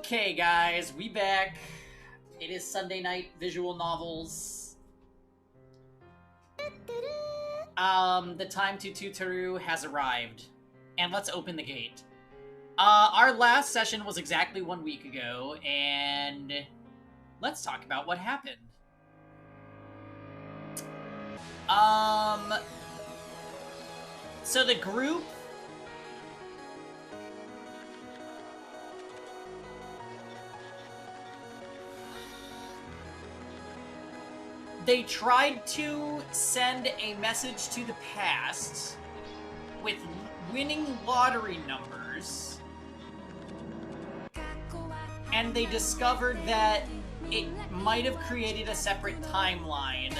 Okay, guys, we back. It is Sunday night visual novels. The time to Tutaru has arrived. And let's open the gate. Our last session was exactly 1 week ago, and let's talk about what happened. So the group... They tried to send a message to the past with winning lottery numbers, and they discovered that it might have created a separate timeline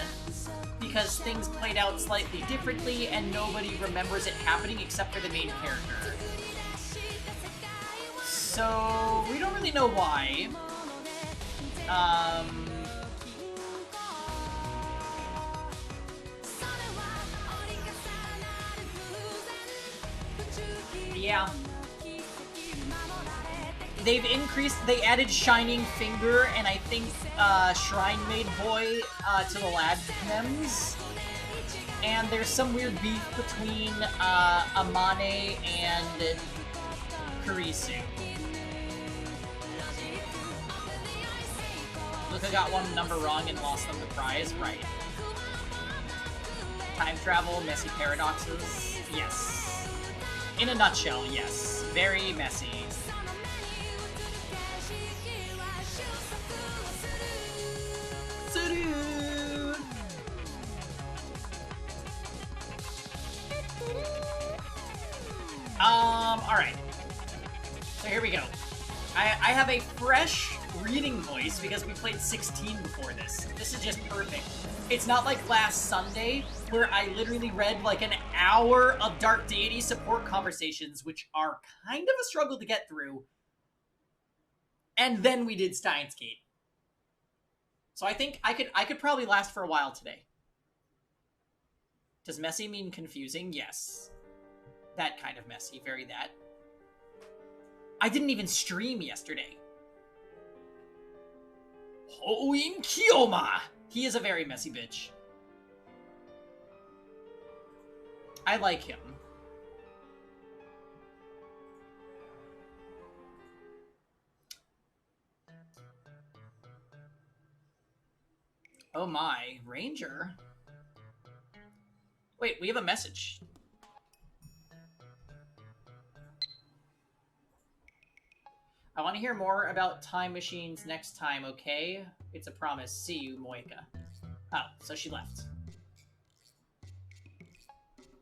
because things played out slightly differently and nobody remembers it happening except for the main character. So, we don't really know why. Yeah. They added Shining Finger and I think Shrine Maid Boy to the lab mems. And there's some weird beef between Amane and Kurisu. Luca got one number wrong and lost them the prize, right. Time travel, messy paradoxes, yes. In a nutshell, yes. Very messy. Alright. So here we go. I have a fresh reading voice because we played 16 before this. This is just perfect. It's not like last Sunday, where I literally read like an hour of Dark Deity support conversations, which are kind of a struggle to get through. And then we did Steins Gate. So I think I could probably last for a while today. Does messy mean confusing? Yes. That kind of messy, very that. I didn't even stream yesterday. Hoin Kiyoma! He is a very messy bitch. I like him. Oh my, Ranger? Wait, we have a message. I want to hear more about time machines next time, okay? It's a promise. See you, Moika. Oh, so she left.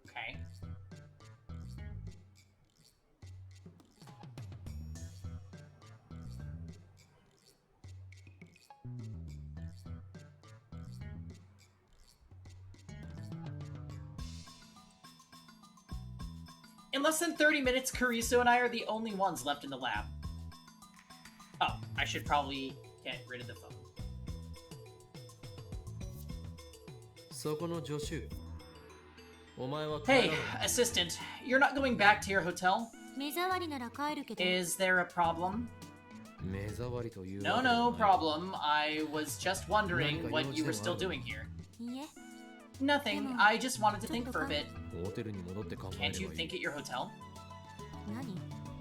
Okay. In less than 30 minutes, Kurisu and I are the only ones left in the lab. Oh, I should probably get rid of the phone. Hey, assistant, you're not going back to your hotel? Is there a problem? No problem. I was just wondering what you were still doing here. Nothing. I just wanted to think for a bit. Can't you think at your hotel?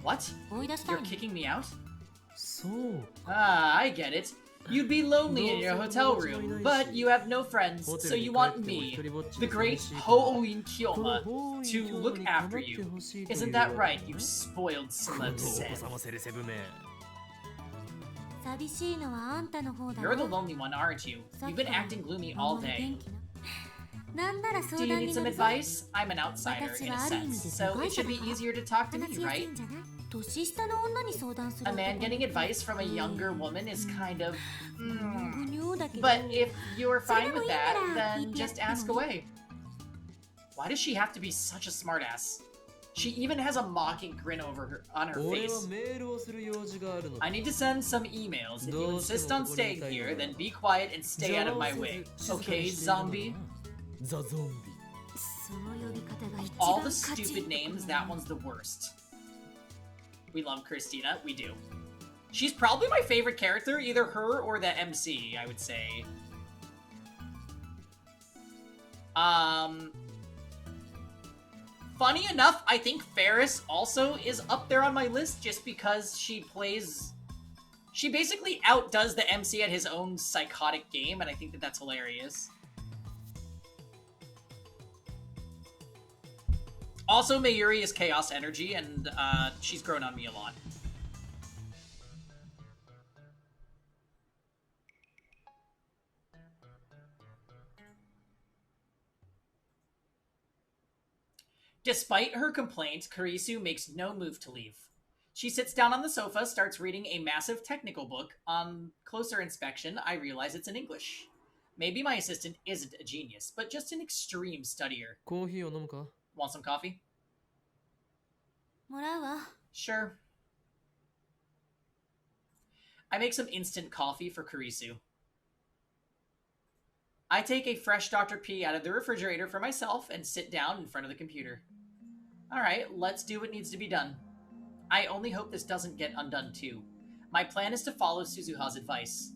What? You're kicking me out? Ah, I get it. You'd be lonely in your hotel room, but you have no friends, so you want me, the great Ho'oin Kiyoma, to look after you. Isn't that right, you spoiled celeb Sen? You're the lonely one, aren't you? You've been acting gloomy all day. Do you need some advice? I'm an outsider, in a sense, so it should be easier to talk to me, right? A man getting advice from a younger woman is kind of... But if you're fine with that, then just ask away. Why does she have to be such a smartass? She even has a mocking grin on her face. I need to send some emails. If you insist on staying here, then be quiet and stay out of my way. Okay, zombie? Of all the stupid names, that one's the worst. We love Christina, we do. She's probably my favorite character, either her or the MC, I would say. Funny enough, I think Ferris also is up there on my list just because she basically outdoes the MC at his own psychotic game, and I think that that's hilarious. Also, Mayuri is chaos energy, and she's grown on me a lot. Despite her complaints, Kurisu makes no move to leave. She sits down on the sofa, starts reading a massive technical book. On closer inspection, I realize it's in English. Maybe my assistant isn't a genius, but just an extreme studier. Want some coffee? Sure. I make some instant coffee for Kurisu. I take a fresh Dr. P out of the refrigerator for myself and sit down in front of the computer. Alright, let's do what needs to be done. I only hope this doesn't get undone too. My plan is to follow Suzuha's advice.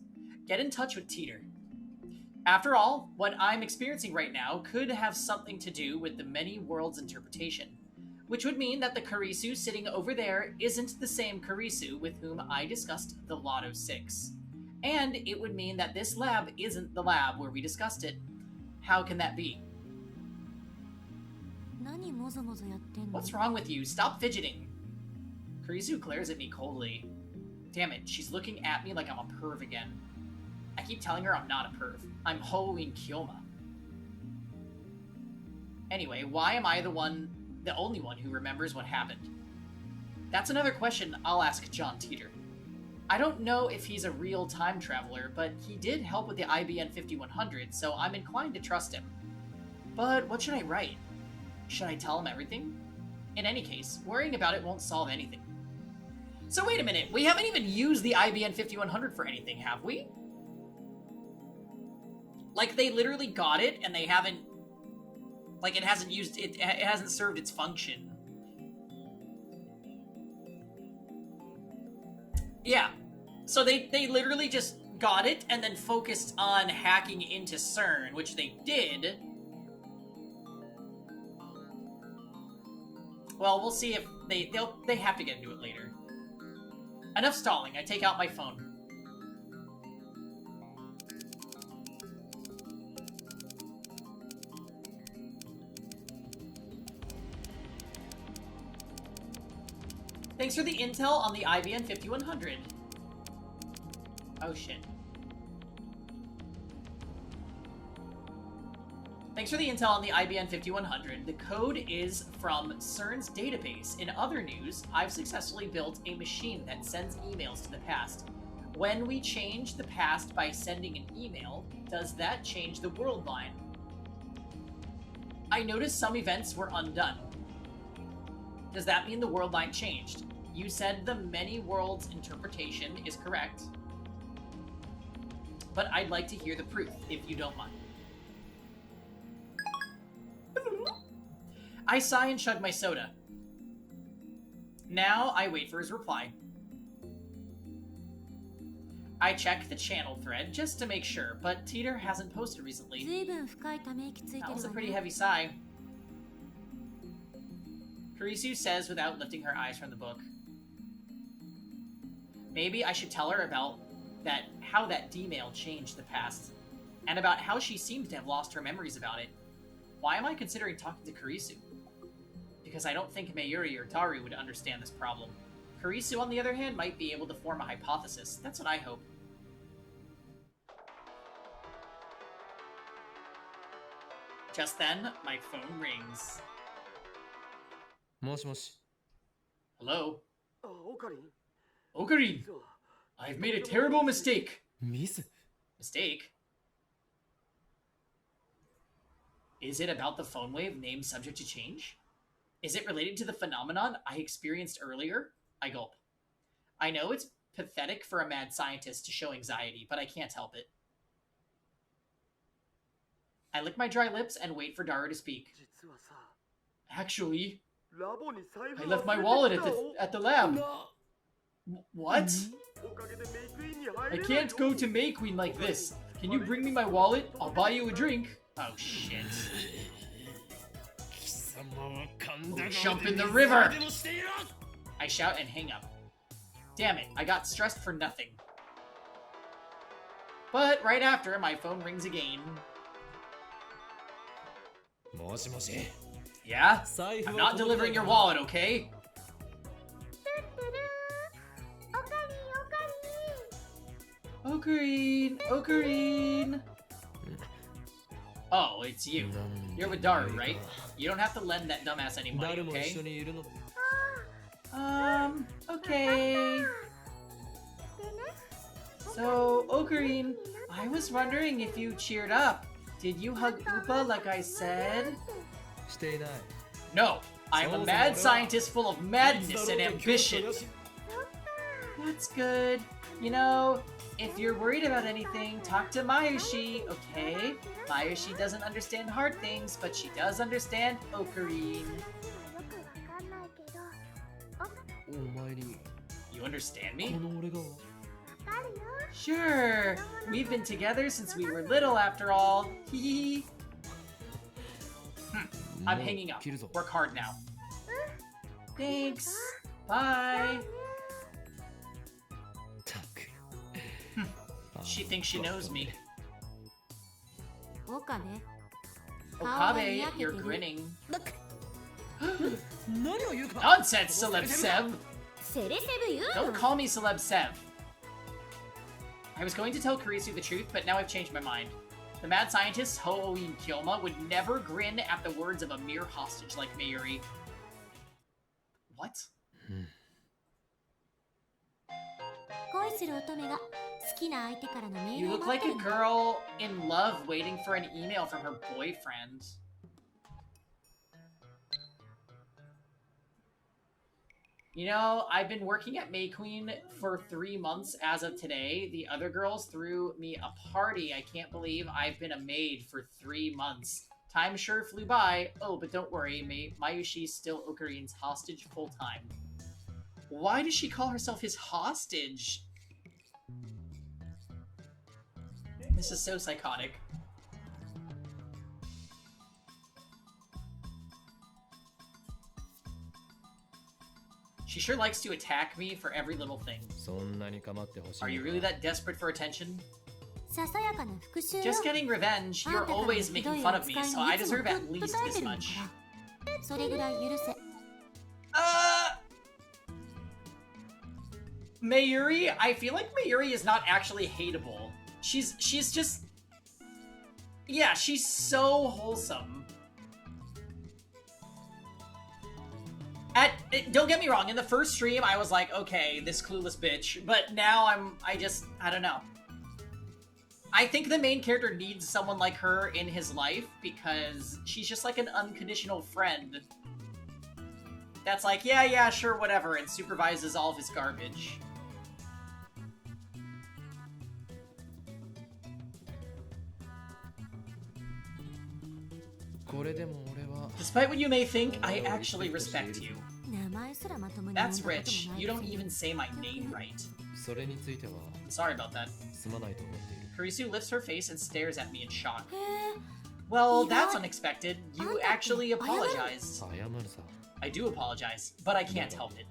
Get in touch with Teeter. After all, what I'm experiencing right now could have something to do with the many worlds interpretation, which would mean that the Kurisu sitting over there isn't the same Kurisu with whom I discussed the Lotto 6. And it would mean that this lab isn't the lab where we discussed it. How can that be? What's wrong with you? Stop fidgeting. Kurisu glares at me coldly. Damn it, she's looking at me like I'm a perv again. I keep telling her I'm not a perv. I'm Halloween Kyoma. Anyway, why am I the only one who remembers what happened? That's another question I'll ask John Teeter. I don't know if he's a real time traveler, but he did help with the IBN 5100, so I'm inclined to trust him. But what should I write? Should I tell him everything? In any case, worrying about it won't solve anything. So wait a minute, we haven't even used the IBN 5100 for anything, have we? Like, they literally got it, and they haven't... Like, it hasn't used... It hasn't served its function. Yeah. So they literally just got it, and then focused on hacking into CERN, which they did. Well, we'll see if they have to get into it later. Enough stalling. I take out my phone. Thanks for the intel on the IBN 5100. Oh shit. Thanks for the intel on the IBN 5100. The code is from CERN's database. In other news, I've successfully built a machine that sends emails to the past. When we change the past by sending an email, does that change the world line? I noticed some events were undone. Does that mean the world line changed? You said the many worlds interpretation is correct, but I'd like to hear the proof, if you don't mind. I sigh and chug my soda. Now I wait for his reply. I check the channel thread just to make sure, but Teeter hasn't posted recently. That was a pretty heavy sigh. Kurisu says without lifting her eyes from the book. Maybe I should tell her about how that D-mail changed the past, and about how she seems to have lost her memories about it. Why am I considering talking to Kurisu? Because I don't think Mayuri or Daru would understand this problem. Kurisu, on the other hand, might be able to form a hypothesis. That's what I hope. Just then, my phone rings. Hello? Okarin! I've made a terrible mistake. Mistake? Is it about the phone wave named subject to change? Is it related to the phenomenon I experienced earlier? I gulp. I know it's pathetic for a mad scientist to show anxiety, but I can't help it. I lick my dry lips and wait for Daru to speak. Actually, I left my wallet at the lab. What? I can't go to May Queen like this. Can you bring me my wallet? I'll buy you a drink. Oh shit. We'll jump in the river! I shout and hang up. Damn it, I got stressed for nothing. But right after, my phone rings again. Yeah? I'm not delivering your wallet, okay? Ocarine! Ocarine! Oh, it's you. You're with Daru, right? You don't have to lend that dumbass any money, okay? Okay. So, Ocarine, I was wondering if you cheered up. Did you hug Upa like I said? No, I'm a mad scientist full of madness and ambition. That's good. You know, if you're worried about anything, talk to Mayushi, okay? Mayushi doesn't understand hard things, but she does understand Ocarine. You understand me? Sure. We've been together since we were little, after all. Hee. I'm hanging up. Work hard now. Thanks. Bye. She thinks she knows me. Okabe, you're grinning. Nonsense, Celeb Sev! Don't call me Celeb Sev. I was going to tell Kurisu the truth, but now I've changed my mind. The mad scientist, Hoin Kyoma, would never grin at the words of a mere hostage like Mayuri. What? You look like a girl in love waiting for an email from her boyfriend. You know, I've been working at May Queen for 3 months as of today. The other girls threw me a party. I can't believe I've been a maid for 3 months. Time sure flew by. Oh, but don't worry, Mayushi's still Okarine's hostage full-time. Why does she call herself his hostage? This is so psychotic. She sure likes to attack me for every little thing. Are you really that desperate for attention? Just getting revenge. You're always making fun of me, so I deserve at least this much. Mayuri? I feel like Mayuri is not actually hateable. She's just... Yeah, she's so wholesome. Don't get me wrong, in the first stream I was like, okay, this clueless bitch, but now I don't know. I think the main character needs someone like her in his life because she's just like an unconditional friend that's like, yeah, sure, whatever, and supervises all of his garbage. Despite what you may think, I actually respect you. That's rich. You don't even say my name right. Sorry about that. Kurisu lifts her face and stares at me in shock. Well, that's unexpected. You actually apologized. I do apologize, but I can't help it.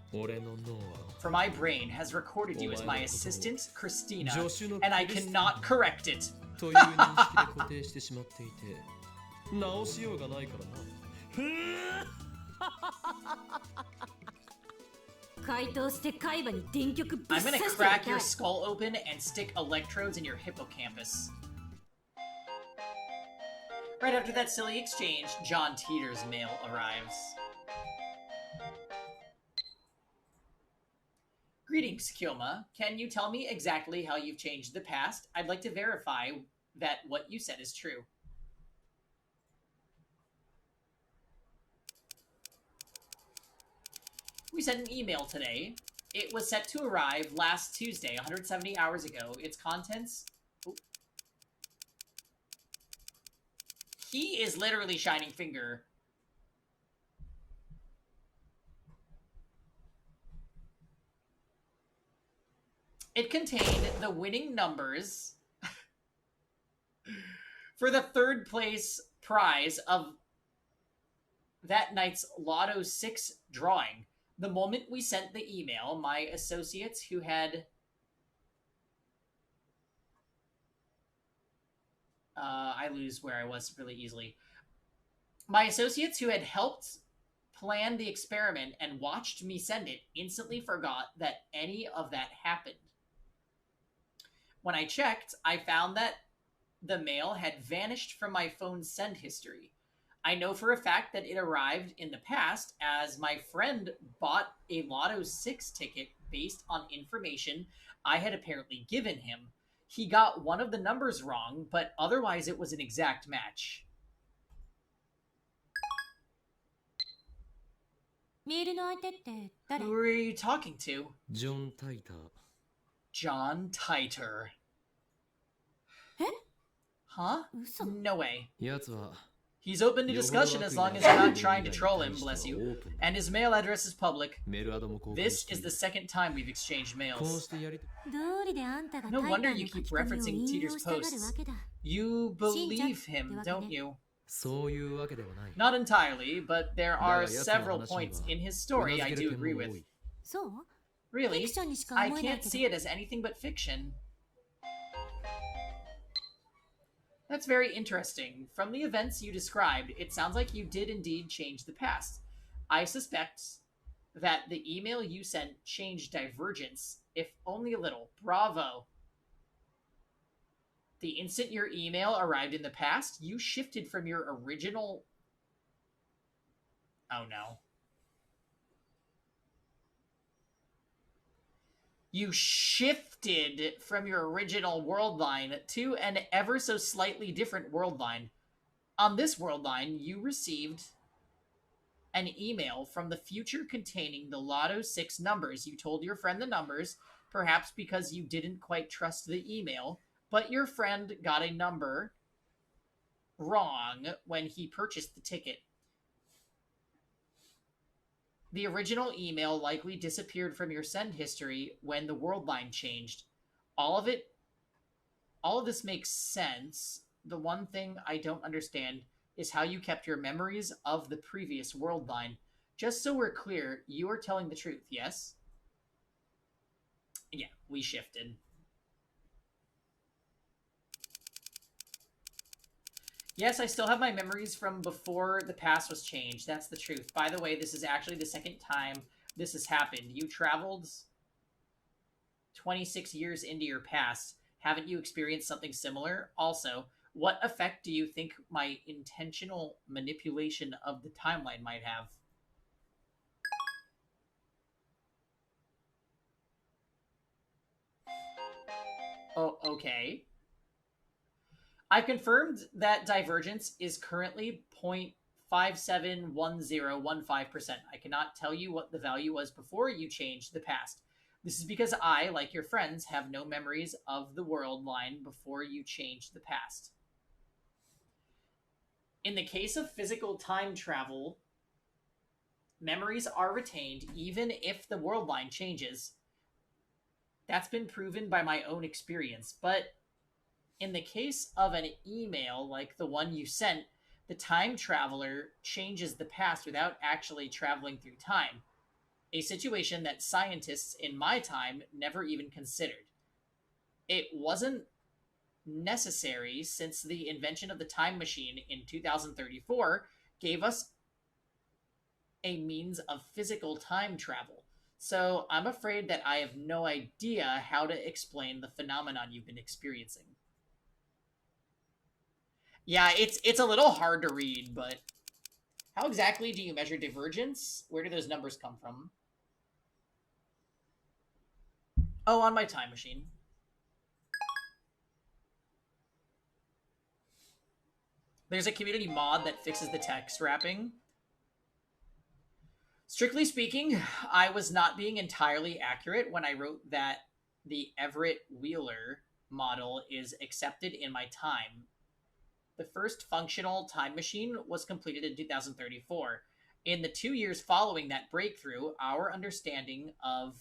For my brain has recorded you as my assistant, Christina, and I cannot correct it. I'm gonna crack your skull open and stick electrodes in your hippocampus. Right after that silly exchange, John Teeter's mail arrives. Greetings, Kyoma. Can you tell me exactly how you've changed the past? I'd like to verify that what you said is true. We sent an email today. It was set to arrive last Tuesday, 170 hours ago. Its contents... Ooh. He is literally Shining Finger. It contained the winning numbers for the third place prize of that night's Lotto 6 drawing. The moment we sent the email, my associates who had I lose where I was really easily. My associates who had helped plan the experiment and watched me send it instantly forgot that any of that happened. When I checked, I found that the mail had vanished from my phone's send history. I know for a fact that it arrived in the past as my friend bought a Lotto 6 ticket based on information I had apparently given him. He got one of the numbers wrong, but otherwise it was an exact match. メールの相手って誰? Who are you talking to? John Titor. John Titor. え? Huh? 嘘? No way. やつは He's open to discussion as long as you're not trying to troll him, bless you. And his mail address is public. This is the second time we've exchanged mails. どうりであんたが No タイタ wonder ー you の書 keep き込みを referencing 引用 Teeter's したがる posts. わけだ。 You believe him, don't you? そういうわけではない。 Not entirely, but there are several points in his story I do agree with. そう? Really? フィクションにしか I 思えない can't け see ど。 it as anything but fiction. That's very interesting. From the events you described, it sounds like you did indeed change the past. I suspect that the email you sent changed Divergence, if only a little. Bravo. The instant your email arrived in the past, you shifted from your original... Oh no. You shifted from your original world line to an ever so slightly different world line. On this world line, you received an email from the future containing the Lotto 6 numbers. You told your friend the numbers, perhaps because you didn't quite trust the email, but your friend got a number wrong when he purchased the ticket. The original email likely disappeared from your send history when the world line changed. All of this makes sense. The one thing I don't understand is how you kept your memories of the previous world line. Just so we're clear, you are telling the truth, yes? Yeah, we shifted. Yes, I still have my memories from before the past was changed. That's the truth. By the way, this is actually the second time this has happened. You traveled 26 years into your past. Haven't you experienced something similar? Also, what effect do you think my intentional manipulation of the timeline might have? Oh, okay. I confirmed that Divergence is currently 0.571015%. I cannot tell you what the value was before you changed the past. This is because I, like your friends, have no memories of the world line before you changed the past. In the case of physical time travel, memories are retained even if the world line changes. That's been proven by my own experience, but in the case of an email like the one you sent, the time traveler changes the past without actually traveling through time, a situation that scientists in my time never even considered. It wasn't necessary since the invention of the time machine in 2034 gave us a means of physical time travel. So I'm afraid that I have no idea how to explain the phenomenon you've been experiencing. Yeah, it's a little hard to read, but how exactly do you measure divergence? Where do those numbers come from? Oh, on my time machine. There's a community mod that fixes the text wrapping. Strictly speaking, I was not being entirely accurate when I wrote that the Everett Wheeler model is accepted in my time. The first functional time machine was completed in 2034. In the 2 years following that breakthrough, our understanding of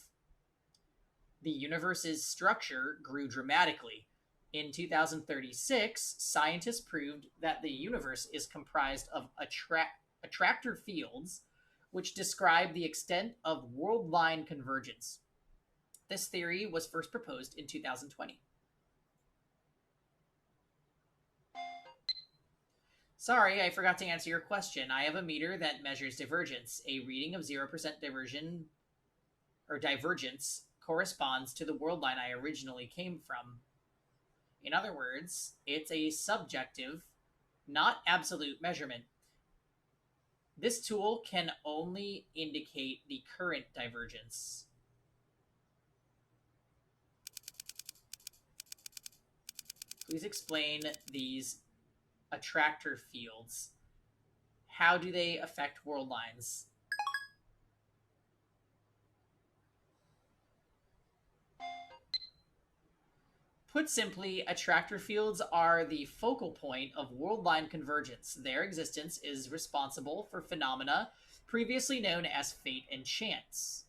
The universe's structure grew dramatically. In 2036, scientists proved that the universe is comprised of attractor fields, which describe the extent of world line convergence. This theory was first proposed in 2020. Sorry, I forgot to answer your question. I have a meter that measures divergence. A reading of 0% diversion or divergence corresponds to the world line I originally came from. In other words, it's a subjective, not absolute measurement. This tool can only indicate the current divergence. Please explain these attractor fields. How do they affect world lines? Put simply, attractor fields are the focal point of world line convergence. Their existence is responsible for phenomena previously known as fate and chance.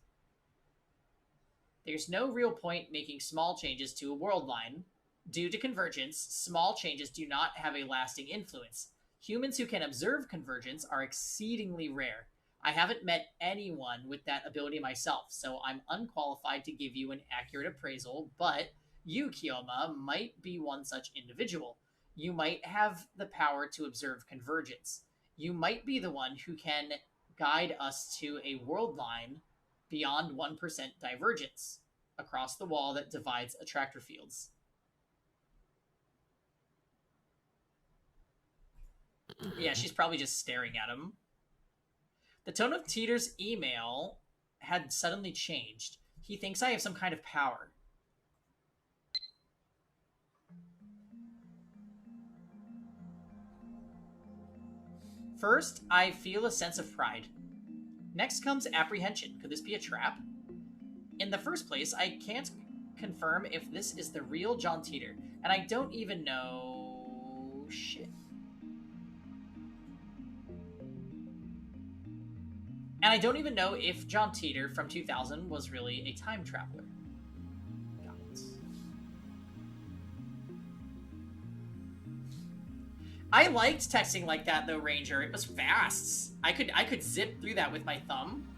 There's no real point making small changes to a world line. Due to convergence, small changes do not have a lasting influence. Humans who can observe convergence are exceedingly rare. I haven't met anyone with that ability myself, so I'm unqualified to give you an accurate appraisal, but you, Kiyoma, might be one such individual. You might have the power to observe convergence. You might be the one who can guide us to a world line beyond 1% divergence across the wall that divides attractor fields. Yeah, she's probably just staring at him. The tone of Teeter's email had suddenly changed. He thinks I have some kind of power. First, I feel a sense of pride. Next comes apprehension. Could this be a trap? In the first place, I can't confirm if this is the real John Teeter, and I don't even know... shit. And I don't even know if John Teeter from 2000 was really a time traveler. Got it. I liked texting like that though, Ranger. It was fast. I could zip through that with my thumb.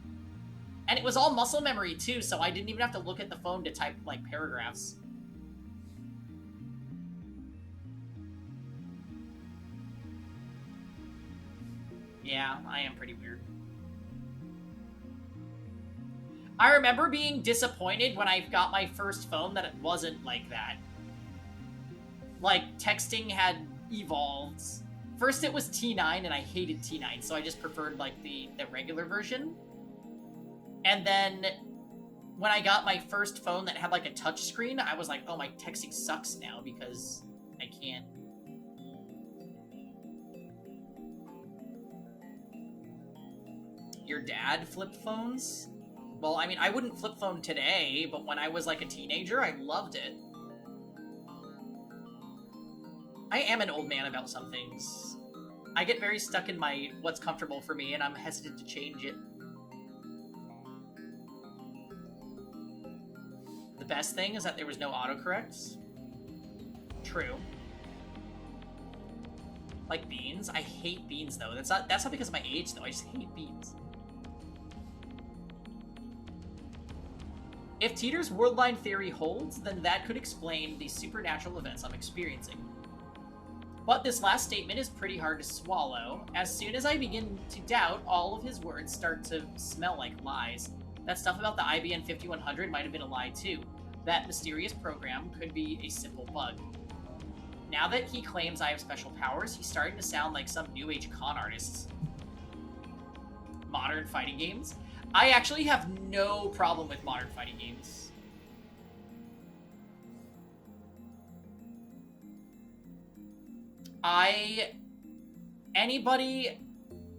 And it was all muscle memory too, so I didn't even have to look at the phone to type like paragraphs. Yeah, I am pretty weird. I remember being disappointed when I got my first phone that it wasn't like that. Like, texting had evolved. First it was T9, and I hated T9, so I just preferred, like, the regular version. And then, when I got my first phone that had, like, a touch screen, I was like, oh, my texting sucks now, because I can't. Your dad flipped phones? Well, I mean, I wouldn't flip phone today, but when I was like a teenager, I loved it. I am an old man about some things. I get very stuck in my what's comfortable for me, and I'm hesitant to change it. The best thing is that there was no autocorrects. True. Like beans? I hate beans, though. That's not because of my age, though. I just hate beans. If Teeter's worldline theory holds, then that could explain the supernatural events I'm experiencing. But this last statement is pretty hard to swallow. As soon as I begin to doubt, all of his words start to smell like lies. That stuff about the IBM 5100 might have been a lie too. That mysterious program could be a simple bug. Now that he claims I have special powers, he's starting to sound like some new age con artist. Modern fighting games? I actually have no problem with modern fighting games.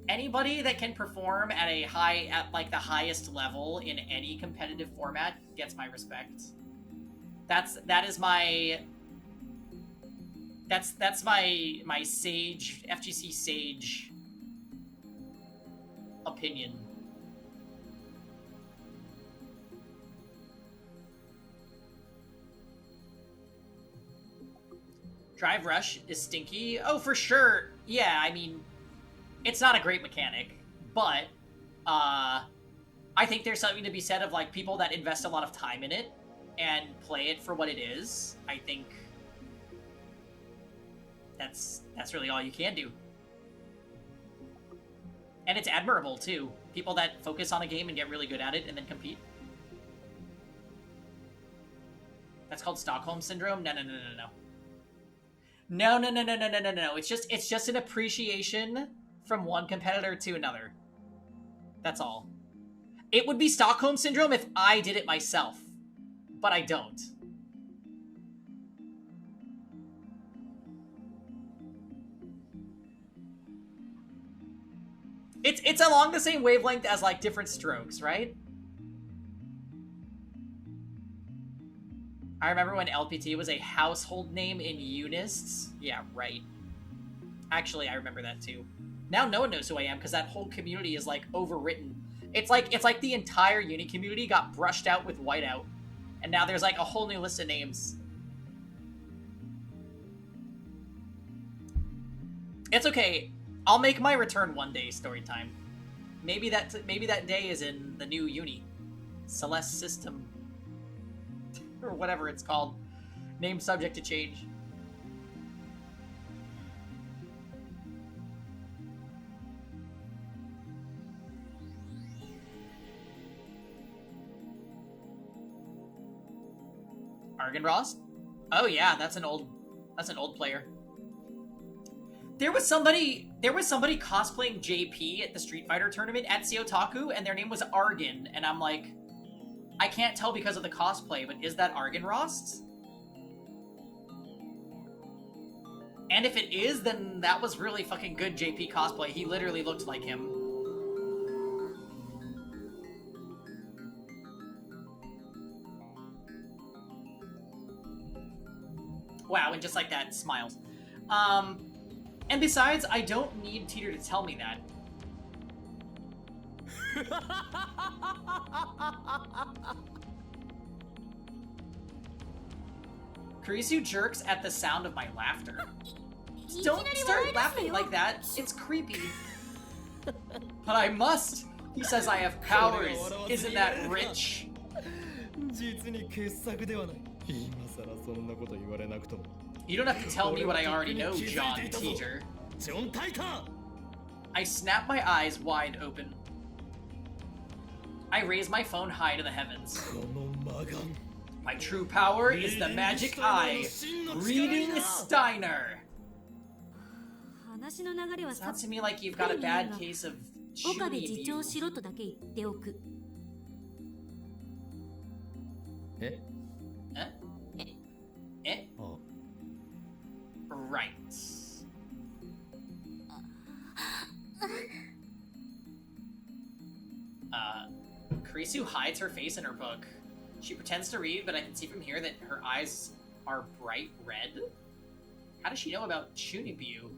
Anybody that can perform at like the highest level in any competitive format gets my respect. That's my sage FGC sage opinion. Drive Rush is stinky. Oh, for sure. Yeah, I mean, it's not a great mechanic, but I think there's something to be said of like people that invest a lot of time in it and play it for what it is. I think that's really all you can do. And it's admirable too. People that focus on a game and get really good at it and then compete. That's called Stockholm Syndrome? No. No. It's just an appreciation from one competitor to another. That's all. It would be Stockholm Syndrome if I did it myself, but I don't. It's along the same wavelength as like different strokes, right? I remember when LPT was a household name in Unists. Yeah, right. Actually, I remember that too. Now no one knows who I am because that whole community is like overwritten. It's like the entire Uni community got brushed out with whiteout, and now there's like a whole new list of names. It's okay. I'll make my return one day. Story time. Maybe that day is in the new Uni, Celeste System. Or whatever it's called. Name subject to change. Argenrost? Oh yeah, that's an old player. There was somebody cosplaying JP at the Street Fighter tournament at Seotaku, and their name was Argen, and I'm like, I can't tell because of the cosplay, but is that Argenrost? And if it is, then that was really fucking good JP cosplay. He literally looked like him. Wow, and just like that, smiles. And besides, I don't need Teeter to tell me that. Kurisu jerks at the sound of my laughter. Don't start laughing like that. It's creepy. But I must. He says I have powers. Isn't that rich? You don't have to tell me what I already know, John Teeter. I snap my eyes wide open. I raise my phone high to the heavens. My true power is the magic eye, reading Steiner. Sounds to me like you've got a bad case of Junie view. Right. Kurisu hides her face in her book. She pretends to read, but I can see from here that her eyes are bright red. How does she know about Shunibu?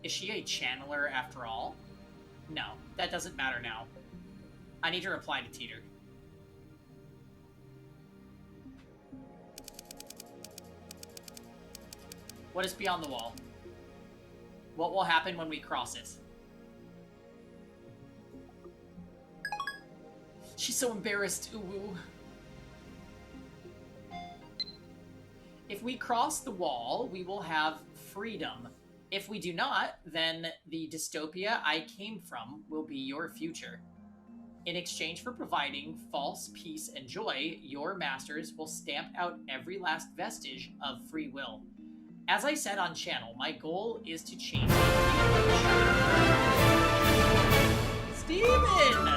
Is she a channeler after all? No, that doesn't matter now. I need to reply to Teeter. What is beyond the wall? What will happen when we cross it? She's so embarrassed. Ooh. If we cross the wall, we will have freedom. If we do not, then the dystopia I came from will be your future. In exchange for providing false peace and joy, your masters will stamp out every last vestige of free will. As I said on channel, my goal is to change the future. Steven!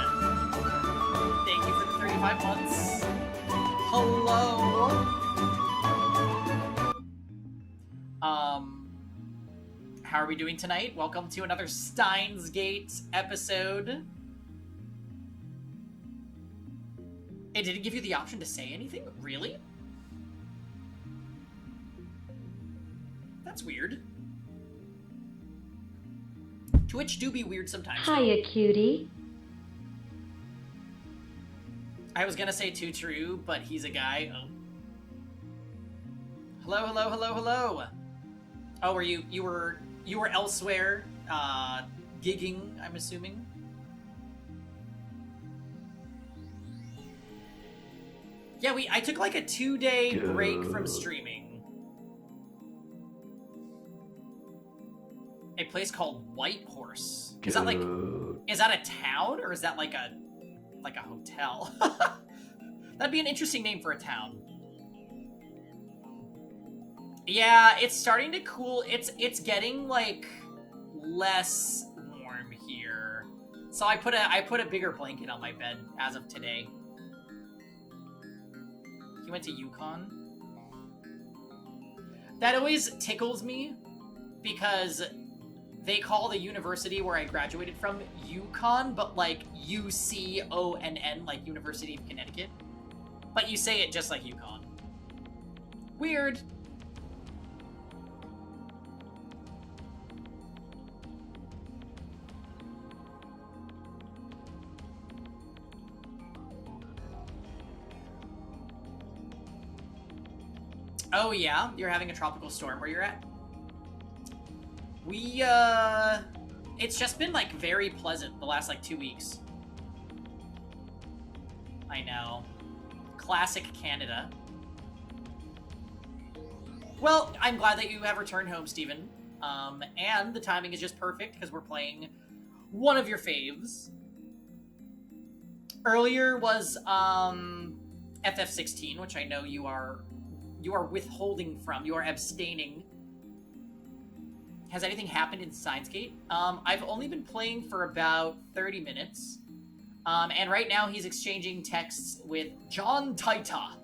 Thank you for the 35 months. Hello. How are we doing tonight? Welcome to another Steins Gate episode. It didn't give you the option to say anything? Really? That's weird. Twitch do be weird sometimes. Hiya, cutie. I was gonna say too true, but he's a guy. Oh. Hello, hello, hello, hello. Oh, were you were elsewhere, gigging, I'm assuming? Yeah, I took like a 2-day break from streaming. A place called White Horse. Is that a town, or is that like a hotel? That'd be an interesting name for a town. Yeah, it's starting to cool. It's getting like less warm here. So I put a bigger blanket on my bed as of today. He went to UConn. That always tickles me because they call the university where I graduated from UConn, but like UConn, like University of Connecticut. But you say it just like UConn. Weird. Oh yeah, you're having a tropical storm where you're at? It's just been like very pleasant the last like 2 weeks. I know. Classic Canada. Well, I'm glad that you have returned home, Steven. And the timing is just perfect because we're playing one of your faves. Earlier was FF16, which I know you are withholding from. You are abstaining. Has anything happened in Steins? I've only been playing for about 30 minutes. And right now he's exchanging texts with John Taita.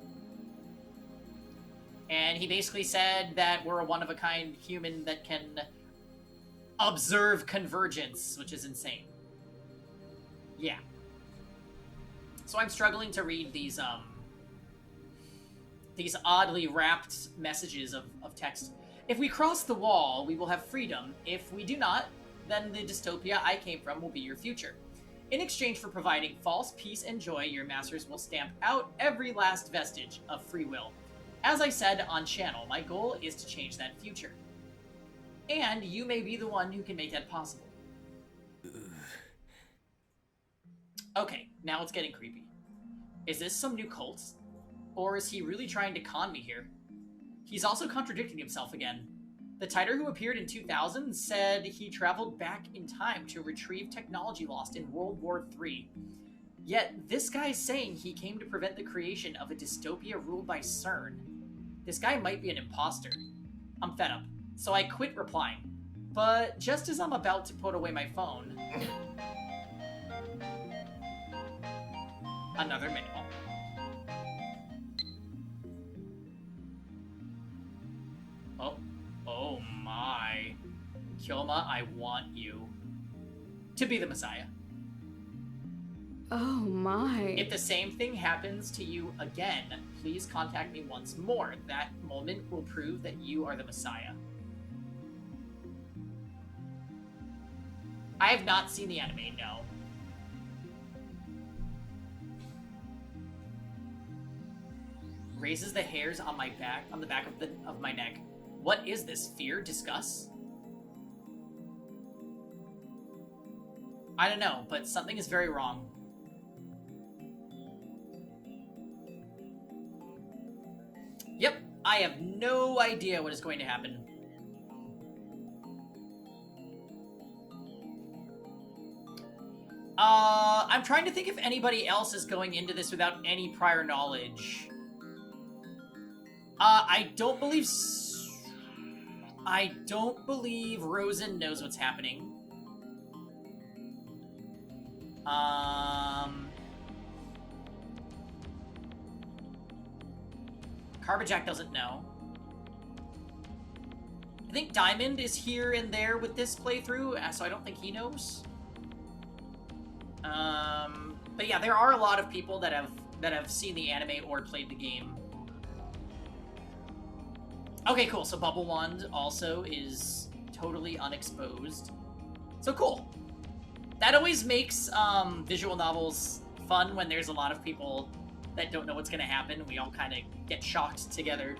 And he basically said that we're a one-of-a-kind human that can observe convergence, which is insane. Yeah. So I'm struggling to read these oddly wrapped messages of text. If we cross the wall, we will have freedom. If we do not, then the dystopia I came from will be your future. In exchange for providing false peace and joy, your masters will stamp out every last vestige of free will. As I said on channel, my goal is to change that future. And you may be the one who can make that possible. Okay, now it's getting creepy. Is this some new cult? Or is he really trying to con me here? He's also contradicting himself again. The Titer who appeared in 2000 said he traveled back in time to retrieve technology lost in World War III. Yet this guy's saying he came to prevent the creation of a dystopia ruled by CERN. This guy might be an imposter. I'm fed up, so I quit replying. But just as I'm about to put away my phone... Another mail. Oh my. Kyoma, I want you to be the Messiah. Oh my. If the same thing happens to you again, please contact me once more. That moment will prove that you are the Messiah. I have not seen the anime, no. Raises the hairs on my back, on the back of my neck. What is this? Fear? Disgust? I don't know, but something is very wrong. Yep, I have no idea what is going to happen. I'm trying to think if anybody else is going into this without any prior knowledge. I don't believe Rosen knows what's happening. Carbajack doesn't know. I think Diamond is here and there with this playthrough, so I don't think he knows. But yeah, there are a lot of people that have seen the anime or played the game. Okay, cool. So Bubble Wand also is totally unexposed. So cool. That always makes visual novels fun when there's a lot of people that don't know what's going to happen. We all kind of get shocked together.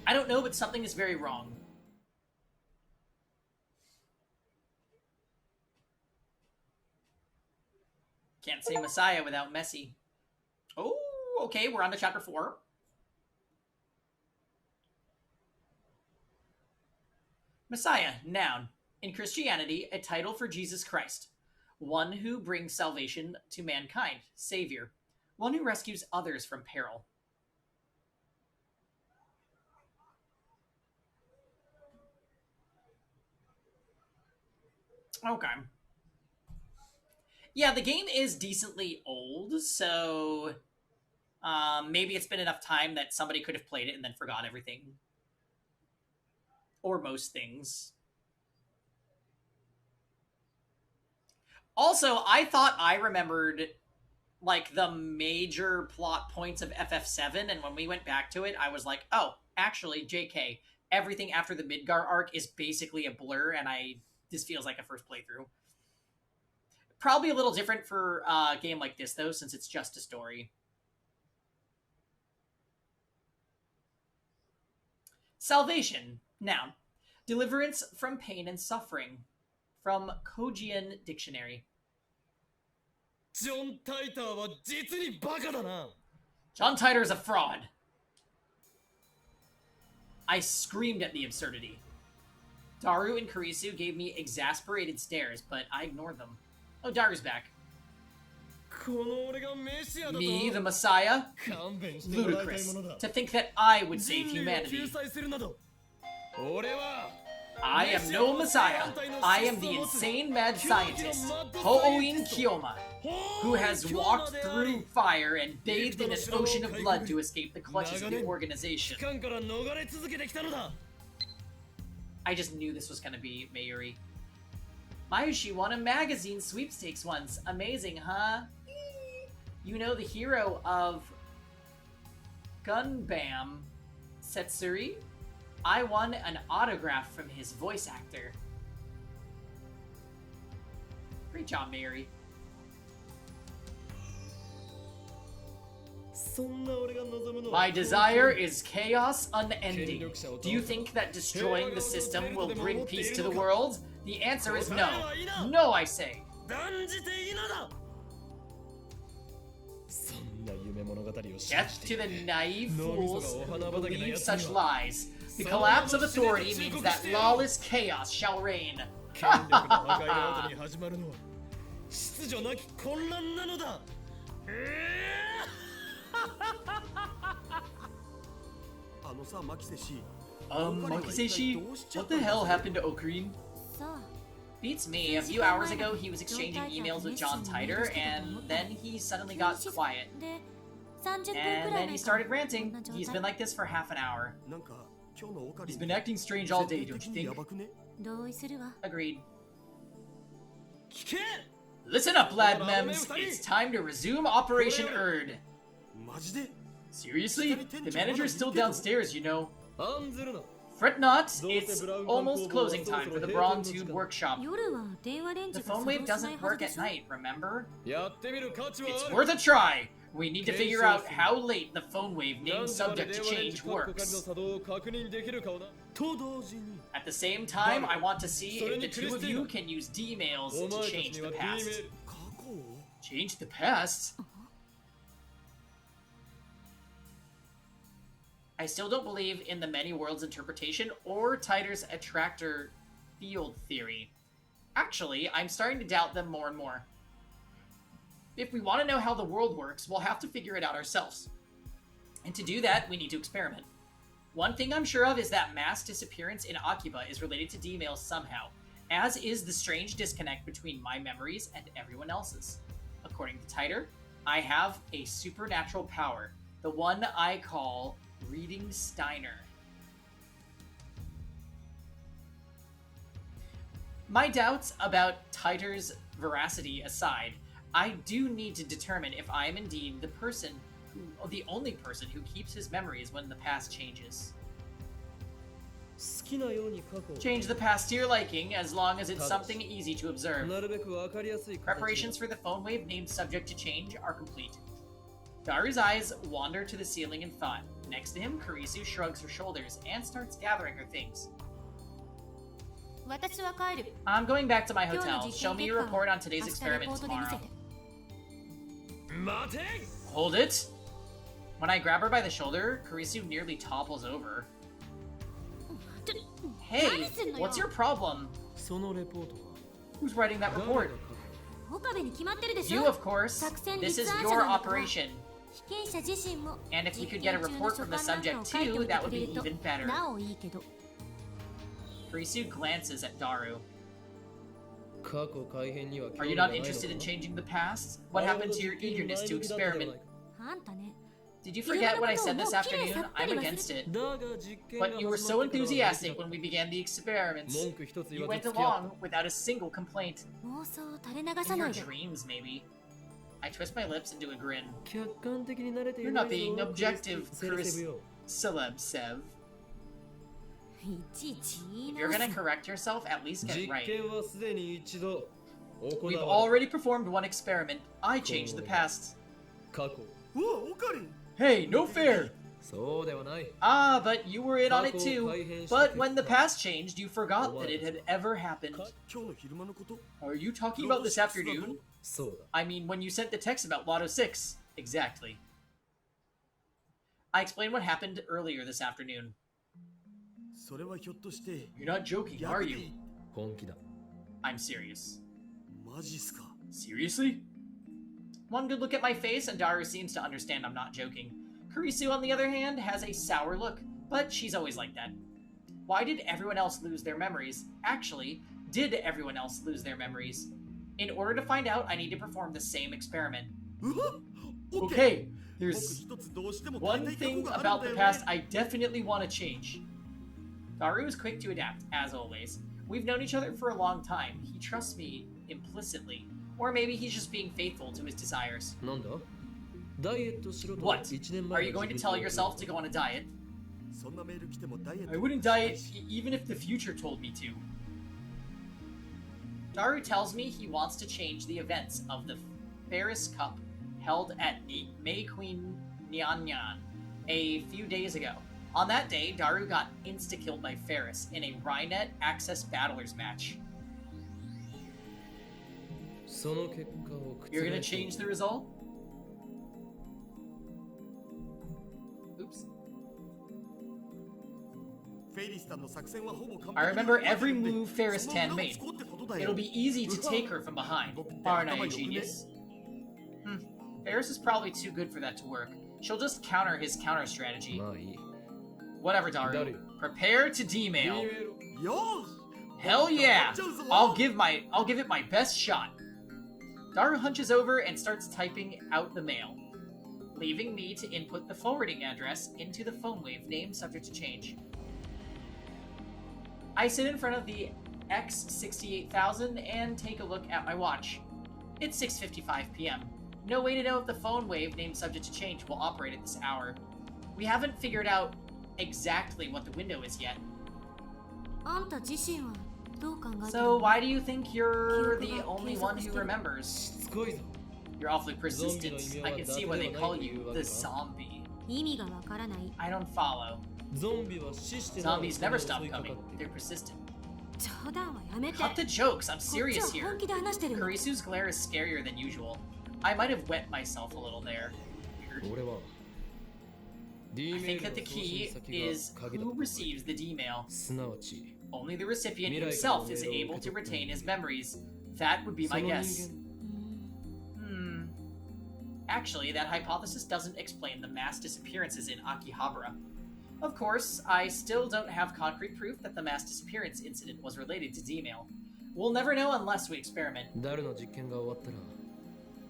I don't know, but something is very wrong. Can't say Messiah without Messi. Oh, okay, we're on to chapter 4. Messiah, noun. In Christianity, a title for Jesus Christ. One who brings salvation to mankind. Savior. One who rescues others from peril. Okay. Yeah, the game is decently old, so maybe it's been enough time that somebody could have played it and then forgot everything. Or most things. Also, I thought I remembered, like, the major plot points of FF7, and when we went back to it, I was like, oh, actually, JK, everything after the Midgar arc is basically a blur, and this feels like a first playthrough. Probably a little different for a game like this, though, since it's just a story. Salvation, noun. Deliverance from pain and suffering. From Kojian Dictionary. John Titor は実にバカだな。 John Titor is a fraud. I screamed at the absurdity. Daru and Kurisu gave me exasperated stares, but I ignored them. Oh, Daru's back. この俺がメシアだと。 Me, the Messiah? 勘弁してもらいたい Ludicrous. ものだ。 To think that I would save 人類を humanity. 救済するなど。俺は I am no Messiah. I am the insane mad scientist, Ho'oin Kiyoma, who has walked through fire and bathed in an ocean of blood to escape the clutches of the organization. 期間から逃れ続けてきたのだ。 I just knew this was going to be Mayuri. Mayushi won a magazine sweepstakes once. Amazing, huh? You know the hero of Gunbam, Setsuri? I won an autograph from his voice actor. Great job, Mary. My desire is chaos unending. Do you think that destroying the system will bring peace to the world? The answer is no. No, I say. Death to the naive fools who believe such lies. The collapse of authority means that lawless chaos shall reign. Makiseshi, what the hell happened to Ocarine? そう Beats me. A few hours ago, he was exchanging emails with John Titor, and then he suddenly got quiet. で30分く And らい then 前 he から started ranting. He's been like this for half an hour. He's been acting strange all day, don't you think? 同意するわ Agreed. Listen up, lad mems. It's time to resume Operation Erd. Seriously? The manager's still downstairs, you know. Fret not, it's almost closing time for the Brawn Tube Workshop. 夜は電話レン The ジが phone 作 wave 動しない doesn't は work ずで at しょ night, remember? やってみる価値は It's ある。 worth a try! We need to figure out how late the phone wave named 何時まで subject 電 to 話レンジ change 各係の works. 作動を確認できるかをな。と同時に At the same time, I want to see if the two of you can use D-mails お to 前たち change に the は D メ past. ール。 Change the past? I still don't believe in the many worlds interpretation or Titor's attractor field theory. Actually, I'm starting to doubt them more and more. If we want to know how the world works, we'll have to figure it out ourselves. And to do that, we need to experiment. One thing I'm sure of is that mass disappearance in Akiba is related to D-mail somehow, as is the strange disconnect between my memories and everyone else's. According to Titor, I have a supernatural power, the one I call Reading Steiner. My doubts about Titor's veracity aside, I do need to determine if I am indeed the only person who keeps his memories when the past changes. 好きなように書こう。 Change the past to your liking, as long as it's something easy to observe. なるべくわかりやすい形で Preparations for the phone wave named subject to change are complete. Daru's eyes wander to the ceiling in thought. Next to him, Kurisu shrugs her shoulders and starts gathering her things. 私は帰る I'm going back to my 今日の hotel. 実 Show 験 me 結 a 果を report on 明 today's 日レ experiment ポートで見せ tomorrow. て 待て Hold it! When I grab her by the shoulder, Kurisu nearly topples over. ちょ Hey, 何すんのよ what's your problem? そのレポートは Who's writing that 誰が report? 岡部に決まってるでし You, ょ of course. 作戦 This 立 is 案 your 者なんだから operation. 被験者自身も And if we 実 could 験 get a 中の report 所 from the 感なんか subject を書いて too, おいて that く would れ be ると even better. なおいいけど Kurisu glances at Daru. 過去改変には Are you not interested in changing the past? What happened to your eagerness to experiment? あんたね Did you forget what I said this afternoon? I'm against it. だが実験が But you were 始 so まってからは enthusiastic when we began the experiments. 文句一つ言 You わ went ず付き合っ along without a single complaint. 妄想を垂れ流 In さな your いで dreams, maybe. I twist my lips into a grin. た客観的に慣れてい You're な not い being ぞ objective, セレセブよ Celeb Sev. いちいち言い If you're 直 gonna す correct yourself, at least get 実 it right. 験はすでに一度行 We've われ already performed one experiment. I changed the past. 過去 Hey, no fair! そうではない Ah, but you were in on it too. But when the past changed, you forgot that it had ever happened. Are you talking about this afternoon? そうだ I mean, when you sent the text about Lotto 6. Exactly. I explained what happened earlier this afternoon. You're not joking, are you? 本気だ I'm serious. Seriously? One good look at my face, and Daru seems to understand I'm not joking. Kurisu, on the other hand, has a sour look, but she's always like that. Why did everyone else lose their memories? Actually, did everyone else lose their memories? In order to find out, I need to perform the same experiment. Okay, there's one thing about the past I definitely want to change. Daru is quick to adapt, as always. We've known each other for a long time. He trusts me implicitly. Or maybe he's just being faithful to his desires. なんだダイエットしろと What? 1年 Are 前 you の going to 自分 tell yourself to go on a diet? I wouldn't diet even if the future told me to. Daru tells me he wants to change the events of the Ferris Cup held at May Queen Nyanyan a few days ago. On that day, Daru got insta-killed by Ferris in a Rynet Access Battlers match. その結果を覆 You're gonna change the result? Oops. I remember every move Ferris Tan made. It'll be easy to take her from behind. Aren't I a genius? Ferris is probably too good for that to work. She'll just counter his counter strategy. まあいい Whatever, Daru. Prepare to D-mail. メール Hell yeah! I'll give it my best shot. Daru hunches over and starts typing out the mail, leaving me to input the forwarding address into the phone wave name subject to change. I sit in front of the X68000 and take a look at my watch. It's 6:55 p.m. No way to know if the phone wave name subject to change will operate at this hour. We haven't figured out exactly what the window is yet. あんた自身はどう考えてる So why do you think you're the only one who remembers? しつこいぞ You're awfully persistent. I can see why they call you the zombie. 意味がわからない I don't follow. ゾンビは死してない Zombies never 襲 stop いかか coming. ってく They're る persistent. 冗談はやめて Cut the jokes. I'm こっち serious は here. 本気で話してるの Kurisu's glare is scarier than usual. I might have wet myself a little there. Weird. 俺は D I メー think ル that the の送信 key 先が is 鍵だ who と receives the D-mail. すなわち Only the recipient himself is able to retain his memories. That would be そ my の guess. 人 Actually, that hypothesis doesn't explain the mass disappearances in Akihabara. Of course, I still don't have concrete proof that the mass disappearance incident was related to D-mail. We'll never know unless we experiment. ダルの実験が終わったら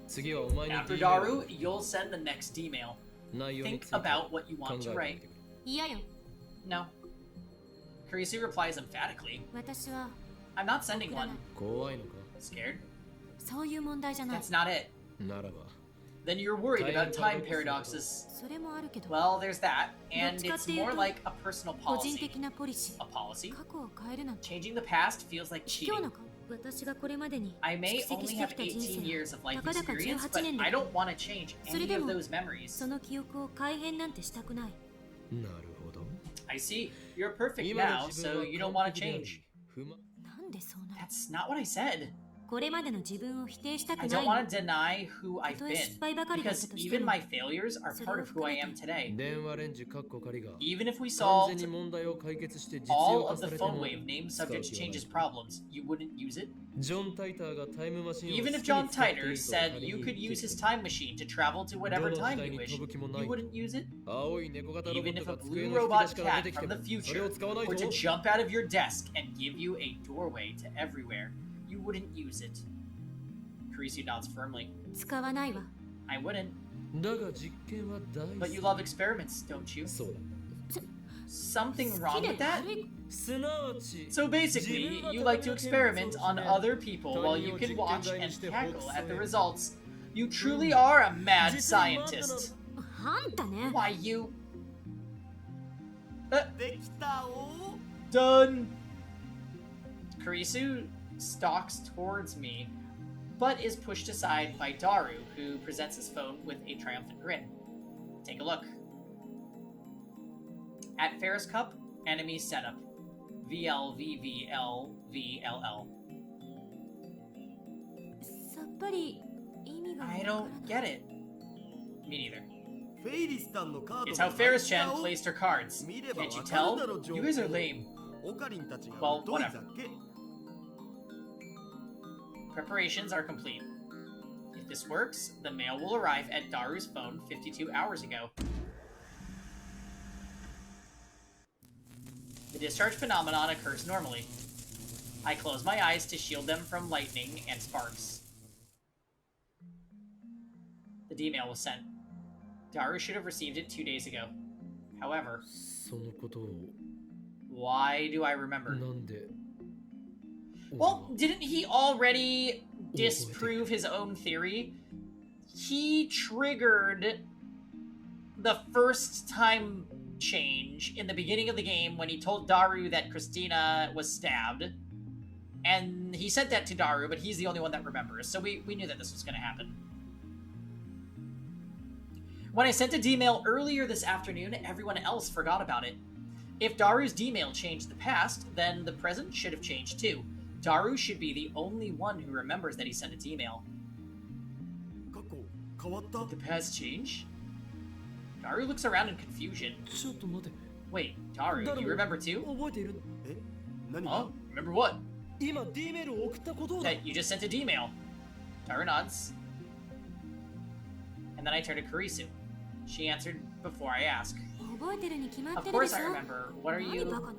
次はお前に After D メール Daru, you'll send the next D-mail. 内容に Think ついて about what you 考 want え to てみ write. てくれ嫌よ No. Kurisu replies emphatically. 私は I'm not sending one. 怖いのか Scared? そういう問題じゃない That's not it. ならば Then you're worried about time paradoxes. それもあるけど Well, there's that, and どっちかっ it's ていうと、 more like a personal 個人 policy. 的なポリシ A policy? ー過去を変えるなんて Changing the past feels like 卑怯 cheating. なか私がこれまでに I may 蓄積 only して have きた人18 years 生 of life たかだか experience, 18 but 年だ I don't want to change それ any で of も those memories. その記憶を改変なんてしたくないなるほど。 I see. You're perfect now, so you don't want to change. なんでそうなる That's not what I said. これまでの自分を否定したく I な don't い want の to deny who I've たとえ失 been. 敗ばかりだった Because として even も my failures are part of who I am today. 電話レンジカッコ仮が Even if we 完全 solved に問題を解決して実 all 用化 of さ the れて phone も wave name 使う subject 気はない changes problems, you wouldn't use it? ジョン・タイターがタイムマシンを Even 好 if きに John 使ってい Titer いと said 仮 you に could 言 use って his きた time machine to travel to whatever どの時 time 代 you に wish, 飛ぶ気もない you wouldn't use it? 青い猫型ロボ Even ッ if ト a が机 blue の引き出 robot しから出 cat てきて from も the それを future 使わない were と to jump out of your desk and give you a doorway to everywhere, you wouldn't use it. Kurisu nods firmly. 使わないわ I wouldn't. だが実験は大好 But you き love experiments, don't you? そうだ Something 好 wrong きで with that? 悪いすなわち So basically, you like to experiment on other people while you can watch and cackle at the results. You truly are a mad scientist. あんたね Why you... Done! Kurisu stalks towards me, but is pushed aside by Daru, who presents his phone with a triumphant grin. Take a look. At Ferris Cup, enemy setup. VLVVLVLL. さっぱり意味がわ I からな don't い get it. Me neither. フェイリスさんのカード It's how Ferris-chan placed her cards. 見れば Can't you わかるだろ tell? You guys are lame. オカリンたちが Well, 疎いだ whatever. け Preparations are complete. If this works, the mail will arrive at Daru's phone 52 hours ago. The discharge phenomenon occurs normally. I close my eyes to shield them from lightning and sparks. The D-mail was sent. Daru should have received it 2 days ago. However, そのことを why do I remember? なんで Well, didn't he already disprove his own theory? He triggered the first time change in the beginning of the game when he told Daru that Christina was stabbed. And he sent that to Daru, but he's the only one that remembers, so we knew that this was going to happen. When I sent a D-mail earlier this afternoon, everyone else forgot about it. If Daru's D-mail changed the past, then the present should have changed too. Daru should be the only one who remembers that he sent a D-mail. 過去変わった Did the past change? Daru looks around in confusion. ちょっと待て Wait, Daru, do you remember too? 覚えているえ何が Oh, remember what? 今 D メールを送ったことだ That you just sent a D-mail. Daru nods. And then I turn to Kurisu. She answered before I ask. 覚えてるに決まっ Of てるで course し I ょ remember. What are 何バ you... カな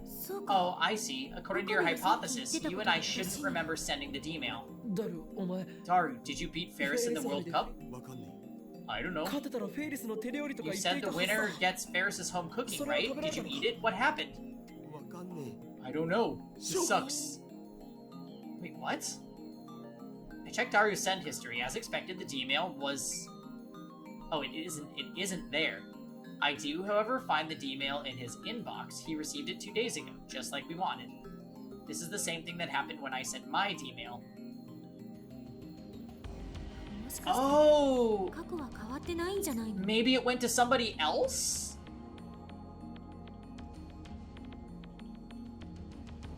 そうか Oh, I see. According to your hypothesis, you and I shouldn't remember sending the D-mail. ダルお前 Daru, did you beat Ferris in the World Cup? わかんね I don't know. 勝てたらフェイリスの手料理とか You 言って said いた the はず winner だ gets Ferris's home cooking, right? Did you eat it? What happened? えわかんね I don't know. This sucks. Wait, what? I checked Daru's send history. As expected, the D-mail was... Oh, it isn't there. I do, however, find the D-mail in his inbox. He received it 2 days ago, just like we wanted. This is the same thing that happened when I sent my D-mail. もしかして Oh! 過去は変わってないんじゃないの Maybe it went to somebody else?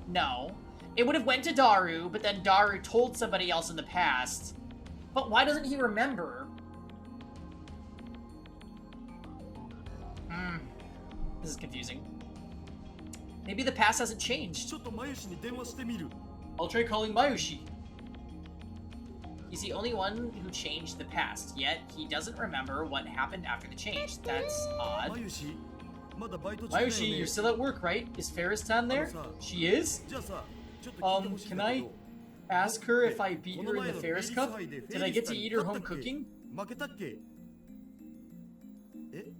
No. It would have went to Daru, but then Daru told somebody else in the past. But why doesn't he remember? This is confusing. Maybe the past hasn't ち changed. ょっとマユシに電話してみる I'll try calling Mayushi. He's the only one who changed the past, yet he doesn't remember what happened after the change. That's マ odd. ユシまだバイト中だよ Mayushi, ね you're still at work, right? Is Ferris down there? She is? じゃあさちょっと聞いてほしいん Can だ I けど ask her if I beat この her 前 in の the フェイリ Ferris ス Cup? 杯でフ Did ェ I イリ get ス to に eat her 勝 home ったっけ cooking? 負けたっけえ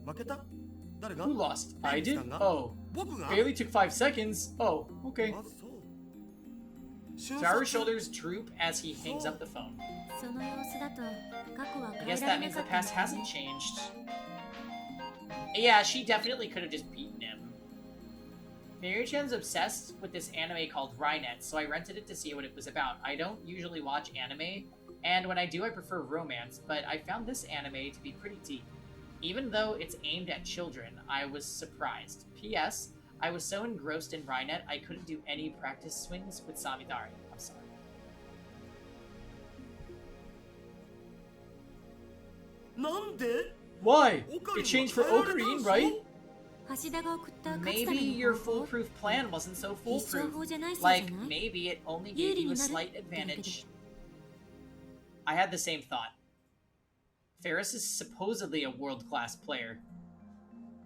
負けた誰が Who lost? フェ I イリス did? さんが Oh. 僕が Barely took 5 seconds. Oh, okay. あそう瞬 Daru's 殺 shoulders droop as he hangs up the phone. その様子だと過去は I 変え guess ら that れ means な the かったん past だ hasn't ね changed. Yeah, she definitely could have just beaten him. Mary-chan's obsessed with this anime called Rynet, so I rented it to see what it was about. I don't usually watch anime, and when I do, I prefer romance, but I found this anime to be pretty deep. Even though it's aimed at children, I was surprised. P.S. I was so engrossed in Rynet, I couldn't do any practice swings with Samidari. I'm sorry. Nande? Why? It changed for Ocarine, right? 橋田が送った勝つた Maybe め your の方法 foolproof plan wasn't so 必勝 foolproof. 法じゃないそうじゃ Like, ない maybe it only gave you a slight advantage. I had the same thought. Ferris is supposedly a world-class player.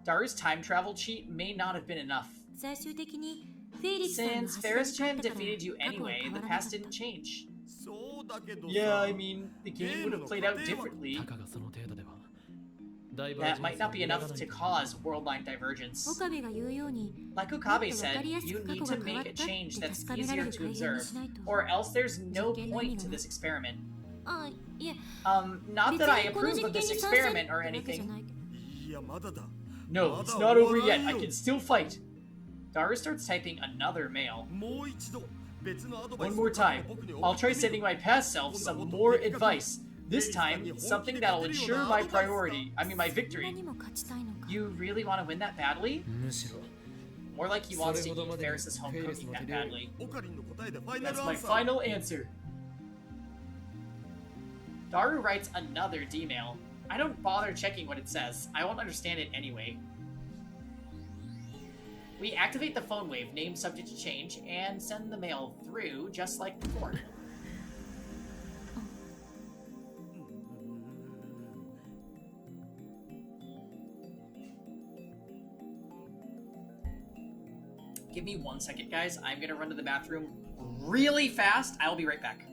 Daru's time travel cheat may not have been enough. 最終的にフェイリスさんの Since 橋田に Ferris 勝 Chan ったから defeated you 過去は anyway, 変 the わらなか past った didn't change. そうだけどさ Yeah, I mean, the game would have played out differently. たかがその程度ではダイバー That ジェン might スは not be 揺らが enough ない to cause world line divergence. 岡部が言うように Like もっ Okabe と分 said, かりやす you く過 need 去 to が変わ make っ a たって change that's 確かめられ easier る to 改善に observe, しないと or else there's no 実験の意味 point が to ない this experiment. あいえ Not 別 that I にこの approve 実 of 験 this に賛成 experiment って or わけじゃ anything. ないいやまだだ No, it's not over yet. I can still fight. Daru starts typing another mail. もう一度別のアドバイ One ス more time. 僕に I'll try sending my past self some more advice. This time, something that'll ensure my priority. I mean, my そんな victory. にも勝ちたいのか You really want to win that badly? むしろ More like he wants to それほどま eat でに Ferris's home フェイリス cooking の that 手料理 badly. オカリンの答えでファイナ That's ルア my ンサー final answer. Daru writes another D-mail. I don't bother checking what it says. I won't understand it anyway. We activate the phone wave, name subject to change, and send the mail through just like before. Give me 1 second, guys. I'm gonna run to the bathroom really fast. I'll be right back.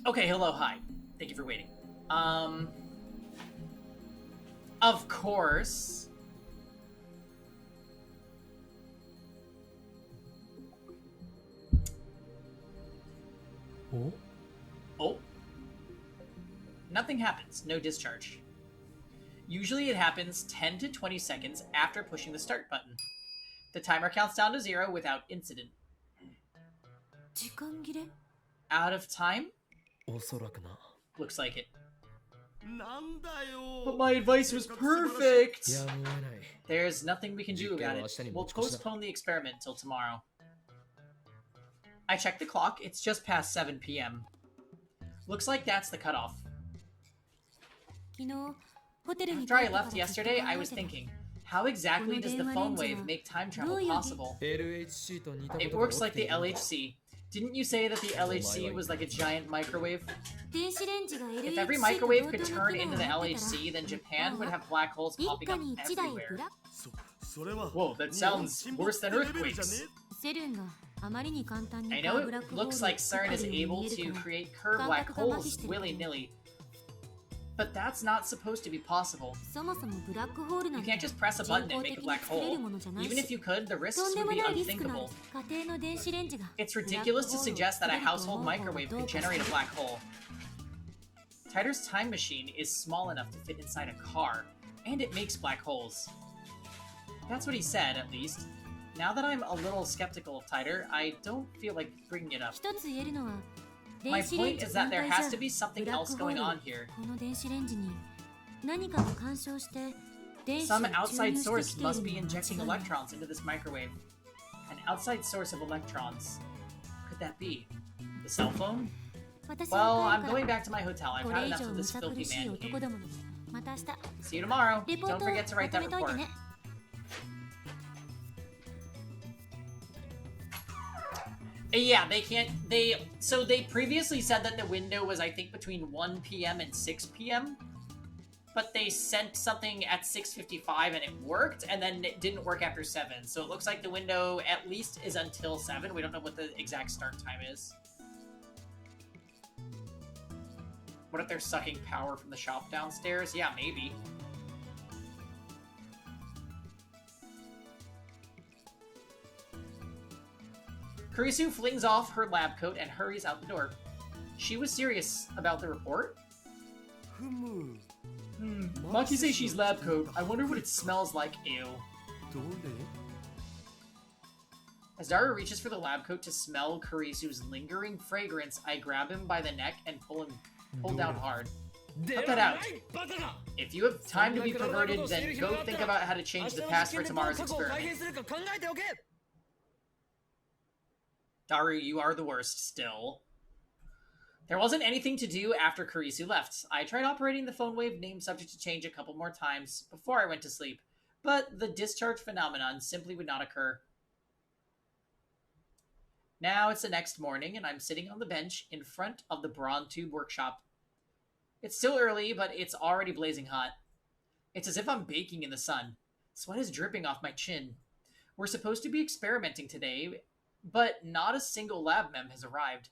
Okay, hello, hi. Thank you for waiting. Of course. Oh? Oh. Nothing happens. No discharge. Usually it happens 10 to 20 seconds after pushing the start button. The timer counts down to 0 without incident. 時間切れ Out of time? おそらくな Looks like it. なんだよ But my advice was perfect! やむを得ない There's nothing we can do about it. We'll postpone the experiment till tomorrow. I checked the clock. It's just past 7 p.m. Looks like that's the cutoff. 昨日ホテルに After I 帰ってから left ずっと yesterday, 考 I え was てた thinking, how exactly does the phone wave make time travel possible? LHC と似たこと It が works 起 like きて the いるのか LHC. Didn't you say that the LHC was like a giant microwave? 電子レンジが If every LHC と microwave 同 could 等の turn 機 into 能 the を持ってた LHC, ら then Japan would have black holes 一 popping 家 up に一台ブ everywhere. ラそれは Whoa, that sounds worse than earthquakes. セルンがあまりに簡単に I ブ know ラッ it クホール looks like CERN is を見 able え to るから create curved black holes willy-nilly. But that's not supposed to be possible. そもそもブラックホールな You んて can't just press a 人 button 工 and 的 make a に black 作れ hole. るものじゃない Even if し you could, the と risks んで would も be ないリスクのある unthinkable. 家庭の電子レンジが It's ブラック ridiculous to ホールを suggest that a 作れると household 思う方が microwave どう could かし generate ら a black hole. Tider's time machine is small enough to fit inside a car, and it makes black holes. That's what he said, at least. Now that I'm a little skeptical of Tider, I don't feel like bringing it up. 一つ言えるのは My 電子レン point ジ is 単 that there 体じ has ゃ to be ブ something ラッ else クホー going ル on here. この電子レンジに何かが干渉して電子を Some 注 outside 入して source きてい must る be のに間 injecting 違いない electrons into this microwave. An outside source of electrons. Could that be? The cell phone? 私 Well, は I'm 帰るから going back to my hotel. I've こ had れ以 enough 上 of む this さ filthy 苦しい man 男 cave. どものまた明日 See you tomorrow. レポー Don't トを forget to ま write と that めといて report. ね Yeah, they can't. So they previously said that the window was, I think, between 1 p.m. and 6 p.m. But they sent something at 6:55 and it worked, and then it didn't work after 7. So it looks like the window at least is until 7. We don't know what the exact start time is. What if they're sucking power from the shop downstairs? Yeah, maybe. Kurisu flings off her lab coat and hurries out the door. She was serious about the report? Maki says she's lab coat. I wonder what it smells like. Ew. As Daru reaches for the lab coat to smell Kurisu's lingering fragrance, I grab him by the neck and pull down hard. Cut that out. If you have time to be perverted, then go think about how to change the past for tomorrow's experiment. Daru, you are the worst still. There wasn't anything to do after Kurisu left. I tried operating the phone wave name subject to change a couple more times before I went to sleep, but the discharge phenomenon simply would not occur. Now it's the next morning, and I'm sitting on the bench in front of the Braun Tube workshop. It's still early, but it's already blazing hot. It's as if I'm baking in the sun. Sweat is dripping off my chin. We're supposed to be experimenting today, but not a single lab mem has arrived.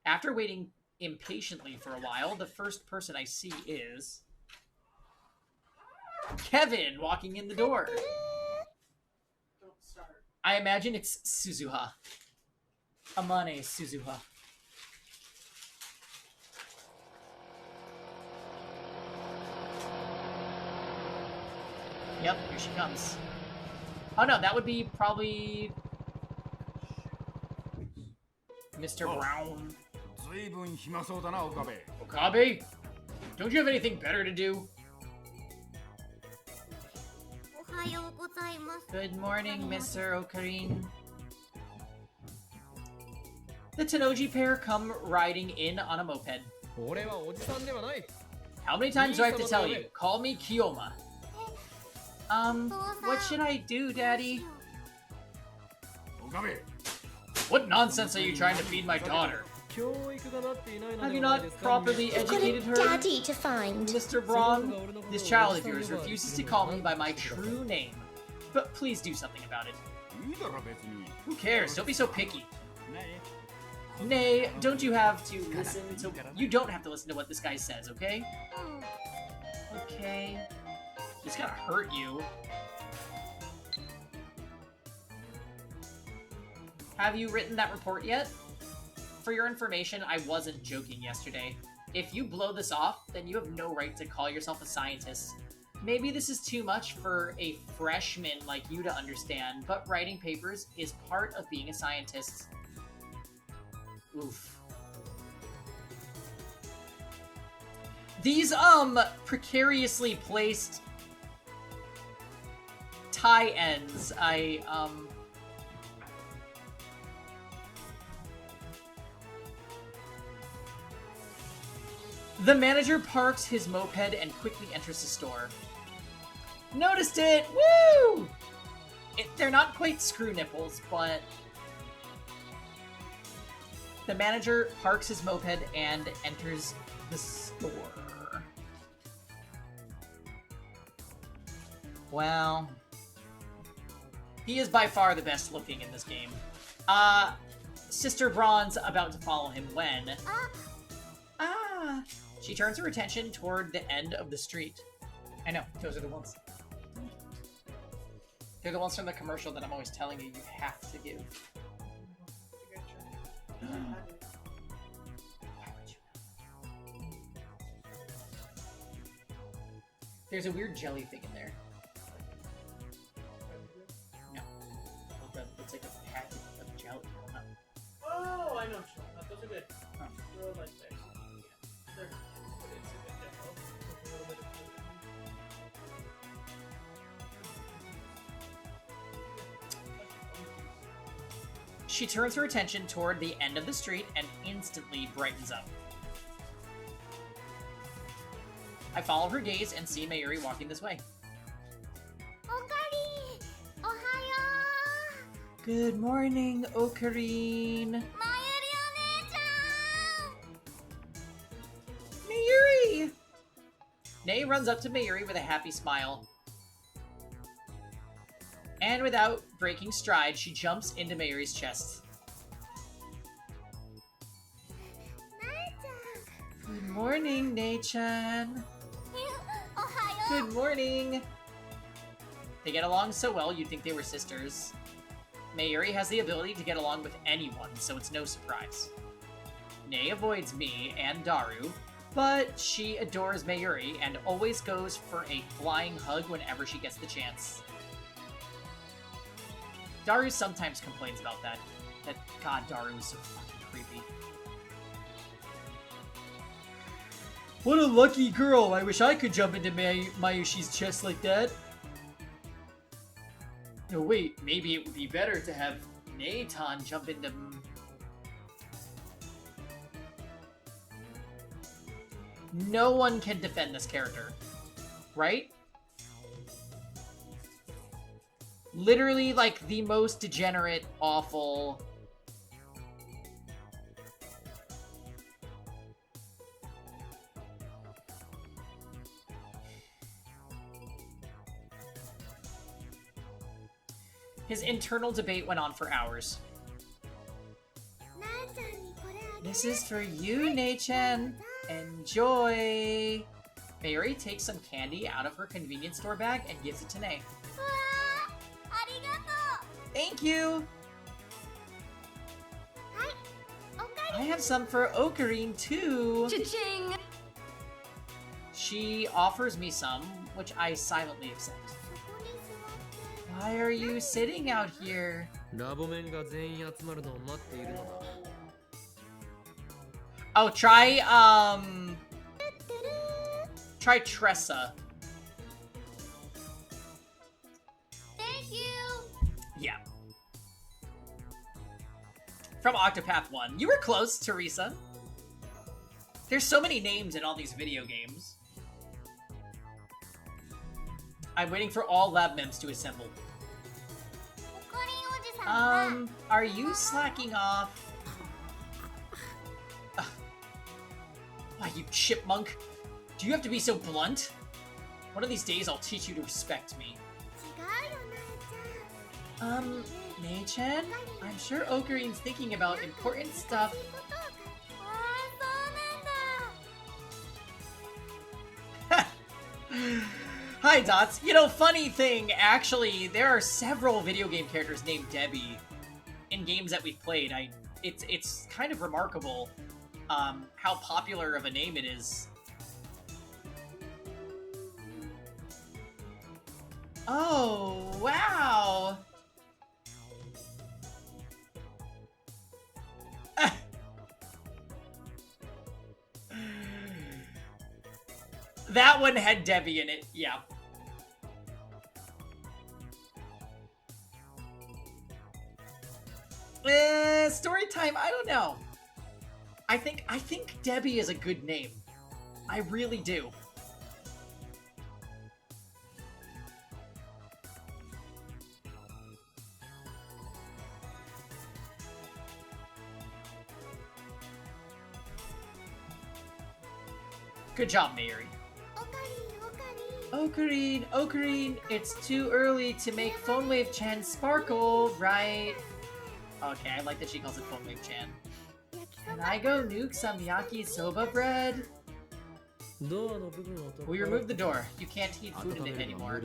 After waiting impatiently for a while, the first person I see is Kevin walking in the door. I imagine it's Suzuha. Amane Suzuha. Yep, here she comes. Oh no, that would be probably Mr. Brown. Okabe? Don't you have anything better to do? Good morning, Mr. Okarin. The Tenoji pair come riding in on a moped. How many times do I have to tell you? Call me Kiyoma. What should I do, Daddy? What nonsense are you trying to feed my daughter? Have you not properly educated her? Daddy to find. Mr. Braun, this child of yours refuses to call me by my true name. But please do something about it. Who cares? Don't be so picky. Nay, don't you have to listen to... You don't have to listen to what this guy says, okay? Okay. He's gonna hurt you. Have you written that report yet? For your information, I wasn't joking yesterday. If you blow this off, then you have no right to call yourself a scientist. Maybe this is too much for a freshman like you to understand, but writing papers is part of being a scientist. Oof. These, precariously placed tie ends, The manager parks his moped and quickly enters the store. Noticed it! Woo! They're not quite screw nipples, but... The manager parks his moped and enters the store. Well... He is by far the best looking in this game. Sister Braun's about to follow him when... She turns her attention toward the end of the street. I know, those are the ones. They're the ones from the commercial that I'm always telling you have to give. Why would you? There's a weird jelly thing in there. No. She turns her attention toward the end of the street and instantly brightens up. I follow her gaze and see Mayuri walking this way. Okari! Ohayo! Good morning, Ocarine. Mayuri! Nay runs up to Mayuri with a happy smile. And without breaking stride, she jumps into Mayuri's chest. Good morning, Nei-chan. Good morning. They get along so well, you'd think they were sisters. Mayuri has the ability to get along with anyone, so it's no surprise. Nei avoids me and Daru, but she adores Mayuri and always goes for a flying hug whenever she gets the chance. Daru sometimes complains about that. God, Daru is so fucking creepy. What a lucky girl! I wish I could jump into Mayushi's chest like that. No, wait, maybe it would be better to have Neitan jump into... No one can defend this character. Right? Literally, like, the most degenerate, awful... His internal debate went on for hours. This is for you, Nei-chan. Enjoy! Mayuri takes some candy out of her convenience store bag and gives it to Nei. Thank you! I have some for Ocarine, too! Cha-ching! She offers me some, which I silently accept. Why are you sitting out here? Oh, try Tressa. Thank you! Yeah. From Octopath 1. You were close, Teresa. There's so many names in all these video games. I'm waiting for all lab mems to assemble. Are you slacking off? Why, you chipmunk? Do you have to be so blunt? One of these days I'll teach you to respect me. Nei-chan? I'm sure Okarine's thinking about important stuff. Hi, Dots. You know, funny thing, actually, there are several video game characters named Debbie in games that we've played. It's kind of remarkable how popular of a name it is. Oh, wow! That one had Debbie in it, yeah. Story time, I don't know. I think Debbie is a good name. I really do. Good job, Mayuri. Ocarine, it's too early to make Phone Wave Chan sparkle, right? Okay, I like that she calls it Phone Wave Chan. Can I go nuke some yakisoba bread? We removed the door. You can't heat food in it anymore.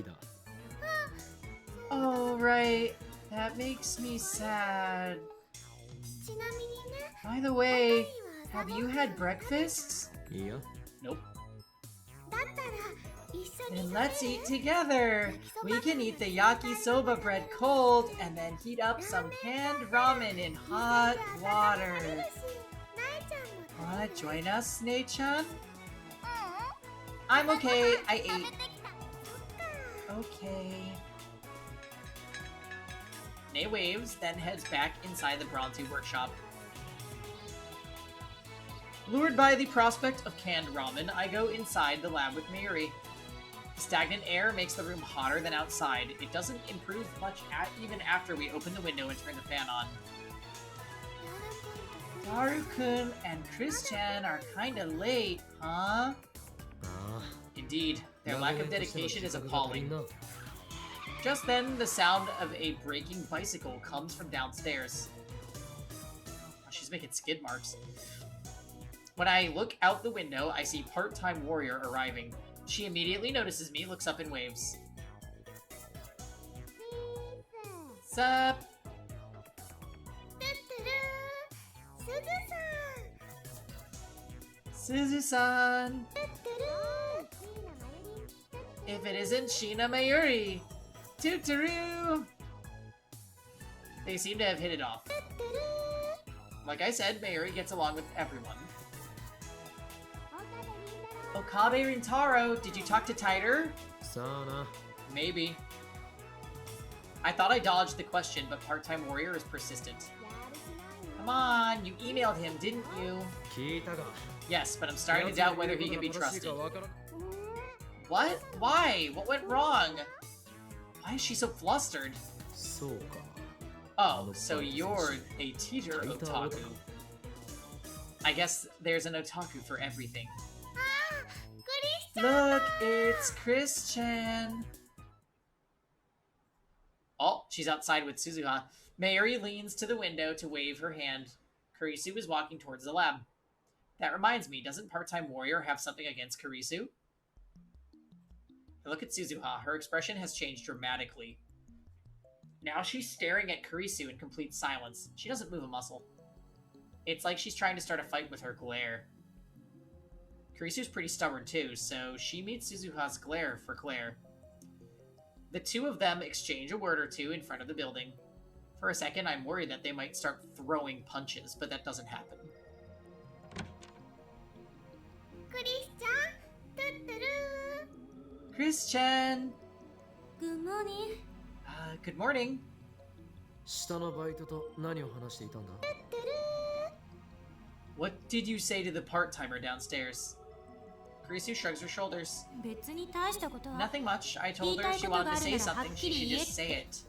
Oh, right. That makes me sad. By the way, have you had breakfast? Yeah. Nope. Then let's eat together. We can eat the yakisoba bread cold and then heat up some canned ramen in hot water. Wanna join us, Nei-chan? I'm okay. I ate. Okay. Nei waves, then heads back inside the Bronzy workshop. Lured by the prospect of canned ramen, I go inside the lab with Mayuri. Stagnant air makes the room hotter than outside. It doesn't improve much even after we open the window and turn the fan on. Daru-kun and Chris-chan are kinda late, huh? Indeed, their lack of dedication is appalling. Just then, the sound of a braking bicycle comes from downstairs. Oh, she's making skid marks. When I look out the window, I see part-time warrior arriving. She immediately notices me, looks up and waves. Sup? Suzu-san! If it isn't Shina Mayuri! Tutaru! They seem to have hit it off. Like I said, Mayuri gets along with everyone. Okabe Rintaro, did you talk to Tighter? Sana. Maybe. I thought I dodged the question, but part-time warrior is persistent. Come on, you emailed him, didn't you? Yes, but I'm starting to doubt whether he can be trusted. What? Why? What went wrong? Why is she so flustered? Oh, so you're a teeter otaku. I guess there's an otaku for everything. Look, it's Chris-chan. Oh, she's outside with Suzuha. Mayuri leans to the window to wave her hand. Kurisu is walking towards the lab. That reminds me, doesn't part-time warrior have something against Kurisu? I look at Suzuha. Her expression has changed dramatically. Now she's staring at Kurisu in complete silence. She doesn't move a muscle. It's like she's trying to start a fight with her glare. Kurisu's pretty stubborn too, so she meets Suzuha's glare for glare. The two of them exchange a word or two in front of the building. For a second, I'm worried that they might start throwing punches, but that doesn't happen. Chris-chan! Good morning. Good morning. What did you say to the part-timer downstairs? Kurisu shrugs her shoulders. 別に大したことは Nothing much. I told her if she wanted to say something, she should just say it.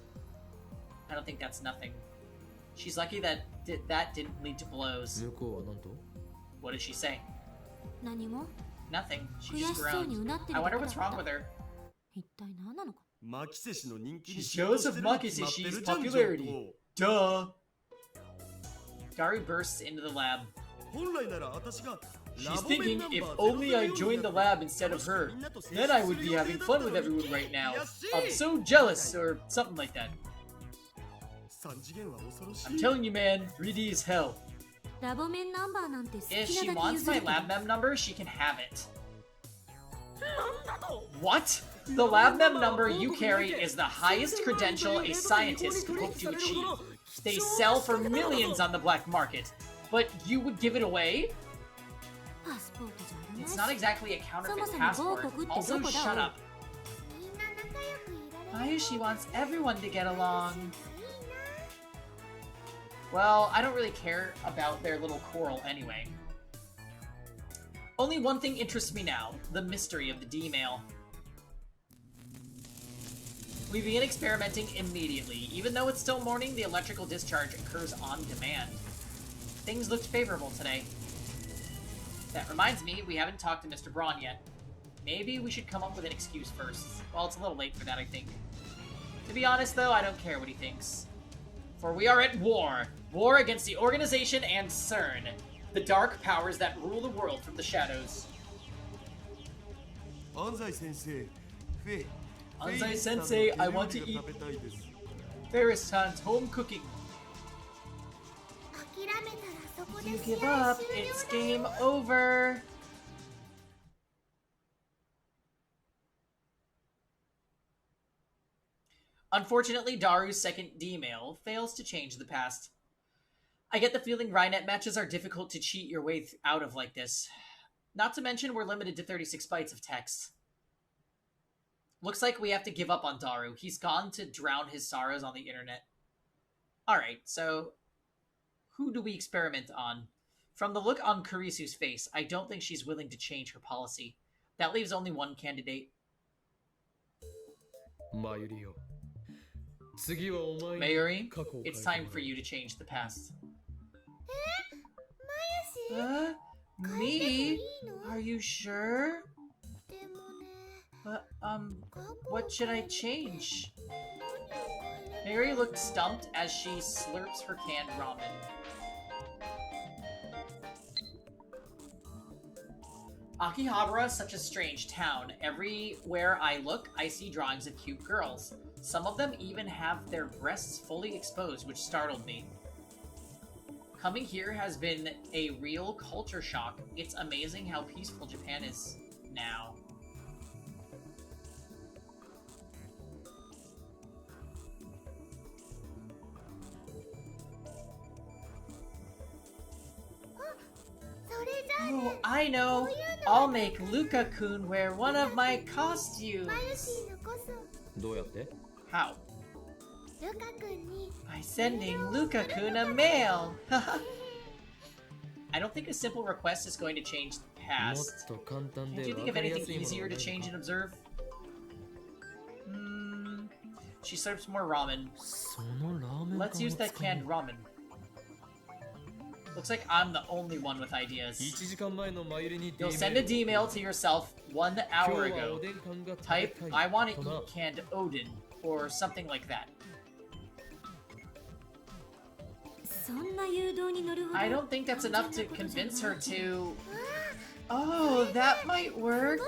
I don't think that's nothing. She's lucky that that didn't lead to blows. What did she say? 何も Nothing. She just groaned. I wonder what's wrong with her. 一体何なのか She's jealous of Makiseshi's popularity. Duh! Daru bursts into the lab. She's thinking, if only I joined the lab instead of her, then I would be having fun with everyone right now. I'm so jealous, or something like that. I'm telling you, man, 3D is hell. ラボメンナンバーなんて好 If き she なだけ wants 譲 my るけど lab mem number, she can have it. What? The lab mem number you carry is the highest credential a scientist could hope to achieve. They sell for millions on the black market. But you would give it away? パスポートじゃあるまい It's し not exactly a counterfeit そもそも passport. 某国って Also, どこだ shut up. Why she wants everyone to get along? Well, I don't really care about their little quarrel anyway. Only one thing interests me now, the mystery of the D-mail. We begin experimenting immediately. Even though it's still morning, the electrical discharge occurs on demand. Things looked favorable today. That reminds me, we haven't talked to Mr. Braun yet. Maybe we should come up with an excuse first. Well, it's a little late for that, I think. To be honest, though, I don't care what he thinks. For we are at war. War against the organization and CERN. The dark powers that rule the world from the shadows. Anzai-sensei, I want to eat Ferris-san's home cooking. 諦めたらそこで You 試 give 合 up, 終了 it's だよ game over. Unfortunately, Daru's second D-mail fails to change the past. I get the feeling Rynet matches are difficult to cheat your way out of like this. Not to mention we're limited to 36 bytes of text. Looks like we have to give up on Daru. He's gone to drown his sorrows on the internet. Alright, so who do we experiment on? From the look on Kurisu's face, I don't think she's willing to change her policy. That leaves only one candidate. Mayuri, it's time for you to change the past. Me? Are you sure? But, what should I change? Mayuri looked stumped as she slurps her canned ramen. Akihabara is such a strange town. Everywhere I look, I see drawings of cute girls. Some of them even have their breasts fully exposed, which startled me. Coming here has been a real culture shock. It's amazing how peaceful Japan is now. Oh, I know! I'll make Luka-kun wear one of my costumes! How? By sending Luka-kun a mail! I don't think a simple request is going to change the past. Can't you think of anything easier to change and observe? She serves more ramen. Let's use that canned ramen. Looks like I'm the only one with ideas. You'll send a D-mail to yourself 1 hour ago. Type, I want to eat canned Odin, or something like that. I don't think that's enough to convince her to... Oh, that might work.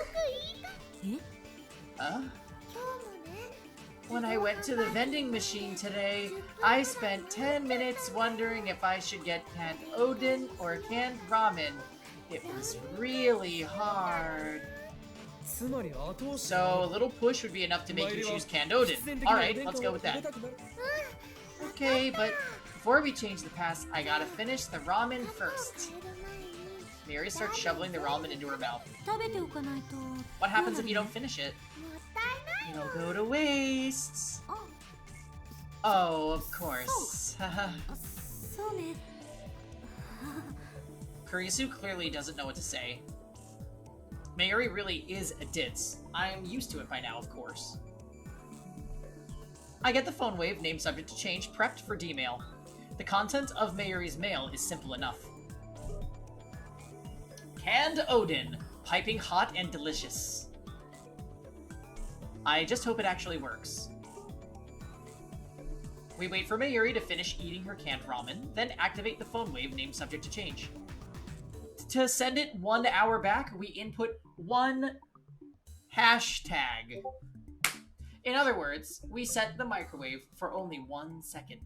When I went to the vending machine today, I spent 10 minutes wondering if I should get canned Odin or canned ramen. It was really hard. So a little push would be enough to make you choose canned Odin. Alright, let's go with that. Okay, but before we change the past, I gotta finish the ramen first. Mary starts shoveling the ramen into her mouth. What happens if you don't finish it? It'll go to waste. Oh, of course. Kurisu clearly doesn't know what to say. Mayuri really is a ditz. I'm used to it by now, of course. I get the phone wave, name subject to change, prepped for D-mail. The content of Mayuri's mail is simple enough. Canned Odin, piping hot and delicious. I just hope it actually works. We wait for Mayuri to finish eating her canned ramen, then activate the phone wave, name subject to change. To send it 1 hour back, we input one hashtag. In other words, we set the microwave for only 1 second.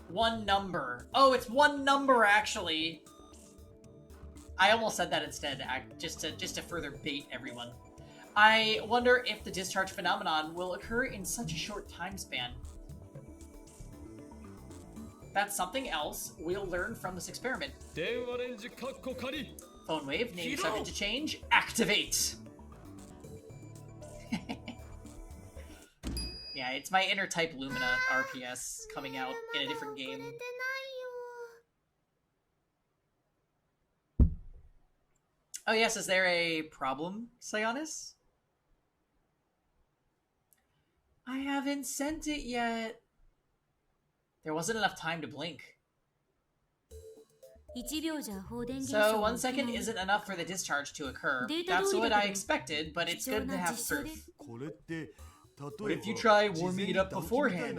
One number. Oh, it's one number, actually. I almost said that instead, just to further bait everyone. I wonder if the discharge phenomenon will occur in such a short time span. That's something else we'll learn from this experiment. Phone wave, name subject to change, activate! Yeah, it's my inner type Lumina RPS coming out in a different game. Oh yes, is there a problem, Sionis? I haven't sent it yet. There wasn't enough time to blink. So 1 second isn't enough for the discharge to occur. That's what I expected, but it's good to have proof. What if you try warming it up beforehand?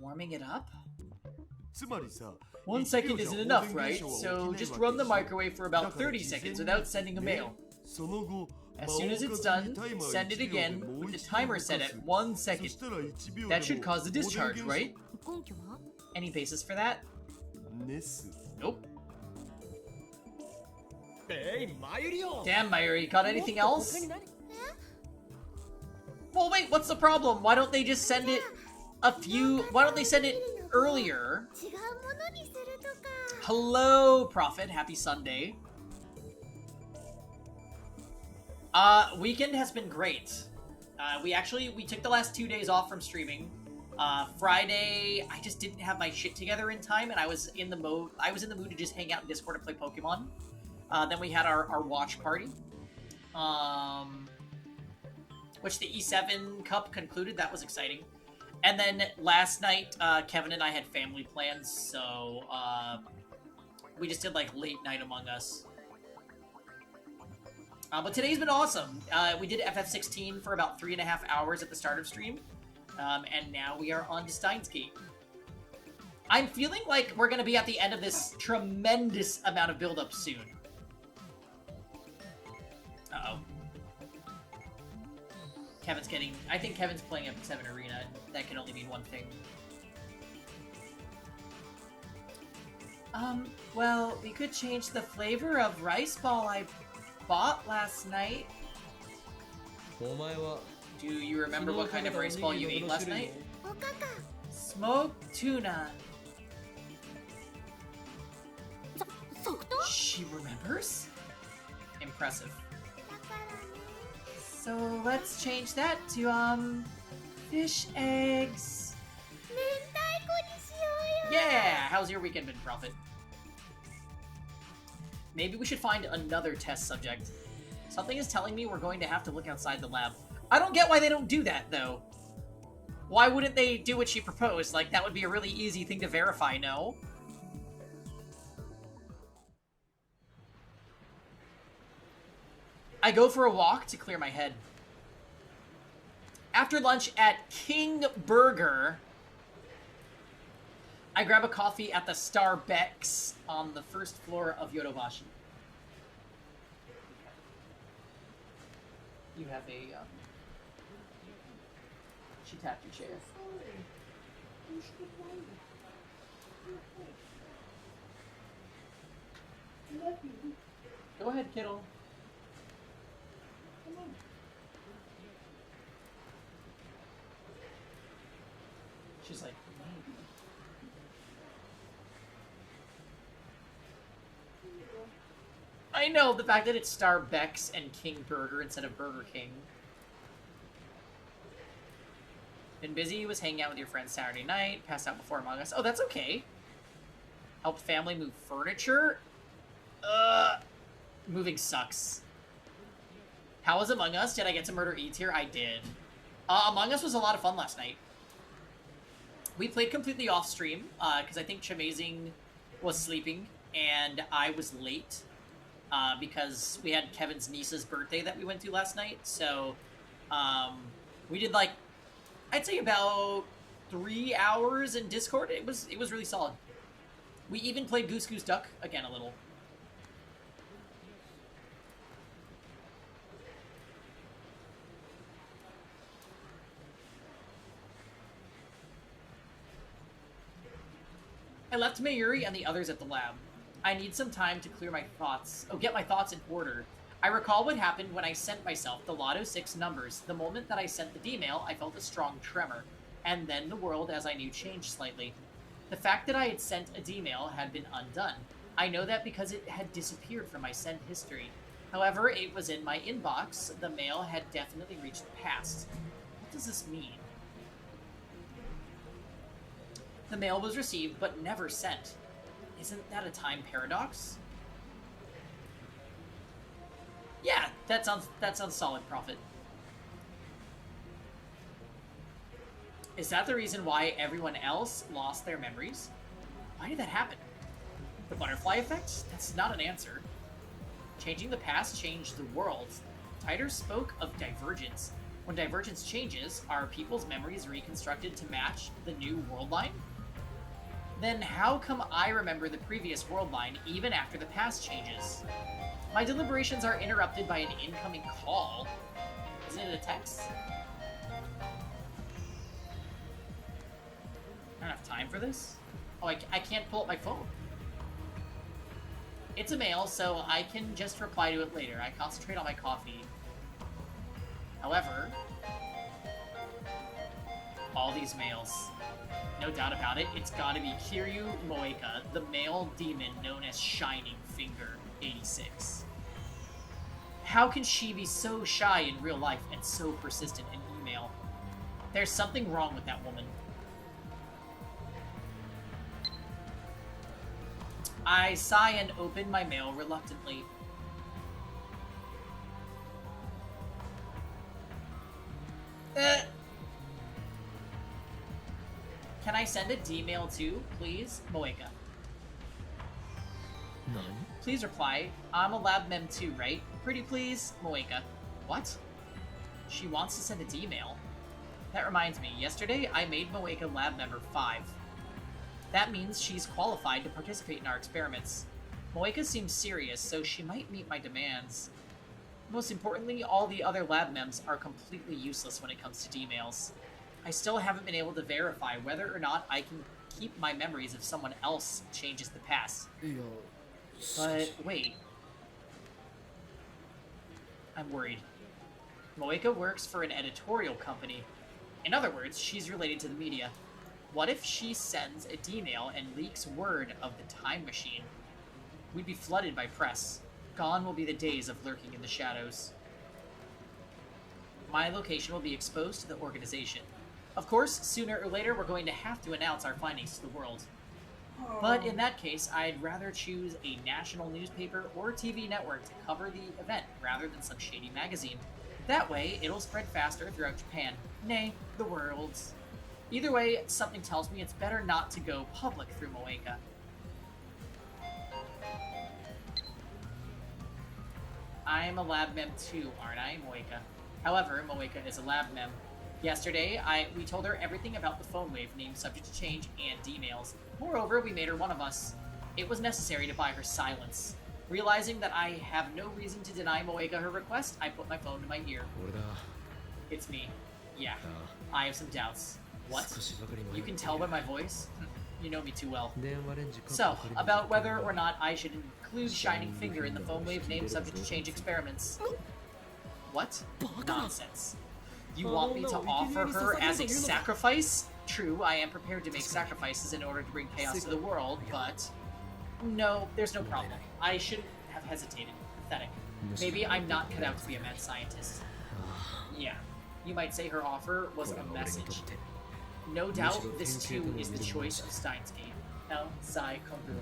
Warming it up? 1 second isn't enough, right? So just run the microwave for about 30 seconds without sending a mail. As soon as it's done, send it again with the timer set at 1 second. That should cause the discharge, right? Any basis for that? ネス Nope. えい、マユリオ Damn, Mayuri, got anything else? Well, wait, what's the problem? Why don't they just send it why don't they send it earlier? 違うものにするとか Hello, Prophet. Happy Sunday. Weekend has been great. We took the last 2 days off from streaming. Friday, I just didn't have my shit together in time, and I was in the mood to just hang out in Discord and play Pokemon. Then we had our watch party. Which the E7 Cup concluded. That was exciting. And then last night, Kevin and I had family plans, so we just did like late night Among Us. But today's been awesome. We did FF16 for about 3.5 hours at the start of stream, and now we are on to Steins Gate. I'm feeling like we're going to be at the end of this tremendous amount of build-up soon. Uh-oh. I think Kevin's playing FF7 Arena. That can only mean one thing. Well, we could change the flavor of rice ball I bought last night. お前は Do you remember what kind of rice ball you ate last night? おかか Smoked tuna. ソフト She remembers? Impressive. だからね So let's change that to, fish eggs. 明太子にしようよ Yeah! How's your weekend been, Prophet? Maybe we should find another test subject. Something is telling me we're going to have to look outside the lab. I don't get why they don't do that, though. Why wouldn't they do what she proposed? Like, that would be a really easy thing to verify, no? I go for a walk to clear my head. After lunch at King Burger, I grab a coffee at the Starbucks on the first floor of Yodobashi. You have a, She tapped your chair. Go ahead, kiddo. Come on. She's like, maybe. I know, the fact that it's Starbucks and King Burger instead of Burger King. Been busy, was hanging out with your friends Saturday night, passed out before Among Us. Oh, that's okay. Helped family move furniture? Moving sucks. How was Among Us? Did I get to murder E tier? I did. Among Us was a lot of fun last night. We played completely off stream, because I think Chamazing was sleeping, and I was late, because we had Kevin's niece's birthday that we went to last night, so, we did, like, I'd say about 3 hours in Discord. It was really solid. We even played Goose Goose Duck again a little. I left Mayuri and the others at the lab. I need some time to clear my thoughts. Get my thoughts in order. I recall what happened when I sent myself the Lotto 6 numbers. The moment that I sent the D-mail, I felt a strong tremor. And then the world as I knew changed slightly. The fact that I had sent a D-mail had been undone. I know that because it had disappeared from my send history. However, it was in my inbox. The mail had definitely reached the past. What does this mean? The mail was received, but never sent. Isn't that a time paradox? Yeah, that sounds solid, Prophet. Is that the reason why everyone else lost their memories? Why did that happen? The butterfly effect? That's not an answer. Changing the past changed the world. Titor spoke of divergence. When divergence changes, are people's memories reconstructed to match the new world line? Then how come I remember the previous world line even after the past changes? My deliberations are interrupted by an incoming call. Isn't it a text? I don't have time for this. Oh, I can't pull up my phone. It's a mail, so I can just reply to it later. I concentrate on my coffee. However, all these mails. No doubt about it, it's gotta be Kiryu Moeka, the male demon known as Shining Finger 86. How can she be so shy in real life and so persistent in email? There's something wrong with that woman. I sigh and open my mail reluctantly. Can I send a D-mail too, please? Moeka. Nani? Please reply. I'm a lab mem too, right? Pretty please, Moeka. What? She wants to send a D-mail? That reminds me, yesterday I made Moeka lab member 5. That means she's qualified to participate in our experiments. Moeka seems serious, so she might meet my demands. Most importantly, all the other lab mems are completely useless when it comes to D-mails. I still haven't been able to verify whether or not I can keep my memories if someone else changes the past. But wait. I'm worried. Moeka works for an editorial company. In other words, she's related to the media. What if she sends a D-mail and leaks word of the time machine? We'd be flooded by press. Gone will be the days of lurking in the shadows. My location will be exposed to the organization. Of course, sooner or later we're going to have to announce our findings to the world. But in that case, I'd rather choose a national newspaper or TV network to cover the event rather than some shady magazine. That way, it'll spread faster throughout Japan. Nay, the world. Either way, something tells me it's better not to go public through Moeka. I am a lab mem too, aren't I, Moeka? However, Moeka is a lab mem. Yesterday, we told her everything about the phone wave named subject to change and D-mails. Moreover, we made her one of us. It was necessary to buy her silence. Realizing that I have no reason to deny Moeka her request, I put my phone to my ear. It's me. Yeah, I have some doubts. What? You can tell by my voice? You know me too well. So, about whether or not I should include Shining Finger in the phone wave named subject to change experiments. What? Nonsense. You want me to offer her as a sacrifice? True, I am prepared to make sacrifices in order to bring chaos to the world, but... No, there's no problem. I shouldn't have hesitated. Pathetic. Maybe I'm not cut out to be a mad scientist. Yeah, you might say her offer was a message. No doubt, this too is the choice of Steins game. El Sai Konbu.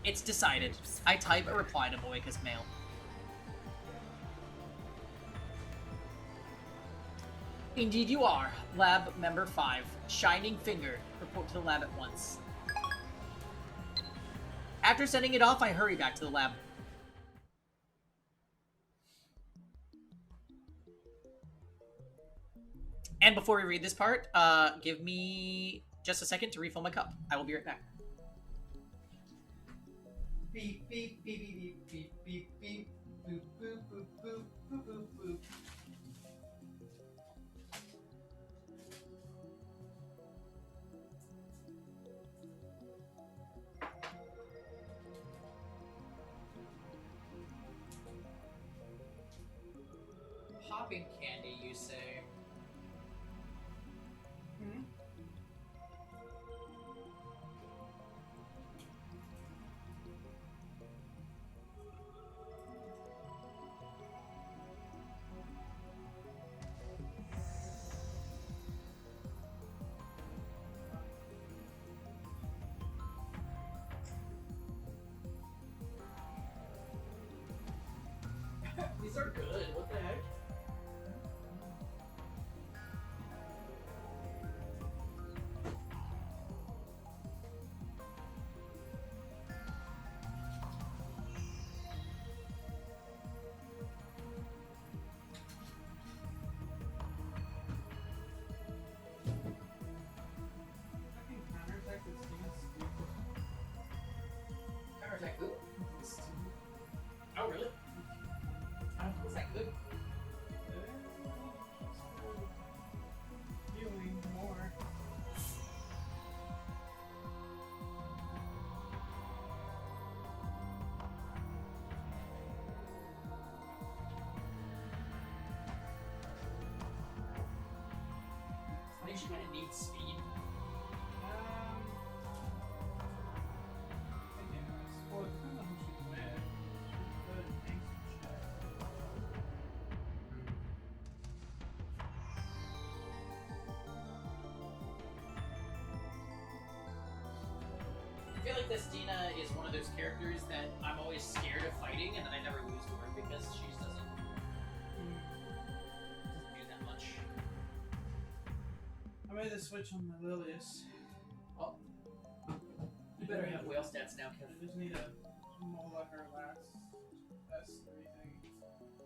It's decided. I type a reply to Moeka's mail. Indeed you are. Lab member 5. Shining Finger. Report to the lab at once. After sending it off, I hurry back to the lab. And before we read this part, give me just a second to refill my cup. I will be right back. Beep, beep, beep, beep, beep, beep, beep, boop, boop, boop, boop, boop, boop, boop. Popping candy, you say? Hmm? These are good. What the heck? Counterattack who? Oh, really? I don't think it's that good. think she kind of needs speed. Well, it depends on who she's with. She's good at tanks and shit. I feel like this Dina is one of those characters that I'm always scared of fighting, and then I never lose to her because she just doesn't do that much. I made the switch on my Lilius. Oh, you better have whale stats now, I Kevin. just need a mold on her last S3 thing,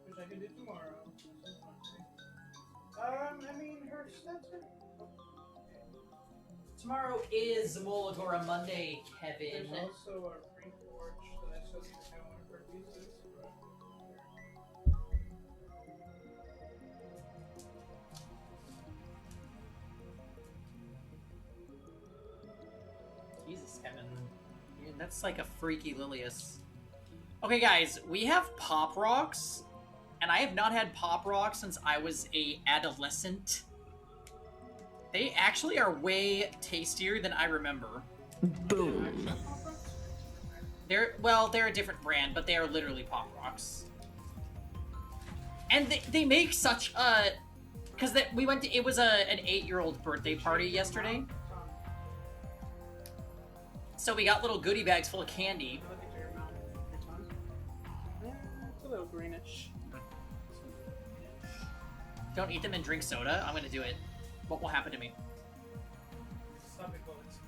which I can do tomorrow. This is Monday. I mean, her stats are. Tomorrow is Molagora Monday, Kevin. There's also a reforge that I still need to have one of her pieces. Jesus, Kevin. Yeah, that's like a freaky Lilius. Okay, guys, we have Pop Rocks, and I have not had Pop Rocks since I was a adolescent. They actually are way tastier than I remember. Boom. They're a different brand, but they are literally Pop Rocks. And they make such a... Because we went to... It was an 8-year-old birthday party yesterday. So we got little goodie bags full of candy. Look at your mouth. Your tongue. Yeah, it's a little greenish. Don't eat them and drink soda. I'm gonna do it. What will happen to me? Stop it going slow.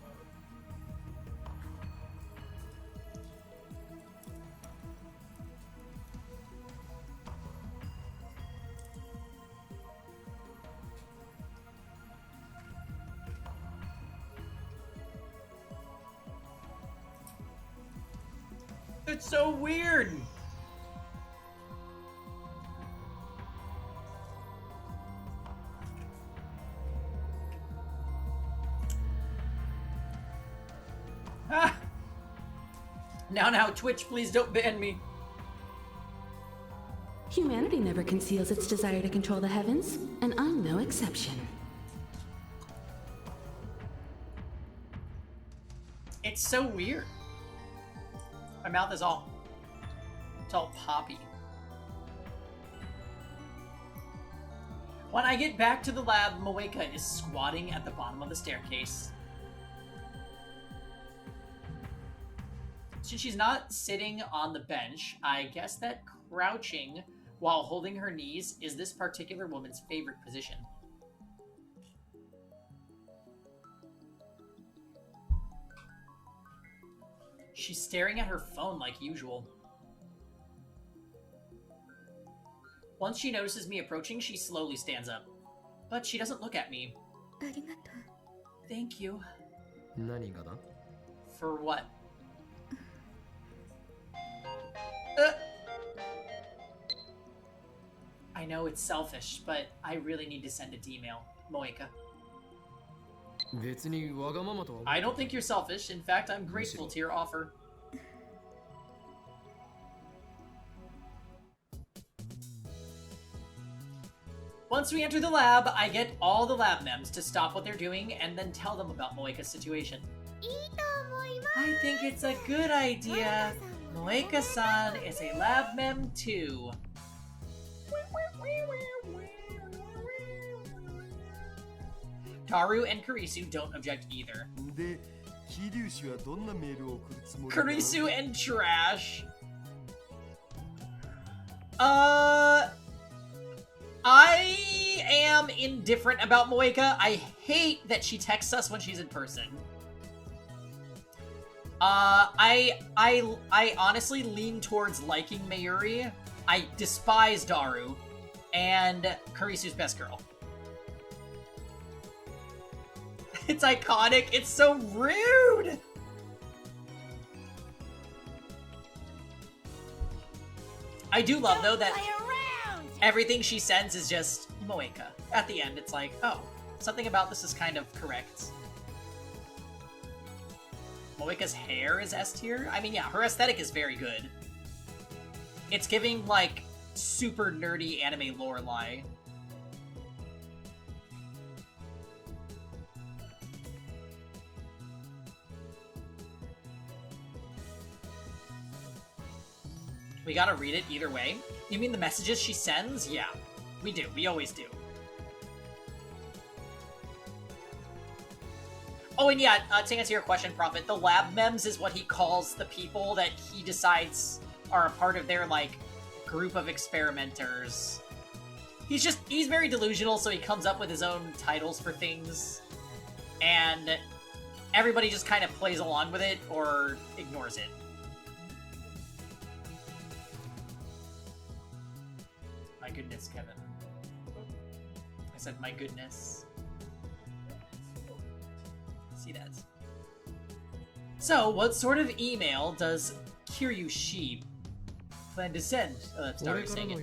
It's so weird! Ah! Now, Twitch, please don't ban me. Humanity never conceals its desire to control the heavens, and I'm no exception. It's so weird. My mouth is all... It's all poppy. When I get back to the lab, Moeka is squatting at the bottom of the staircase. Since she's not sitting on the bench, I guess that crouching while holding her knees is this particular woman's favorite position. She's staring at her phone like usual. Once she notices me approaching, she slowly stands up. But she doesn't look at me. Thank you. 何がだ For what? I know it's selfish, but I really need to send a D-mail. Moeka. 別にわがままとは I don't think you're selfish. In fact, I'm grateful to your offer. Once we enter the lab, I get all the lab mems to stop what they're doing and then tell them about Moeka's situation. I think it's a good idea. Moeka-san is a lab mem too. Taru and Kurisu don't object either. で、桐生氏はどんなメールを送るつもりだ Kurisu and Trash. I am indifferent about Moeka. I hate that she texts us when she's in person. I honestly lean towards liking Mayuri. I despise Daru, and Kurisu's best girl. It's iconic. It's so rude. I do love, though, that everything she sends is just Moeka. At the end, it's like, oh, something about this is kind of correct. Moeka's hair is S tier? I mean, yeah, her aesthetic is very good. It's giving, like, super nerdy anime Lorelai. We gotta read it either way. You mean the messages she sends? Yeah, we do. We always do. Oh, and yeah, to answer your question, Prophet, the lab mems is what he calls the people that he decides are a part of their, like, group of experimenters. He's very delusional, so he comes up with his own titles for things. And everybody just kind of plays along with it or ignores it. My goodness, Kevin. I said, my goodness. See that. So, what sort of email does Kiryushi plan to send? Oh, that's Daru saying it.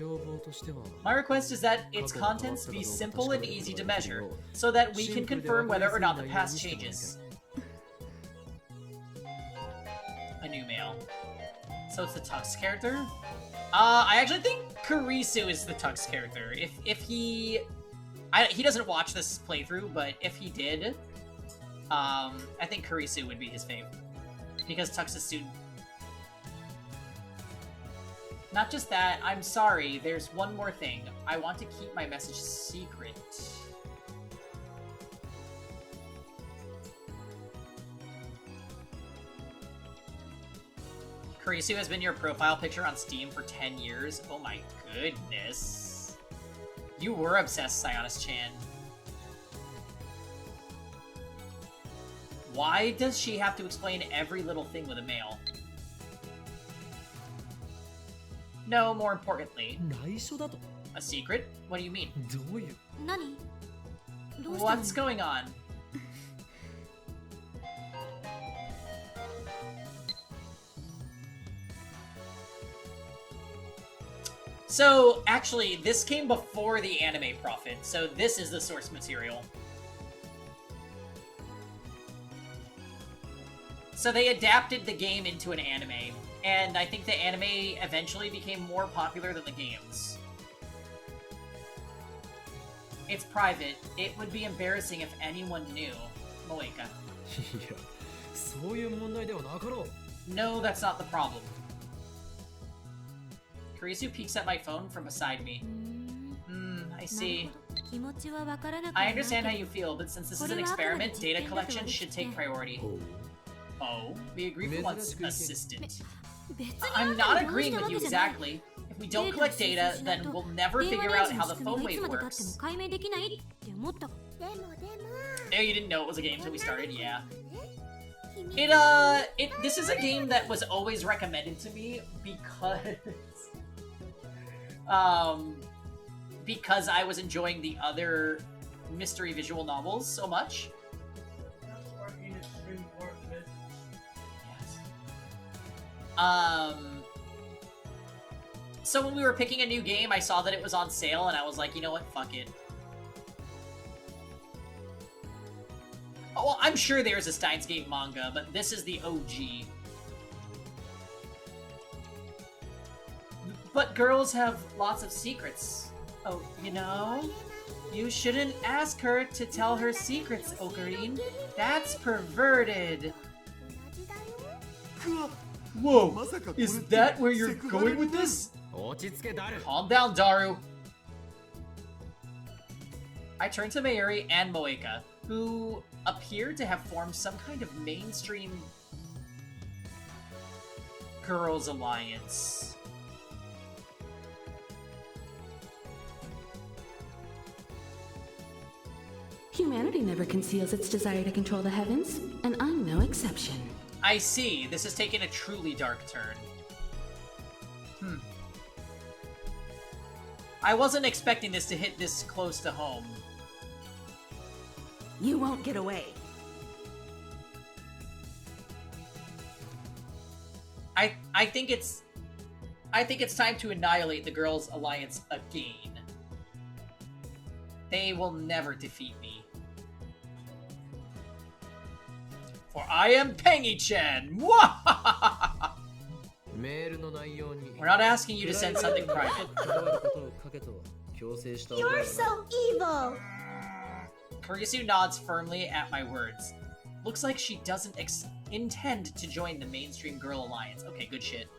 My request is that its contents be simple and easy to measure, so that we can confirm whether or not the past changes. A new mail. So it's the Tux character? I actually think Kurisu is the Tux character. If he doesn't watch this playthrough, but if he did, I think Kurisu would be his fave. Because Tux is soon. Not just that, I'm sorry, there's one more thing. I want to keep my message secret. Kurisu has been your profile picture on Steam for 10 years. Oh my goodness. You were obsessed, Sionis-chan. Why does she have to explain every little thing with a mail? No, more importantly. A secret? What do you mean? 何どうしたの What's going on? So, actually, this came before the anime, Prophet, so this is the source material. So they adapted the game into an anime, and I think the anime eventually became more popular than the games. It's private. It would be embarrassing if anyone knew. Moeka. No, that's not the problem. Kurisu peeks at my phone from beside me. I see. 気持ちはわからなくは I ないけど understand how you feel, but since this is an experiment, data collection should take priority. Oh, we agree for one assistant. 別に I'm not agreeing with you exactly. If we don't collect data, then we'll never figure out how the phone wave いつまで経っても works. 解明できないって思った Oh, you didn't know it was a game until we started? Yeah. This is a game that was always recommended to me because I was enjoying the other mystery visual novels so much. That's working extreme work, bitch. Yes. So when we were picking a new game, I saw that it was on sale, and I was like, you know what, fuck it. Oh, well, I'm sure there's a Steins Gate manga, but this is the OG. But girls have lots of secrets. Oh, you know? You shouldn't ask her to tell her secrets, Ocarine. That's perverted. Whoa, is that where you're going with this? Calm down, Daru. I turn to Mayuri and Moeka, who appear to have formed some kind of mainstream girls' alliance. Humanity never conceals its desire to control the heavens, and I'm no exception. I see. This has taken a truly dark turn. I wasn't expecting this to hit this close to home. You won't get away. I think it's time to annihilate the Girls' Alliance again. They will never defeat me. For I am Pangy-chan! We're not asking you to send something private. You're so evil! Kurisu nods firmly at my words. Looks like she doesn't intend to join the mainstream girl alliance. Okay, good shit.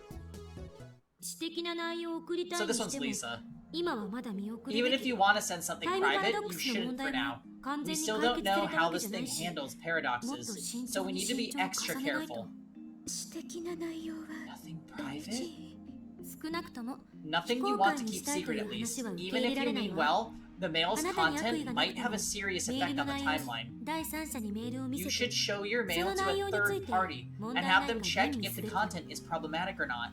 私的な内容を送りたい So に this し one's ても Lisa. 今はまだ見送る Even べ if き you want to send something タイムパラ private, ドッ you クスの shouldn't 問 for 題 now. も完 We 全に still 解 don't 決さ know れた how わけ this じゃな thing いし handles もっと paradoxes, 慎 so 重 we に need to be 慎重を extra 重ねないと careful. 私的な内容は Nothing 大 private? 事少なくとも Nothing you want to keep secret at least. Even if you mean well, the mail's content might have a serious メール effect の on the 内容に timeline. 第三者にメールを見 You せ should て show your mail to その内 a 容につい third て party 問 and 題 have ない them か check 吟味 if す the べき content is problematic or not.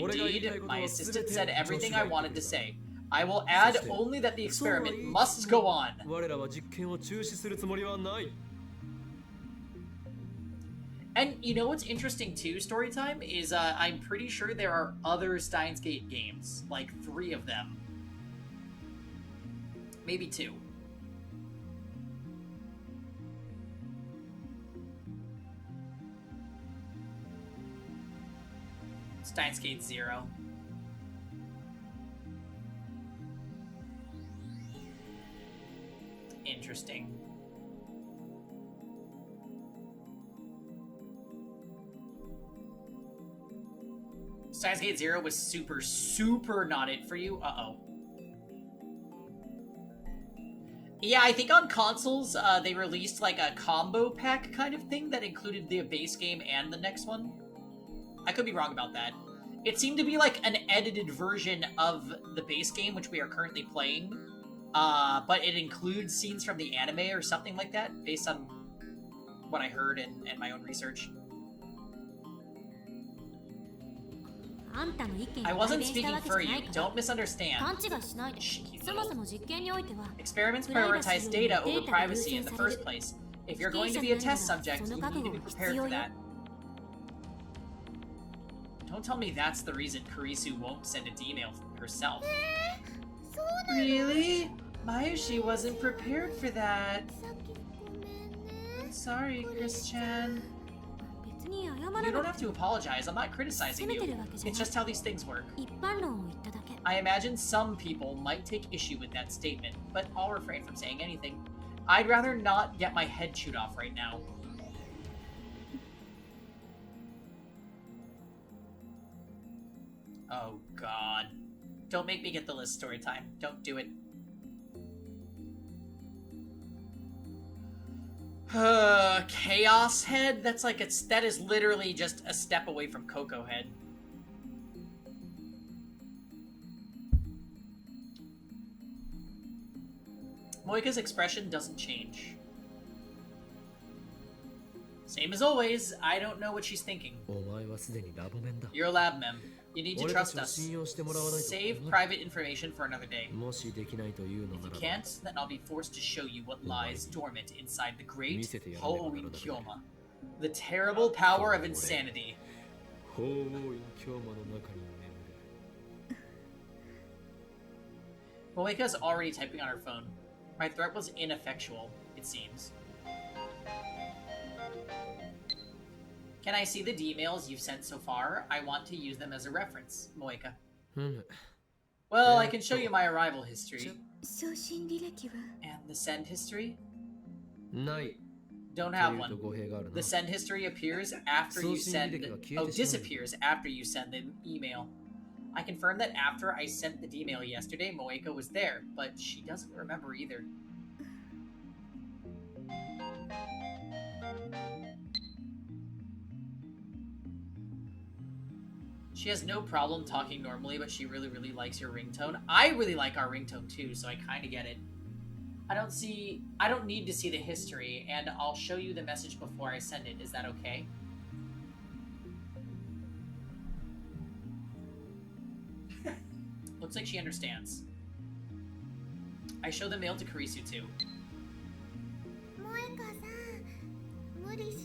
俺が言いたい Indeed, こと my を assistant 全て said 助 everything 手 I が言って wanted く to れた say. I will add そして only that the そうは experiment 言い must つつ go も on. 我らは実験を中止するつもりはない And you know what's interesting too, Storytime, is I'm pretty sure there are other Steins Gate games. Like 3 of them. Maybe 2. Steins Gate 0. Interesting. Steins Gate 0 was super, super not it for you? Uh-oh. Yeah, I think on consoles, they released like a combo pack kind of thing that included the base game and the next one. I could be wrong about that. It seemed to be like an edited version of the base game, which we are currently playing. But it includes scenes from the anime or something like that, based on what I heard and my own research. あんたの意見 I を wasn't 代弁した speaking わけ for じゃな you. いから Don't misunderstand. 勘違いしないで Shh, そもそも実験においては Experiments プライバシ prioritize ーより data デ over ータが優 privacy 先 in the され first る place. If 被 you're 験 going 者 to に be a なるなら test subject, その you 覚 need to 悟 be が必 prepared 要 for よ that. Don't tell me that's the reason Kurisu won't send a email herself. Really? Mayushi wasn't prepared for that. I'm sorry, Chris-chan. 別に謝 You ら don't なく have て to apologize. I'm not criticizing 責め you. てるわけじゃ It's ない just how these things work. 一般論を言っただけ I imagine some people might take issue with that statement, but I'll refrain from saying anything. I'd rather not get my head chewed off right now. Oh god. Don't make me get the list story time. Don't do it. Chaos Head? That's like that is literally just a step away from Coco Head. Moika's expression doesn't change. Same as always, I don't know what she's thinking. お前はすでにラボメンだ You're a lab mem. You need to 俺た trust ちを us. 信用してもらわないと Save 困る private information for another day. もしできないというの If な you らば can't, then I'll be forced to show you what lies dormant inside the great 見せてやらねばならない。 Hoin Kyoma. The terrible power of insanity. 法王院京魔の中に眠る Moeka's already typing on her phone. My threat was ineffectual, it seems. Can I see the D-mails you've sent so far? I want to use them as a reference. Moeka. ふむ Well, I can show you my arrival history. 送信履歴は And the send history? ない Don't と have いうと one. 語弊があるな The send history appears after you send... Oh, disappears after you send the email. I confirmed that after I sent the D-mail yesterday, Moeka was there, but she doesn't remember either. She has no problem talking normally, but she really, really likes your ringtone. I really like our ringtone too, so I kind of get it. I don't need to see the history, and I'll show you the message before I send it. Is that okay? Looks like she understands. I show the mail to Kurisu too.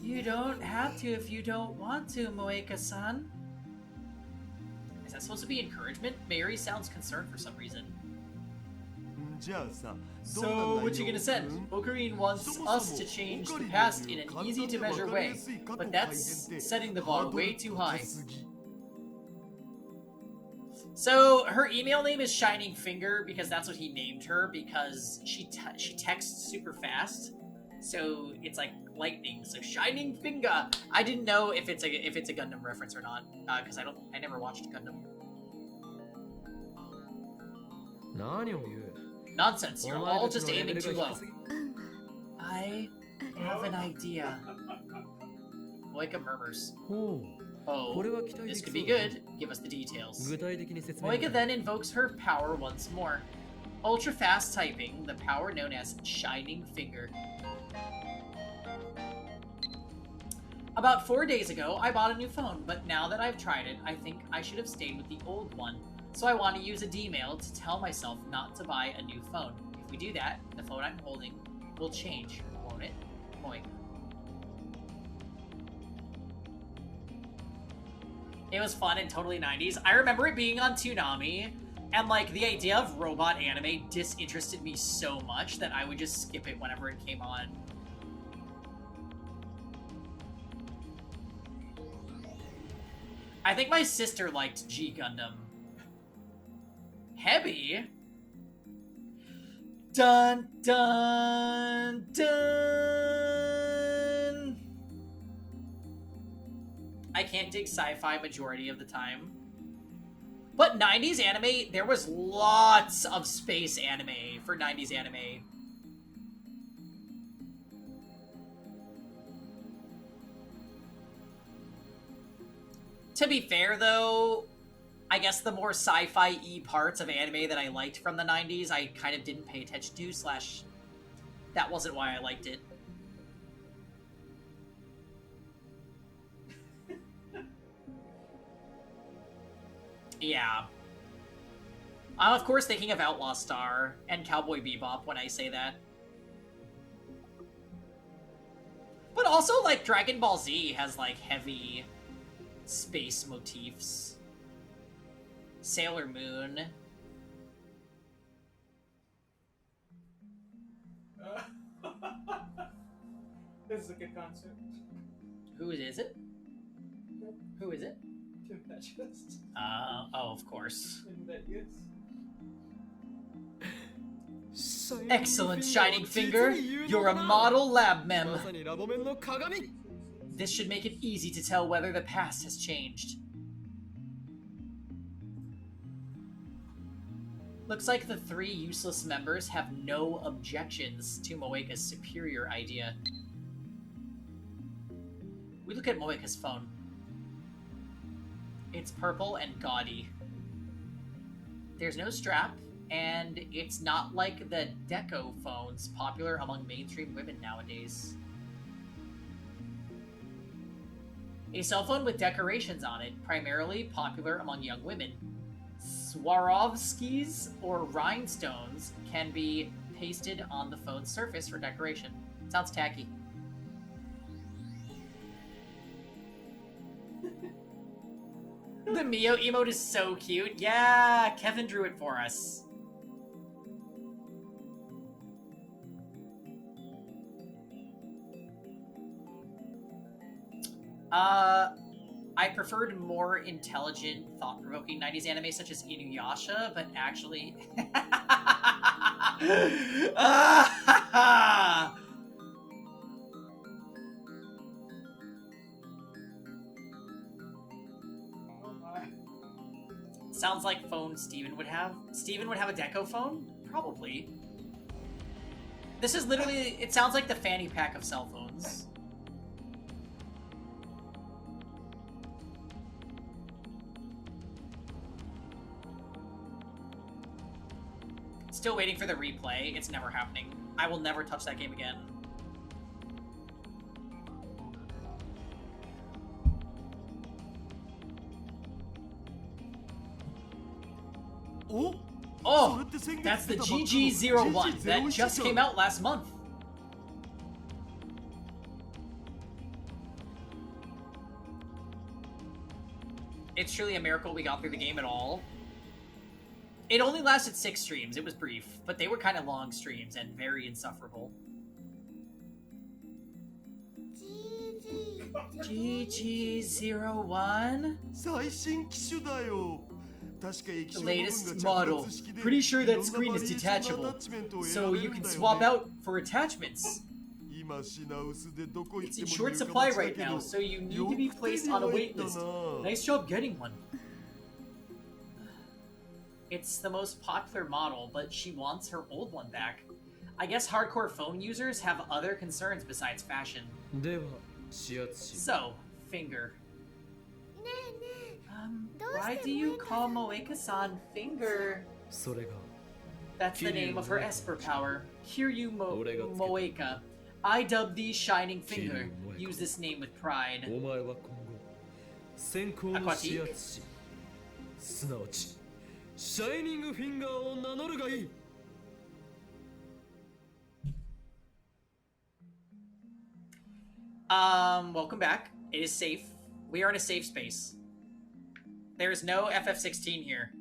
You don't have to if you don't want to, Moeka-san. Is that supposed to be encouragement? Mary sounds concerned for some reason. じゃあさ So, what you gonna send? Ocarine wants us to change the past in an easy-to-measure way, but that's setting the bar way too high. So, her email name is Shining Finger because that's what he named her because she texts super fast. So it's like lightning. So shining finger. I didn't know if it's a Gundam reference or not, because I never watched Gundam. 何を言う Nonsense. You're お前 all たち just のレベ aiming ル too が low. 低すぎ I have an idea. Moika murmurs. ほう Oh, これは期待で this き could そう be だ good. Give us the details. 具体的に説明 Moika then invokes her power once more. Ultra fast typing, the power known as Shining Finger. About 4 days ago, I bought a new phone, but now that I've tried it, I think I should have stayed with the old one. So I want to use a D-mail to tell myself not to buy a new phone. If we do that, the phone I'm holding will change, won't it? Moika. It was fun and totally 90s. I remember it being on Toonami, and like the idea of robot anime disinterested me so much that I would just skip it whenever it came on. I think my sister liked G Gundam. Heavy? Dun dun dun! I can't dig sci-fi majority of the time. But 90s anime, there was lots of space anime for 90s anime. To be fair, though, I guess the more sci-fi-y parts of anime that I liked from the 90s, I kind of didn't pay attention to, / that wasn't why I liked it. Yeah. I'm of course thinking of Outlaw Star and Cowboy Bebop when I say that. But also, like, Dragon Ball Z has, like, heavy space motifs. Sailor Moon. This is a good concept. Who is it? Who is it? Tempestuous. Oh, of course. Isn't that yes? Excellent, Shining Finger. You're a model lab mem. まさにラボ面の鏡 This should make it easy to tell whether the past has changed. Looks like the 3 useless members have no objections to Moeka's superior idea. We look at Moeka's phone. It's purple and gaudy. There's no strap, and it's not like the Deco phones popular among mainstream women nowadays. A cell phone with decorations on it, primarily popular among young women. Swarovskis or rhinestones can be pasted on the phone's surface for decoration. Sounds tacky. The Mio emote is so cute. Yeah, Kevin drew it for us. I preferred more intelligent, thought-provoking 90s anime such as Inuyasha, but actually... Oh my. Sounds like phone Steven would have. Steven would have a Deco phone? Probably. This is literally... It sounds like the fanny pack of cell phones. Still waiting for the replay. It's never happening. I will never touch that game again. Oh! That's the GG01 that just came out last month. It's truly a miracle we got through the game at all. It only lasted 6 streams. It was brief, but they were kind of long streams and very insufferable. GG01? The latest model. Pretty sure that screen is detachable, so you can swap out for attachments. 今品薄でどこ行っ It's て in も short 入荷 supply 待ちだ right け now, ど so you need to be placed on a wait list. Nice job getting one. It's the most popular model, but she wants her old one back. I guess hardcore phone users have other concerns besides fashion. では指圧し So, Finger. ねえねえ Why do you call Moeka-san Finger? それが That's the name of her Kiryu Esper power. Kiryu Orega tsuke. Moeka. I dub thee Shining Finger. Kiryu Moeka. Use this name with pride. お前は今後先行の指圧しすなわちシャイニングフィンガーを名乗るがいい Welcome back. It is safe. We are in a safe space. There is no FF16 here.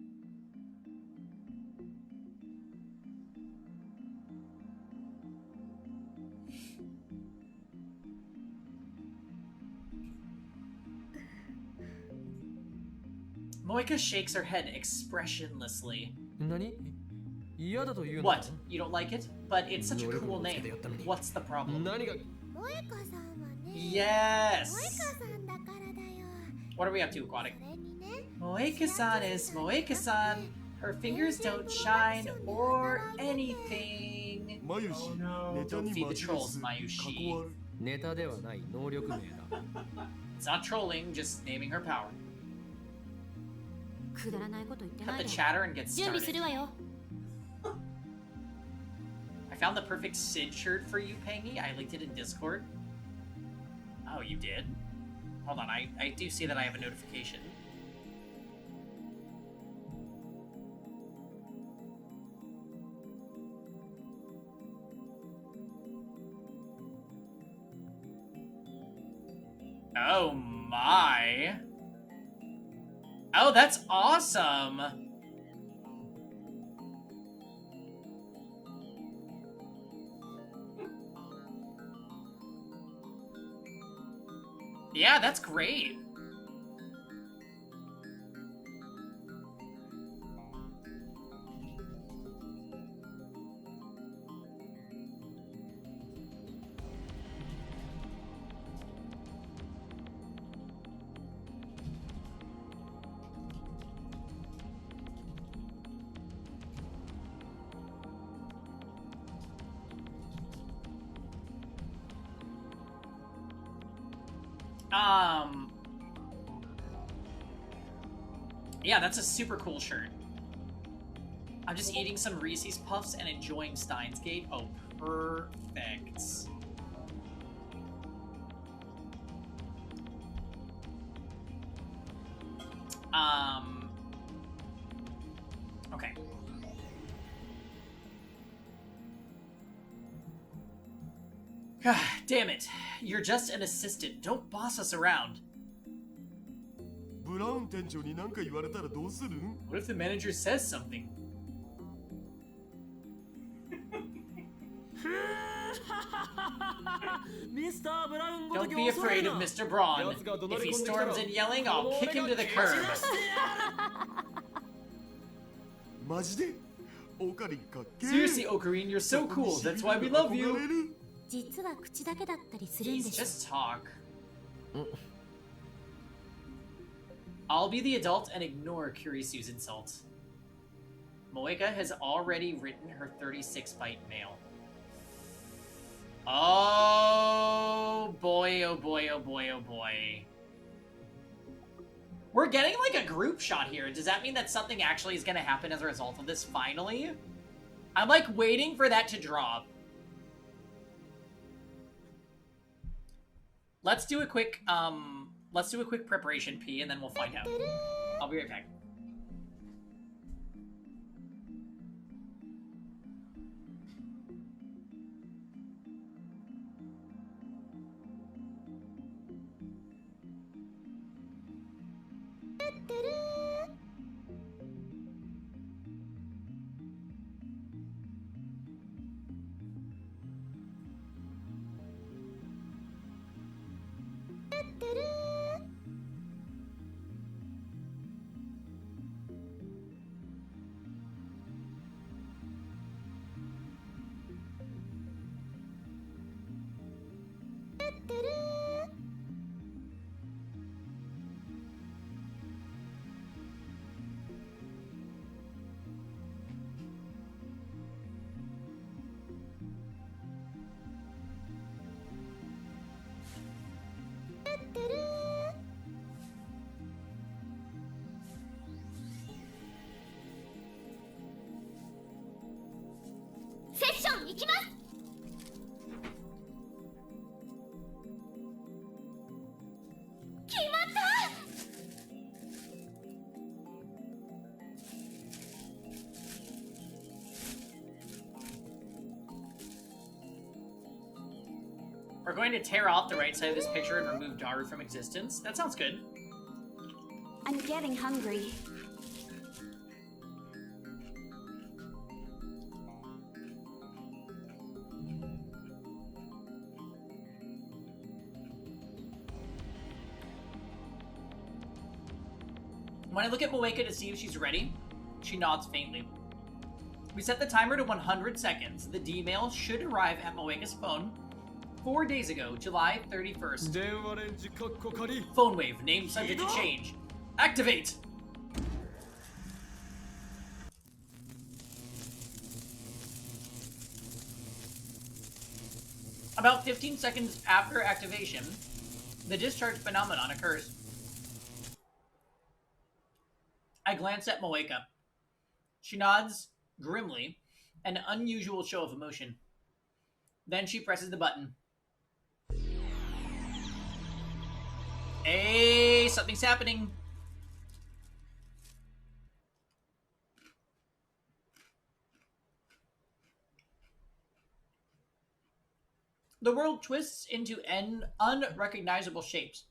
Moeka shakes her head expressionlessly. 何嫌だというの What? You don't like it? But it's such a cool name. What's the problem? 何が萌歌さんはね Yes! 萌歌さんだからだよ What are we up to, Aquatic? それにね Moeka-san is Moeka-san. Her fingers don't shine or anything. マユシ Oh no, ネタ don't に feed 紛 the れ trolls, ず Mayushi. 囲わるネタではない能力名だ It's not trolling, just naming her power. くだらないこと言ってな Cut い the で chatter and get 準備す started. るわよ I found the perfect Sid shirt for you, Pangy. I linked it in Discord. Oh, you did? Hold on, I do see that I have a notification. Oh my. Oh, that's awesome. Yeah, that's great. Yeah, that's a super cool shirt. I'm just eating some Reese's Puffs and enjoying Steins Gate. Oh, perfect. Okay. Damn it. You're just an assistant. Don't boss us around. ブラウン店長に何か言われたらどうするん What if the manager says something? Don't be afraid of Mr. Braun. If he storms in yelling, I'll kick him to the curb. マジでオカリンかっけー Seriously, Ocarine, you're so cool. That's why we love you. 憧れる実は口だけだったりするん Please でしょ just talk. I'll be the adult and ignore Kurisyu's insult. Moeka has already written her 36-byte mail. Oh boy, oh boy, oh boy, oh boy. We're getting like a group shot here. Does that mean that something actually is going to happen as a result of this finally? I'm like waiting for that to drop. Let's do a quick preparation pee and then we'll find out. I'll be right back. We're going to tear off the right side of this picture and remove Daru from existence. That sounds good. I'm getting hungry. When I look at Moeka to see if she's ready, she nods faintly. We set the timer to 100 seconds. The D-mail should arrive at Moeka's phone 4 days ago, July 31st. 電話レンジカッコ仮 Phone wave, name subject to change. Activate! About 15 seconds after activation, the discharge phenomenon occurs. I glance at Moeka. She nods grimly, an unusual show of emotion. Then she presses the button. Hey, something's happening. The world twists into unrecognizable shapes.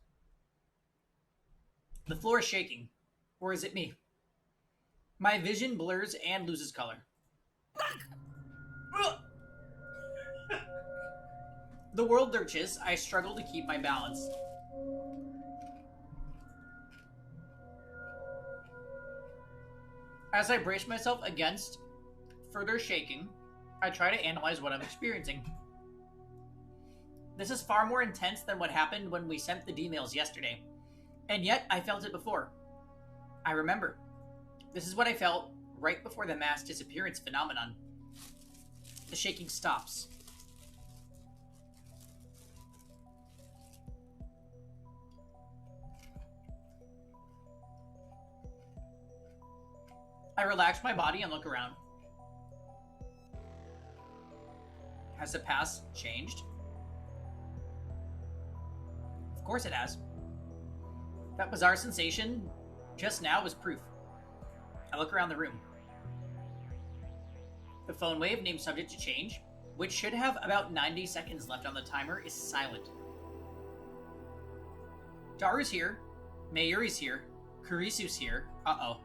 The floor is shaking. Or is it me? My vision blurs and loses color. The world lurches. I struggle to keep my balance. As I brace myself against further shaking, I try to analyze what I'm experiencing. This is far more intense than what happened when we sent the D-mails yesterday. And yet, I felt it before. I remember. This is what I felt right before the mass disappearance phenomenon. The shaking stops. I relax my body and look around. Has the past changed? Of course it has. That bizarre sensation just now was proof. I look around the room. The phone wave, named subject to change, which should have about 90 seconds left on the timer, is silent. Daru's here. Mayuri's here. Kurisu's here. Uh-oh.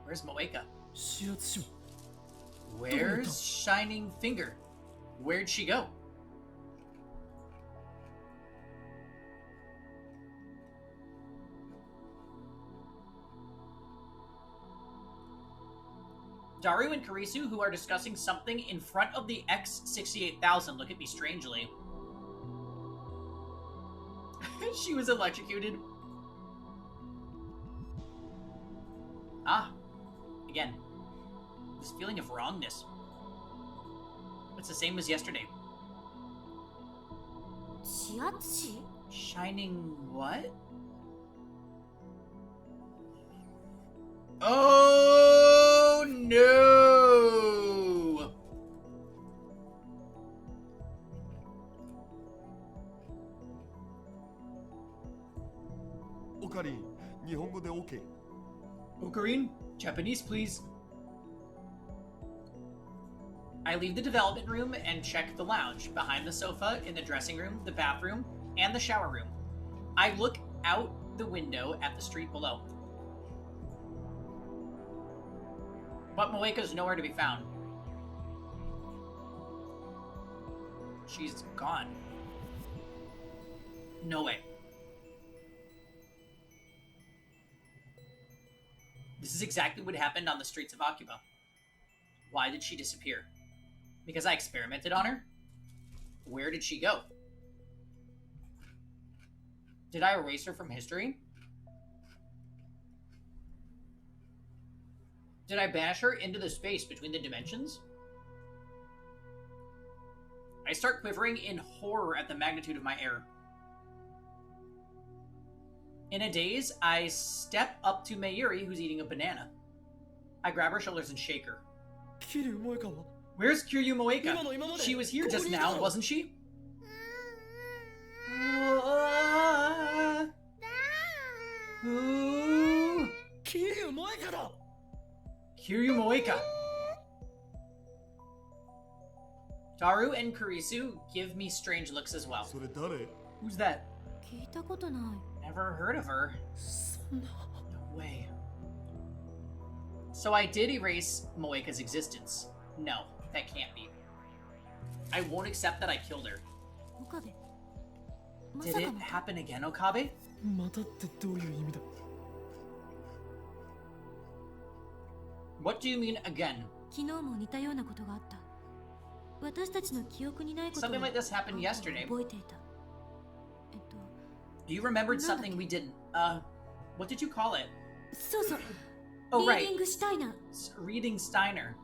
Where's Moeka? 指圧しろ Where's Shining Finger? Where'd she go? Daru and Kurisu, who are discussing something in front of the X-68000, look at me strangely. She was electrocuted. Ah, again, this feeling of wrongness. It's the same as yesterday. 指圧師 Shining what? Oh no! Okarin, 日本語で OK。 Okarin, Japanese please. I leave the development room and check the lounge, behind the sofa, in the dressing room, the bathroom, and the shower room. I look out the window at the street below. But Moeka's nowhere to be found. She's gone. No way. This is exactly what happened on the streets of Akiba. Why did she disappear? Because I experimented on her? Where did she go? Did I erase her from history? Did I banish her into the space between the dimensions? I start quivering in horror at the magnitude of my error. In a daze, I step up to Mayuri, who's eating a banana. I grab her shoulders and shake her. 桐生萌香は Where's Kiryu Moeka? 今の今まで She was here ここ just にいた now, の wasn't she? 大 Kiryu Moeka. Daru and Kurisu give me strange looks as well. それ誰？ Who's that? 聞いたことない Never heard of her. No way. So I did erase Moeka's existence. No, that can't be. I won't accept that I killed her. 岡部ま Did さか it また happen again, Okabe? またってどういう意味だ？ What do you mean again? 昨日も似たようなことがあった私たちの記憶にないことを Something like this happened yesterday. 覚えていた You remembered something we didn't. What did you call it? そうそう Oh, リー right. ディングしたいな Reading Steiner.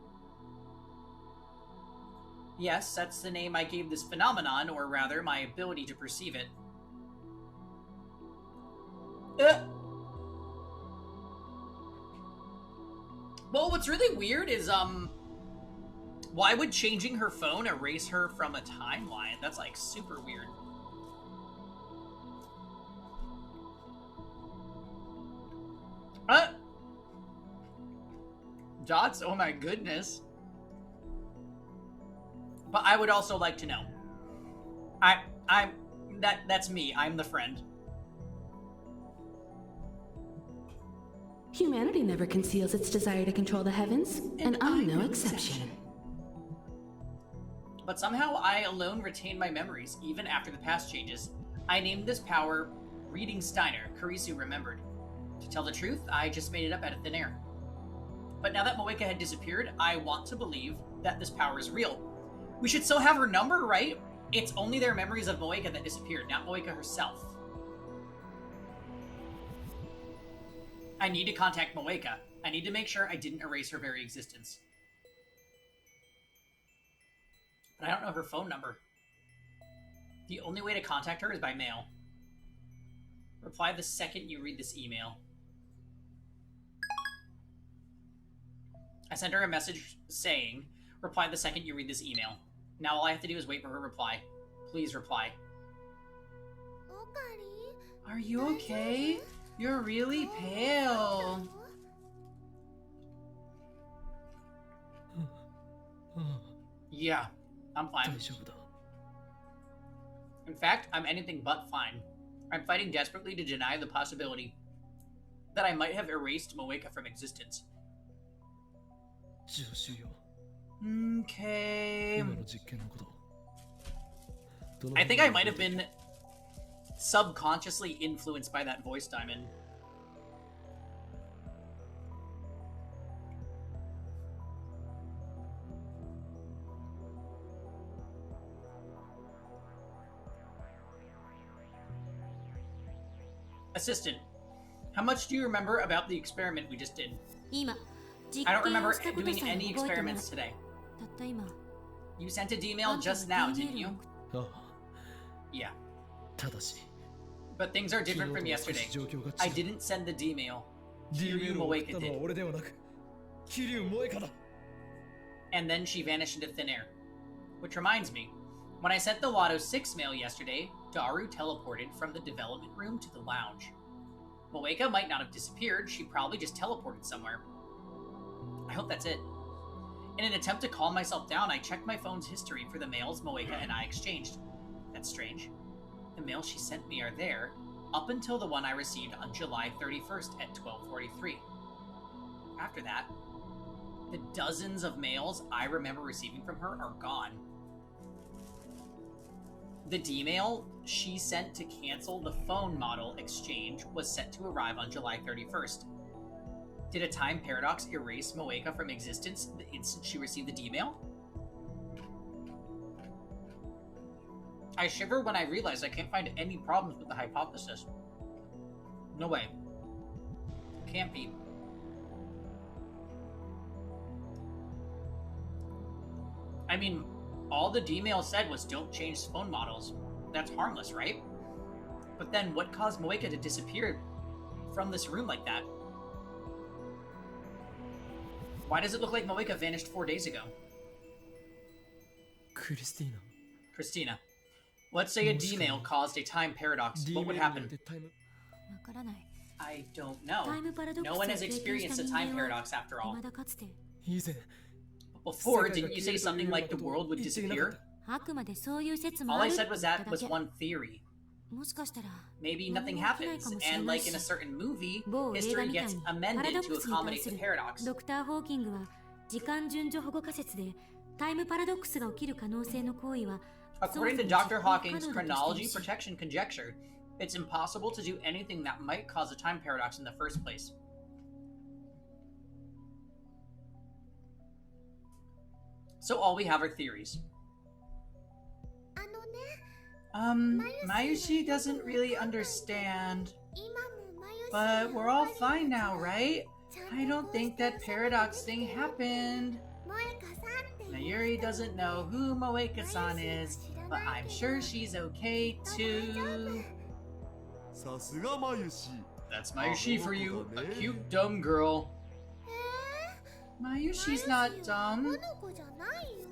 Yes, that's the name I gave this phenomenon, or rather, my ability to perceive it. Well, what's really weird is, why would changing her phone erase her from a timeline? That's, like, super weird. Dots? Oh my goodness. But I would also like to know. That's me. I'm the friend. Humanity never conceals its desire to control the heavens, and I'm no exception. But somehow I alone retain my memories, even after the past changes. I named this power Reading Steiner, Kurisu remembered. To tell the truth, I just made it up out of thin air. But now that Moeka had disappeared, I want to believe that this power is real. We should still have her number, right? It's only their memories of Moeka that disappeared, not Moeka herself. I need to contact Moeka. I need to make sure I didn't erase her very existence. But I don't know her phone number. The only way to contact her is by mail. Reply the second you read this email. I sent her a message saying, reply the second you read this email. Now all I have to do is wait for her reply. Please reply. Are you okay? You're really pale. Yeah, I'm fine. 大丈夫だ。 In fact, I'm anything but fine. I'm fighting desperately to deny the possibility that I might have erased Moeka from existence. 助手よ。 Okay. 今の実験のこと。どの I think I might have been subconsciously influenced by that voice diamond. Assistant, how much do you remember about the experiment we just did? 今実 I don't 験 remember をしたこと doing さえ any 覚えてない experiments today. たった今 You sent a あ D-mail んた just が now, デ didn't ィ you? ールを ああ、 Yeah. ただし、 But things are 昨日 different と from は少 yesterday. し状況が違う。 I didn't send the D-mail. D メ Kiryu ールを送っ Moeka たのは did. 俺ではなく、桐生萌香だ。 And then she vanished into thin air. Which reminds me, when I sent the Lotto 6 mail yesterday, Daru teleported from the development room to the lounge. Moeka might not have disappeared, she probably just teleported somewhere. I hope that's it. In an attempt to calm myself down, I checked my phone's history for the mails Moeka and I exchanged. That's strange. The mails she sent me are there, up until the one I received on July 31st at 12:43. After that, the dozens of mails I remember receiving from her are gone. The D-mail she sent to cancel the phone model exchange was set to arrive on July 31st. Did a time paradox erase Moeka from existence the instant she received the D-mail? I shiver when I realize I can't find any problems with the hypothesis. No way. Can't be. I mean, all the D-mail said was don't change phone models. That's harmless, right? But then what caused Moeka to disappear from this room like that? Why does it look like Moeka vanished 4 days ago? クリスティーナ。 Christina, let's say a D-mail caused a time paradox. D What would メールによ happen? ってタイム。わからない I don't know. タイムパラドック No スを one 経 has 験し experienced た a 人 time 間は paradox after all. 未だかつて以前 Before, didn't you say something like the world would disappear? あくまでそういう説も All あ I る said was that って was だけ one theory. もしかしたら Maybe 何 nothing も起きないか happens, もしれ and ない like in a し certain movie, 某映画 history みたい gets にパラ amended ドッ to クスに対 accommodate す the る paradox. ドクター・ホーキングは時間順序保護仮説でタイムパラドックスが起きる可能性の行為は According to そもそも Dr. 実行可 Hawking's 能だとしてい chronology るし protection conjecture, it's impossible to do anything that might cause a time paradox in the first place. So all we have are theories. あのね、 Mayushi doesn't really understand, 今もマユシ but we're all fine now, right? I don't think that paradox thing happened. 萌香さんっていう Mayuri doesn't know who Moeka-san is, but I'm sure she's okay too. さすがマユシ That's Mayushi for you, a cute dumb girl. Mayushi's not こ dumb. の子じゃないよ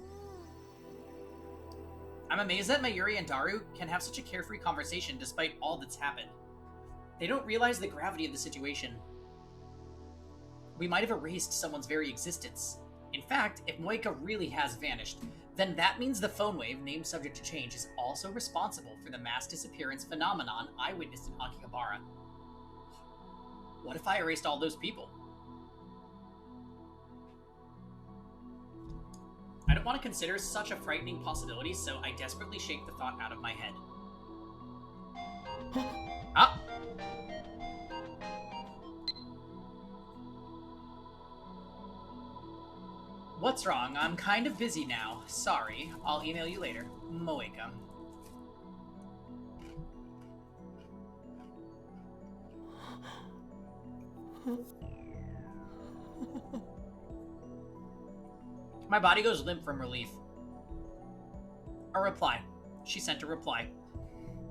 I'm amazed that Mayuri and Daru can have such a carefree conversation despite all that's happened. They don't realize the gravity of the situation. We might have erased someone's very existence. In fact, if Moeka really has vanished, then that means the phone wave, named subject to change, is also responsible for the mass disappearance phenomenon I witnessed in Akihabara. What if I erased all those people? I don't want to consider such a frightening possibility, so I desperately shake the thought out of my head. Ah! What's wrong? I'm kind of busy now. Sorry. I'll email you later. Moeka. My body goes limp from relief. A reply. She sent a reply.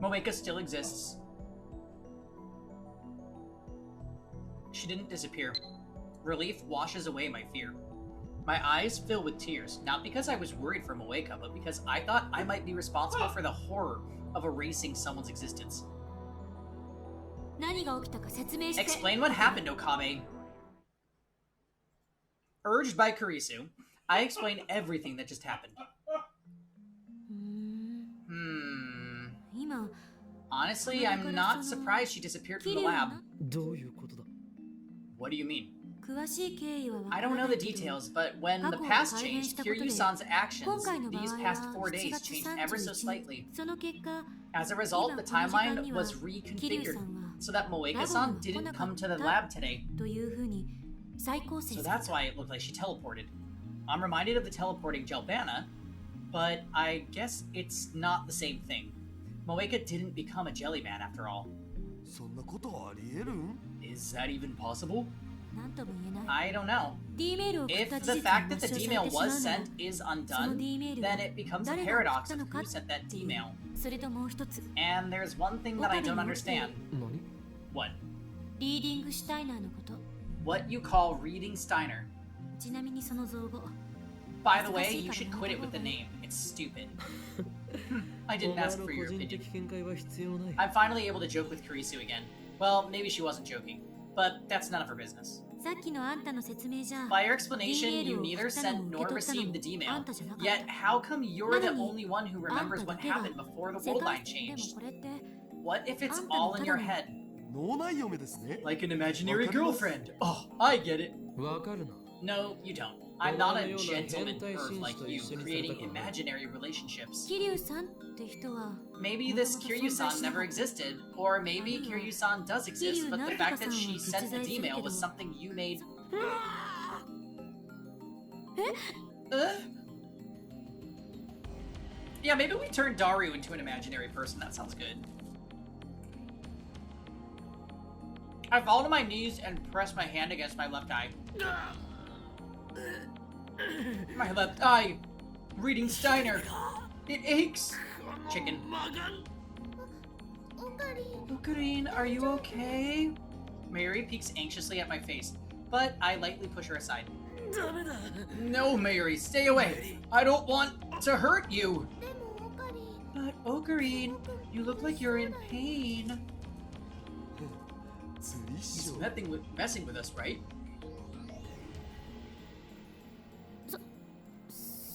Moeka still exists. She didn't disappear. Relief washes away my fear. My eyes fill with tears, not because I was worried for Moeka, but because I thought I might be responsible for the horror of erasing someone's existence. 何が起きたか説明して Explain what happened, Okame. Urged by Kurisu, I explain everything that just happened. 今 Honestly, I'm not surprised she disappeared from the lab. どういうことだ What do you mean? 詳しい経緯は分か I ら don't な know い the けど details, but when the past changed, Kiryu-san's actions these past 4 days changed ever so slightly. その結果 As a result, the timeline was reconfigured so that Moeka-san didn't come to the lab today. というふうに再構成 So され that's た why it looked like she teleported. I'm reminded of the teleporting Jelbana, but I guess it's not the same thing. Moeka didn't become a jelly man after all. そんなことありえるん Is that even possible? なんとも言えない I don't know. D メールを送っ If た事 the 実 fact が that the 抹消 D され mail てしまう was のは sent is その undone, D メールが then it becomes a 誰が paradox 送った of のか who っ sent that て D いう mail. それともう一つ And there's one thing that I don't understand. 何 What? リーディングシュタイナーのこと What you call reading Steiner. ちなみにその造語 By the way, you should quit it with the name. It's stupid. I お didn't 前 ask の for 個 your 人 opinion. 的見解は必要ない I'm finally able to joke with Kurisu again. Well, maybe she wasn't joking, but that's none of her business. さっきのあんたの説明じゃ By your explanation, you neither sent nor received the D mail. Yet, how come you're the only one who remembers what happened before the 世 world 界 line でも changed? これって What if it's all in your head? 脳内嫁ですね Like an imaginary girlfriend. Oh, I get it. わかるな No, you don't. I'm not a gentleman perv like you, creating imaginary relationships. 桐生さんって人は Maybe this Kiryu-san never existed, or maybe Kiryu-san does exist, but the fact that she sent the D-mail was something you made... Yeah, maybe we turn Daru into an imaginary person. That sounds good. I fall to my knees and press my hand against my left eye. My left eye. Reading Steiner. It aches. Chicken. オカリン Ocarine, are you okay? Mary peeks anxiously at my face, but I lightly push her aside. No, Mary, stay away. I don't want to hurt you. でもオカリン But Ocarine, you look like you're in pain. 釣り He's messing with us, right?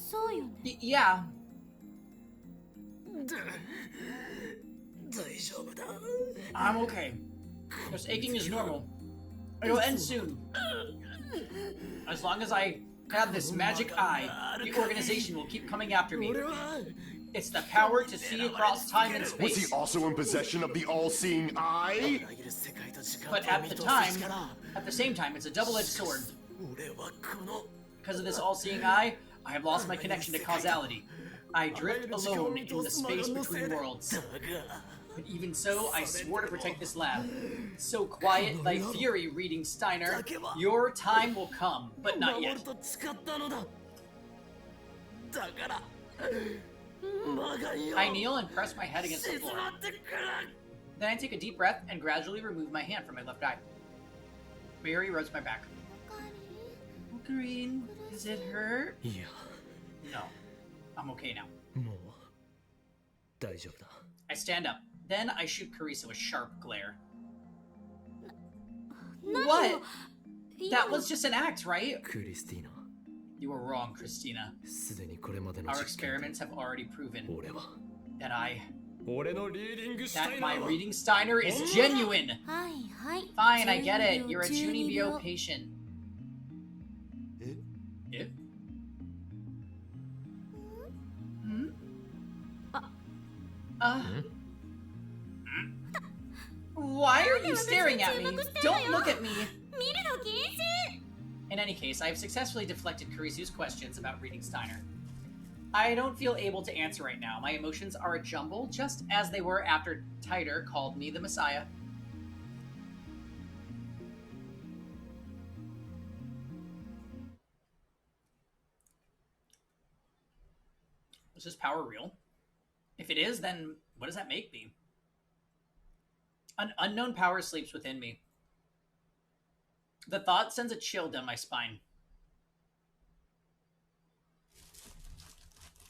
そうよね。 Yeah. 大丈夫だ。 I'm okay. This aching is normal. It'll end soon. As long as I have this magic eye, the organization will keep coming after me. It's the power to see across time and Was space. he also in possession of the all-seeing eye? But at the same time, it's a double-edged sword. Because of this all-seeing eye, I have lost my connection to causality. I drift alone in the space between worlds. But even so, I swore to protect this lab. So quiet thy fury, reading Steiner. Your time will come, but not yet. I kneel and press my head against the floor. Then I take a deep breath and gradually remove my hand from my left eye. Mary rubs my back. Green, does it hurt? Yeah. No, I'm okay now. もう大丈夫だ。 I stand up. Then I shoot Carissa with sharp glare. 何よ What? That was just an act, right? クリスティーナ、 You were wrong, Christina. すでにこれまでの Our 実験で experiments have already proven 俺は that のリーディングした that い my な。 reading Steiner is genuine. はいはい。 Fine, I get it. You're a 12 Junibyo 秒 patient. If? Hmm? Why are you staring at me? Don't look at me. 見るの禁止。 In any case, I have successfully deflected Kurisu's questions about reading Steiner. I don't feel able to answer right now. My emotions are a jumble, just as they were after Titer called me the Messiah. Is this power real? If it is, then what does that make me? An unknown power sleeps within me. The thought sends a chill down my spine.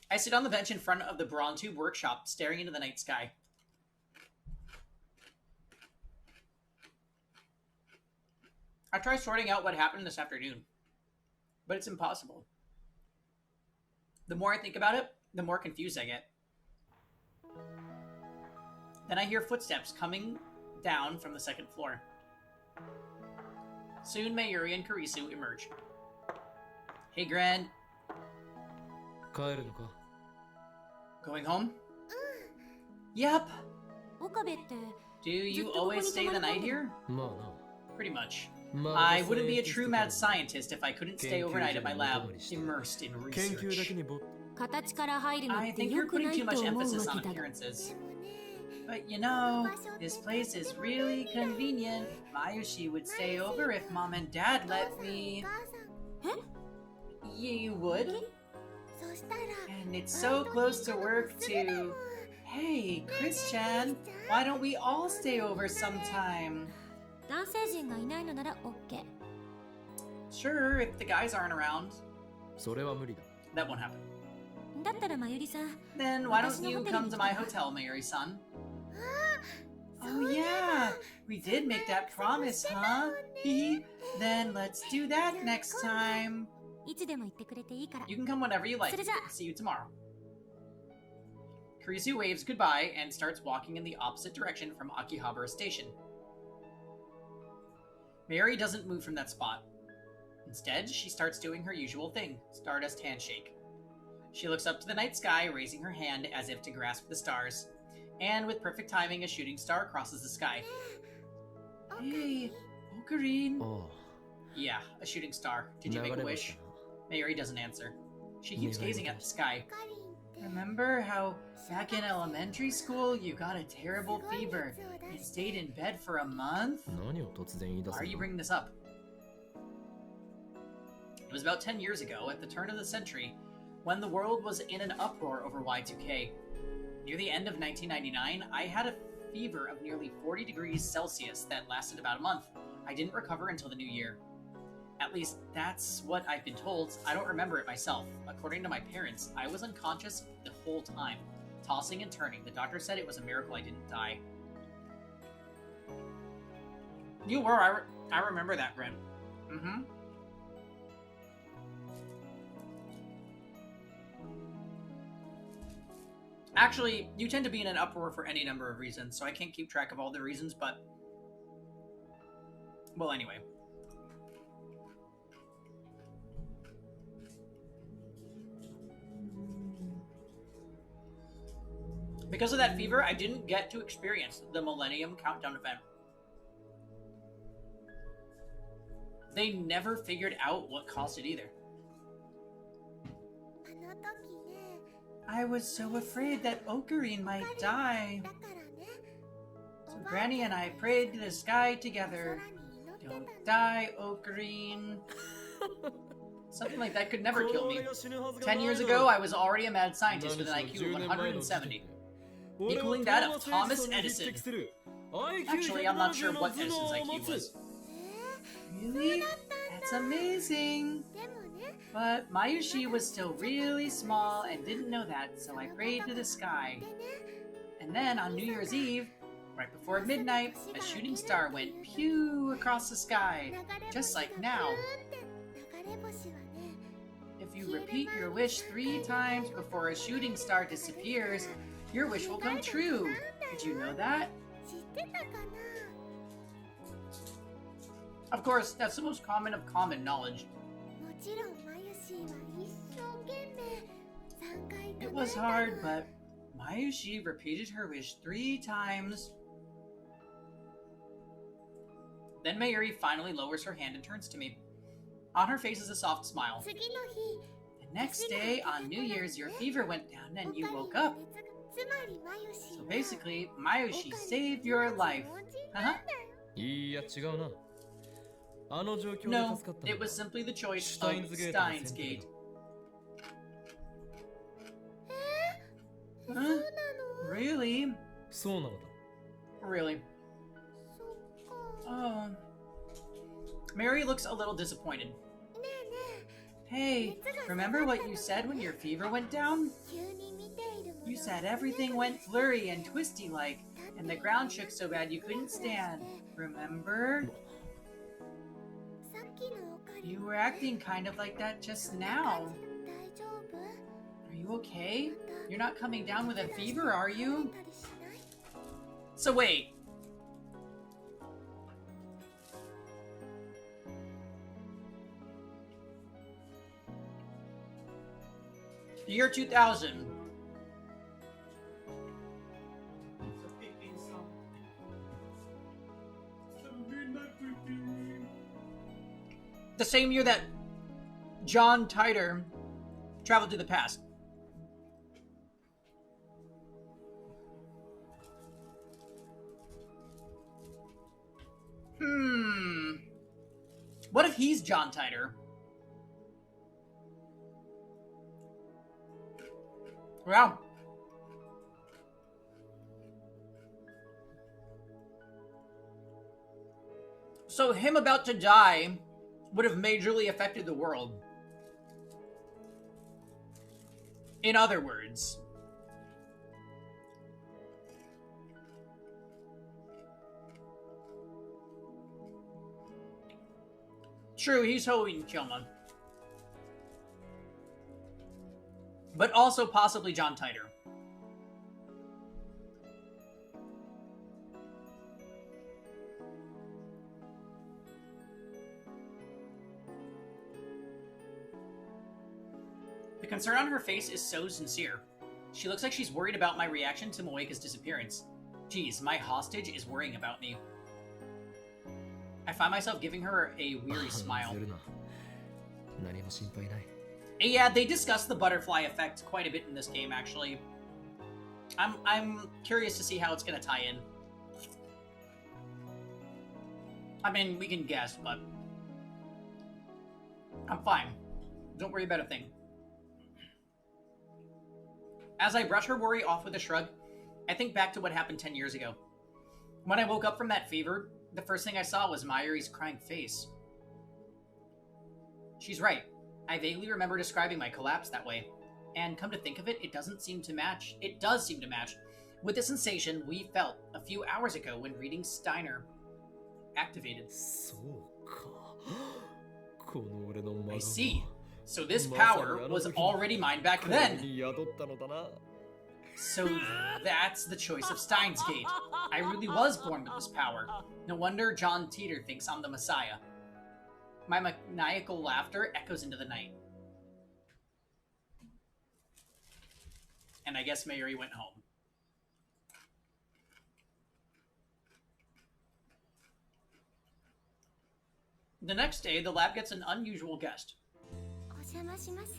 I sit on the bench in front of the Brawn Tube workshop, staring into the night sky. I try sorting out what happened this afternoon, but it's impossible. The more I think about it, the more confused I get. Then I hear footsteps coming down from the second floor. Soon Mayuri and Kurisu emerge. Hey, Gran. 帰るのか。 Going home? Yep. 岡部って Do you always stay the night here? まあ Pretty much. な。ま I wouldn't be a true mad scientist if I couldn't stay overnight at my lab, immersed in 研究だけ research. に没 形から入るの I って think 良 you're くな putting い too と much 思う emphasis わ on けだが。 appearances. But you know, this place is really convenient. Mayushi would stay over if Mom and Dad let me. You would? そしたら And it's so close to work too. Hey, Chris-chan, why don't we all stay over sometime? 男性陣がいないのなら OK。 Sure, if the guys aren't around. それは無理だ。 That won't happen. だったらまゆりさん、 Then why don't you come to my hotel, Mayuri-san? Oh yeah, we did make that promise, huh? Then let's do that next time. いつでも言ってくれていいから。 You can come whenever you like. See you tomorrow. Kurisu waves goodbye and starts walking in the opposite direction from Akihabara Station. Mary doesn't move from that spot. Instead, she starts doing her usual thing, Stardust handshake. She looks up to the night sky, raising her hand as if to grasp the stars. And with perfect timing, a shooting star crosses the sky. Hey, Ocarine. あ Yeah, a shooting star. あ。 Did you make a 流れ wish? 星だな。 Mary doesn't answer. She keeps Neither gazing do at the sky. かりんって Remember how back in elementary school you got a terrible fever and stayed in bed for a month? 何を突然言い出 Why す are you の bringing this up? It was about 10 years ago, at the turn of the century, when the world was in an uproar over Y2K. Near the end of 1999, I had a fever of nearly 40 degrees Celsius that lasted about a month. I didn't recover until the new year. At least, that's what I've been told. I don't remember it myself. According to my parents, I was unconscious the whole time, tossing and turning. The doctor said it was a miracle I didn't die. You were. I remember that, Brent. Mm-hmm. Actually, you tend to be in an uproar for any number of reasons, so I can't keep track of all the reasons, but... Well, anyway. Because of that fever, I didn't get to experience the Millennium Countdown event. They never figured out what caused it either. I was so afraid that Ocarine might die. So Granny and I prayed to the sky together. Don't die, Ocarine. Something like that could never kill me. 10 years ago, I was already a mad scientist with an IQ of 170. Equaling that of Thomas Edison. Actually, I'm not sure what Edison's IQ was. Really? That's amazing. But Mayushi was still really small and didn't know that, so I prayed to the sky. And then on New Year's Eve, right before midnight, a shooting star went pew across the sky, just like now. If you repeat your wish 3 times before a shooting star disappears, your wish will come true. Did you know that? Of course, that's the most common of common knowledge. It was hard, but Mayushi repeated her wish 3 times. Then Mayuri finally lowers her hand and turns to me. On her face is a soft smile. The next day, on New Year's, your fever went down and you woke up. So basically, Mayushi saved your life. Uh-huh. No, it was simply the choice of Steins Gate. Huh? Really? Really? Oh. Mary looks a little disappointed. Hey, remember what you said when your fever went down? You said everything went flurry and twisty-like, and the ground shook so bad you couldn't stand. Remember? You were acting kind of like that just now. Are you okay? You're not coming down with a fever, are you? So wait. Year 2000. The same year that John Titor traveled to the past. What if he's John Titor? Wow. So him about to die would have majorly affected the world. In other words. True, he's Hoenn Killman. But also possibly John Titor. The concern on her face is so sincere. She looks like she's worried about my reaction to Moeka's disappearance. Geez, my hostage is worrying about me. I find myself giving her a weary smile. Yeah, they discuss the butterfly effect quite a bit in this game, actually. I'm curious to see how it's gonna tie in. I mean, we can guess, but I'm fine. Don't worry about a thing. As I brush her worry off with a shrug, I think back to what happened 10 years ago. When I woke up from that fever, the first thing I saw was Mayuri's crying face. She's right. I vaguely remember describing my collapse that way. And come to think of it, it doesn't seem to match. It does seem to match with the sensation we felt a few hours ago when reading Steiner. activated. そうか。この俺の魔 I が see. So this power was already mine back これ then. に宿ったのだな。 So that's the choice of Steins Gate. I really was born with this power. No wonder John Teeter thinks I'm the Messiah. My maniacal laughter echoes into the night. And I guess Mayuri went home. The next day, the lab gets an unusual guest. お邪魔します。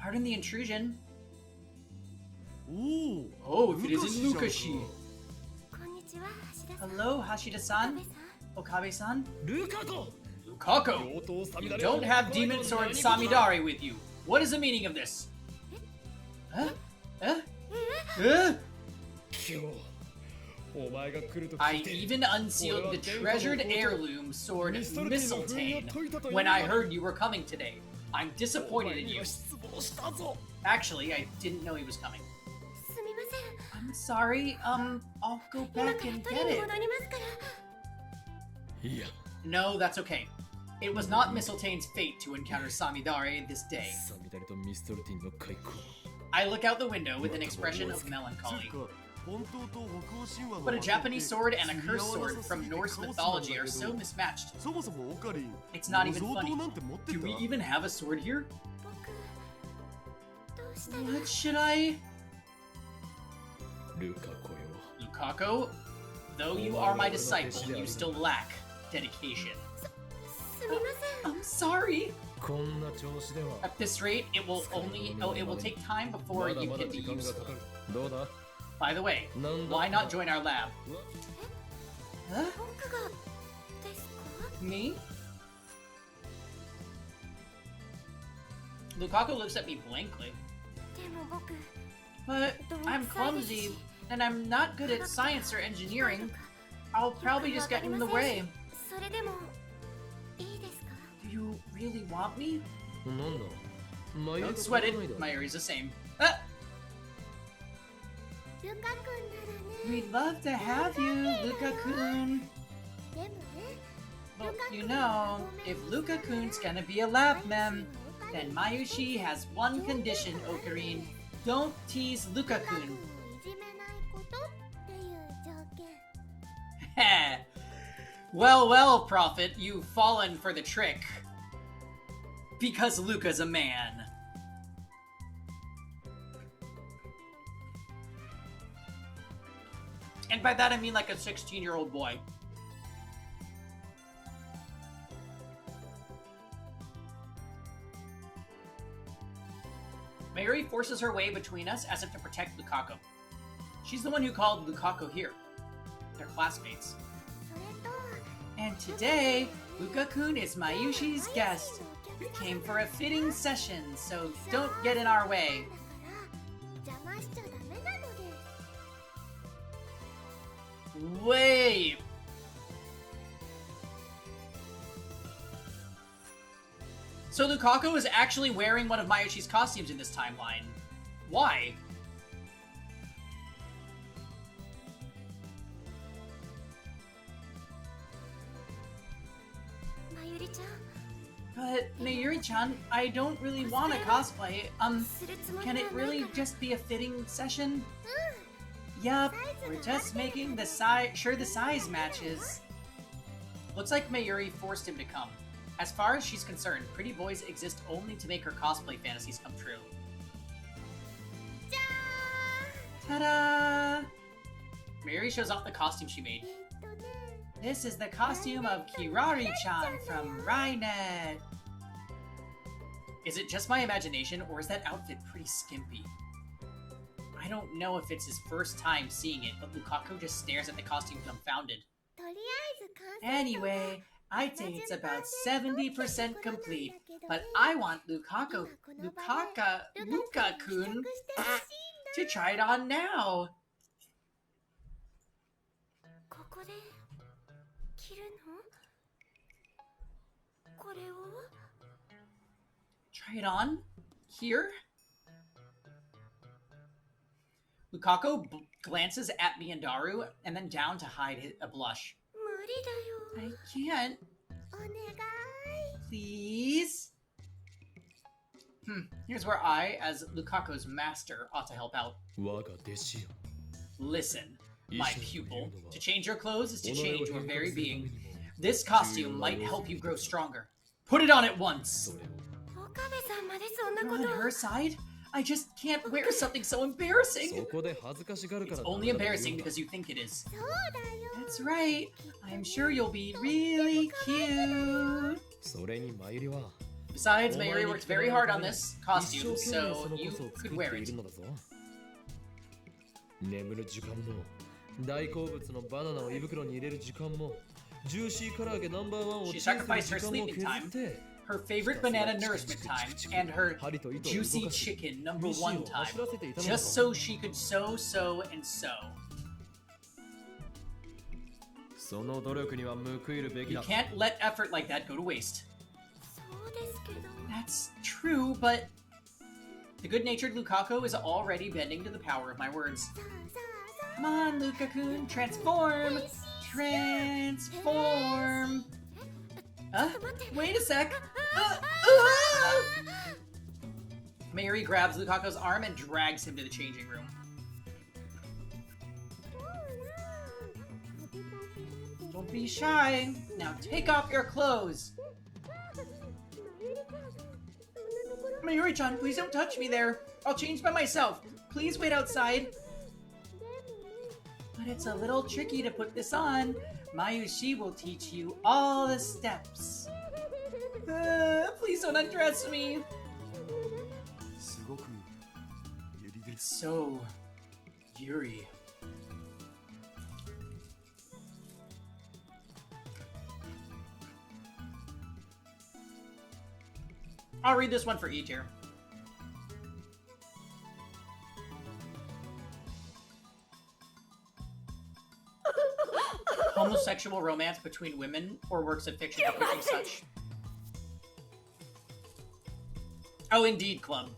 Pardon the intrusion. お Oh, if it ルカ isn't シじゃんか Lukashi. こんにちは、橋田さん。 Hello, Hashida-san. 岡部さん。 Okabe-san. ルカと Lukako. 両党サミ You ダレを don't have Demon Sword Samidari with you. What is the meaning of this? Huh? Huh? Huh? 今日お前が来ると I 聞いて even unsealed the treasured heirloom sword Mistletoe when I heard you were coming today. I'm お disappointed 前 in に you. は失望したぞ。 Actually, I didn't know he was coming. すみません。 I'm sorry. I'll go 今 back から and 取り get に it. 戻りますから。いや、 No, that's okay. It was not Mistletoe's fate to encounter Samidare this day. サミダレとミストルティンの開口。 I look out the window with an expression of つう melancholy. か本当と北欧神話の But a Japanese sword and a 釣り合 cursed わ sword なさす from ぎて Norse カオスなんだ mythology け are ど so mismatched. そもそもオカリン It's not 模 even 造 funny. 刀なんて持ってた Do we even have a sword here? 僕、どうしたら。 What should I? ルカ子よ。 Lukako, though you are my disciple, you still lack dedication. すみません。 I'm sorry. こんな調子では At this rate, it will take time ま before だ you まだ can be 時間が useful. かかる。どうだ By the way, なんだ why not join our lab? うわ Huh? 僕がですか？ Me? Lukaku looks at me blankly. でも僕、 But I'm clumsy, and I'm not good at science or engineering. I'll probably just get in the way. それでもいいですか？ Do you really want me? なんだ迷い Don't と sweat か it. ないだ My Yuri's the same. Ah! ルカ君 We'd ならね。 love to have you, Luka-kun. でもね。 But you know, if Luka-kun's gonna be a lab mem, then Mayushi has one condition, Ocarine. Don't tease ルカ Luka-kun. 君をいじめないことっていう条件。 Well, well, Prophet, you've fallen for the trick. Because Luca's a man. And by that I mean like a 16-year-old boy. Mayuri forces her way between us as if to protect Lukaku. She's the one who called Lukaku here. They're classmates. それと、 And today, Luka-kun is Mayushi's guest. We came for a fitting session, so don't get in our way. だから邪魔しちゃダメなのです。 Wait. So Lukaku is actually wearing one of Mayushi's costumes in this timeline. Why? But Mayuri-chan, I don't really want to cosplay. するつもり Can は it ない really から。 just be a fitting session? Yup, we're just making the size the size matches. Looks like Mayuri forced him to come. As far as she's concerned, pretty boys exist only to make her cosplay fantasies come true. Ta-da! Mayuri shows off the costume she made. ね、 This is the costume of Kirari-chan from Rainet. Is it just my imagination, or is that outfit pretty skimpy? I don't know if it's his first time seeing it, but Lukaku just stares at the costume dumbfounded. とりあえず完成 Anyway, I'd say it's about 70% complete, but I want Luka-kun to try it on now. ここで着るの？これを？ Try it on? Here? Lukaku glances at Miyandaru and then down to hide a blush. 無理だよ I can't. お願い Please? Here's where I, as Lukaku's master, ought to help out. 我が弟子よ Listen, my pupil, to change your clothes is to change your very being. This costume might help you grow stronger. Put it on at once. 岡部さんまでそんな You're こ on と her side? I just can't wear something so embarrassing. そこで恥ずかしがるから It's only embarrassing because you think it is. そうだよ That's right. I'm sure you'll be really cute. それにマユリは Besides, Mayuri worked very hard on this costume, 一生懸命 so その you こそを could 作っ wear てい it. るのだぞ眠る時間も大好物のバナナを胃袋に入れる時間もジューシー唐揚げナンバーワンを She チンする sacrificed her 時間も sleeping 削 time, って her favorite banana nourishment time, and her juicy chicken number one time, just so she could sew, and sew. その努力には報いるべき You だ can't let effort like that go to waste. そうですけど That's true, but the good-natured Lukaku is already bending to the power of my words. さあさあさ Come on, Luka-kun, transform! Transform! Wait a sec! Mayuri grabs Lukaku's arm and drags him to the changing room. Don't be shy. Now take off your clothes. Mayuri-chan, please don't touch me there. I'll change by myself. Please wait outside. But it's a little tricky to put this on. Mayushi will teach you all the steps. Please don't undress me. すごくユリです So, Yuri. I'll read this one for each here. Homosexual romance between women or works of fiction depicting such. Oh, indeed, club.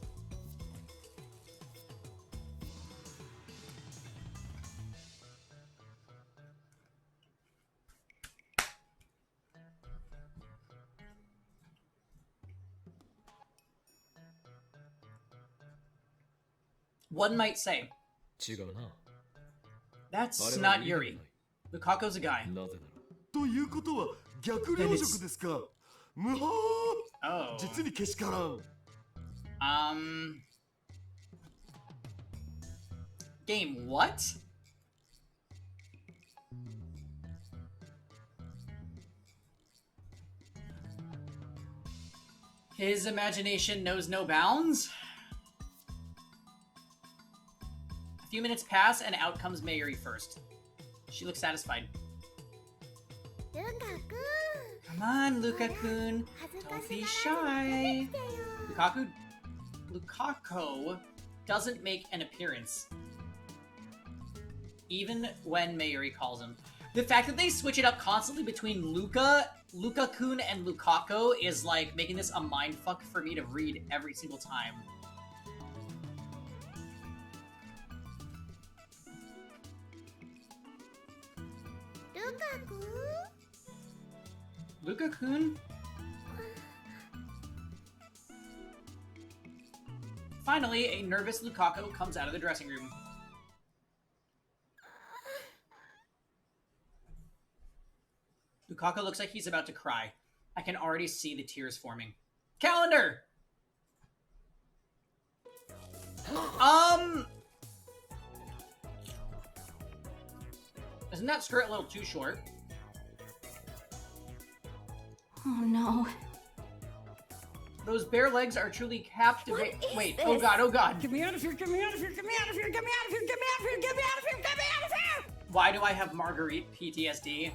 One might say, 違うな that's not Yuri. Lukaku's a guy. なぜならということは逆領食ですかむは Oh. ー実にけしからん Game what? His imagination knows no bounds? A few minutes pass and out comes Mayuri first. She looks satisfied. ルカく Come on, Luka-kun. ん恥ずか Don't し be がらず shy. 出てよ Lukaku doesn't make an appearance. Even when Mayuri calls him. The fact that they switch it up constantly between Luka-kun, and Lukaku is like making this a mindfuck for me to read every single time. Luka-kun? Finally, a nervous Lukaku comes out of the dressing room. Lukaku looks like he's about to cry. I can already see the tears forming. Calendar! Isn't that skirt a little too short? Oh no. Those bare legs are truly captivating. Wait, oh god, oh god. Get me out of here! Get me out of here! Get me out of here! Get me out of here! Get me out of here! Get me out of here! Get me out of here! Why do I have Marguerite PTSD?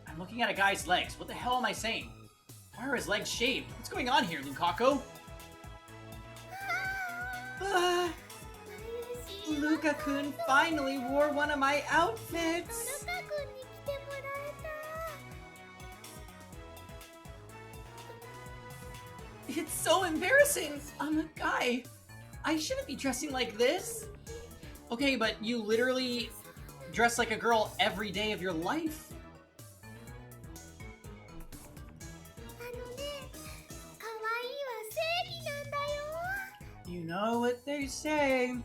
I'm looking at a guy's legs. What the hell am I saying? Why are his legs shaved? What's going on here, Lukaku? Luka-kun finally wore one of my outfits! ルカくんに来てもらえた It's so embarrassing! I'm a guy. I shouldn't be dressing like this. Okay, but you literally dress like a girl every day of your life. あのね、可愛いは正義なんだよ。 You know what they say.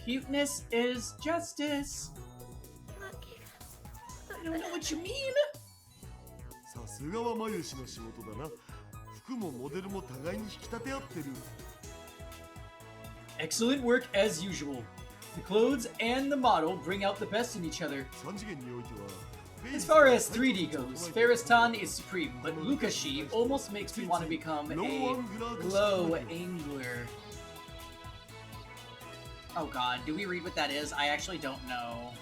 Cuteness is justice. I don't know what you mean. さすがはマユシの仕事だな。服もモデルも互いに引き立て合ってる。 Excellent work as usual. The clothes and the model bring out the best in each other. 3次元においては As far as 3D goes, Ferristan is supreme, but Lukashi almost makes me want to become a low angler. Oh god, do we read what that is? I actually don't know.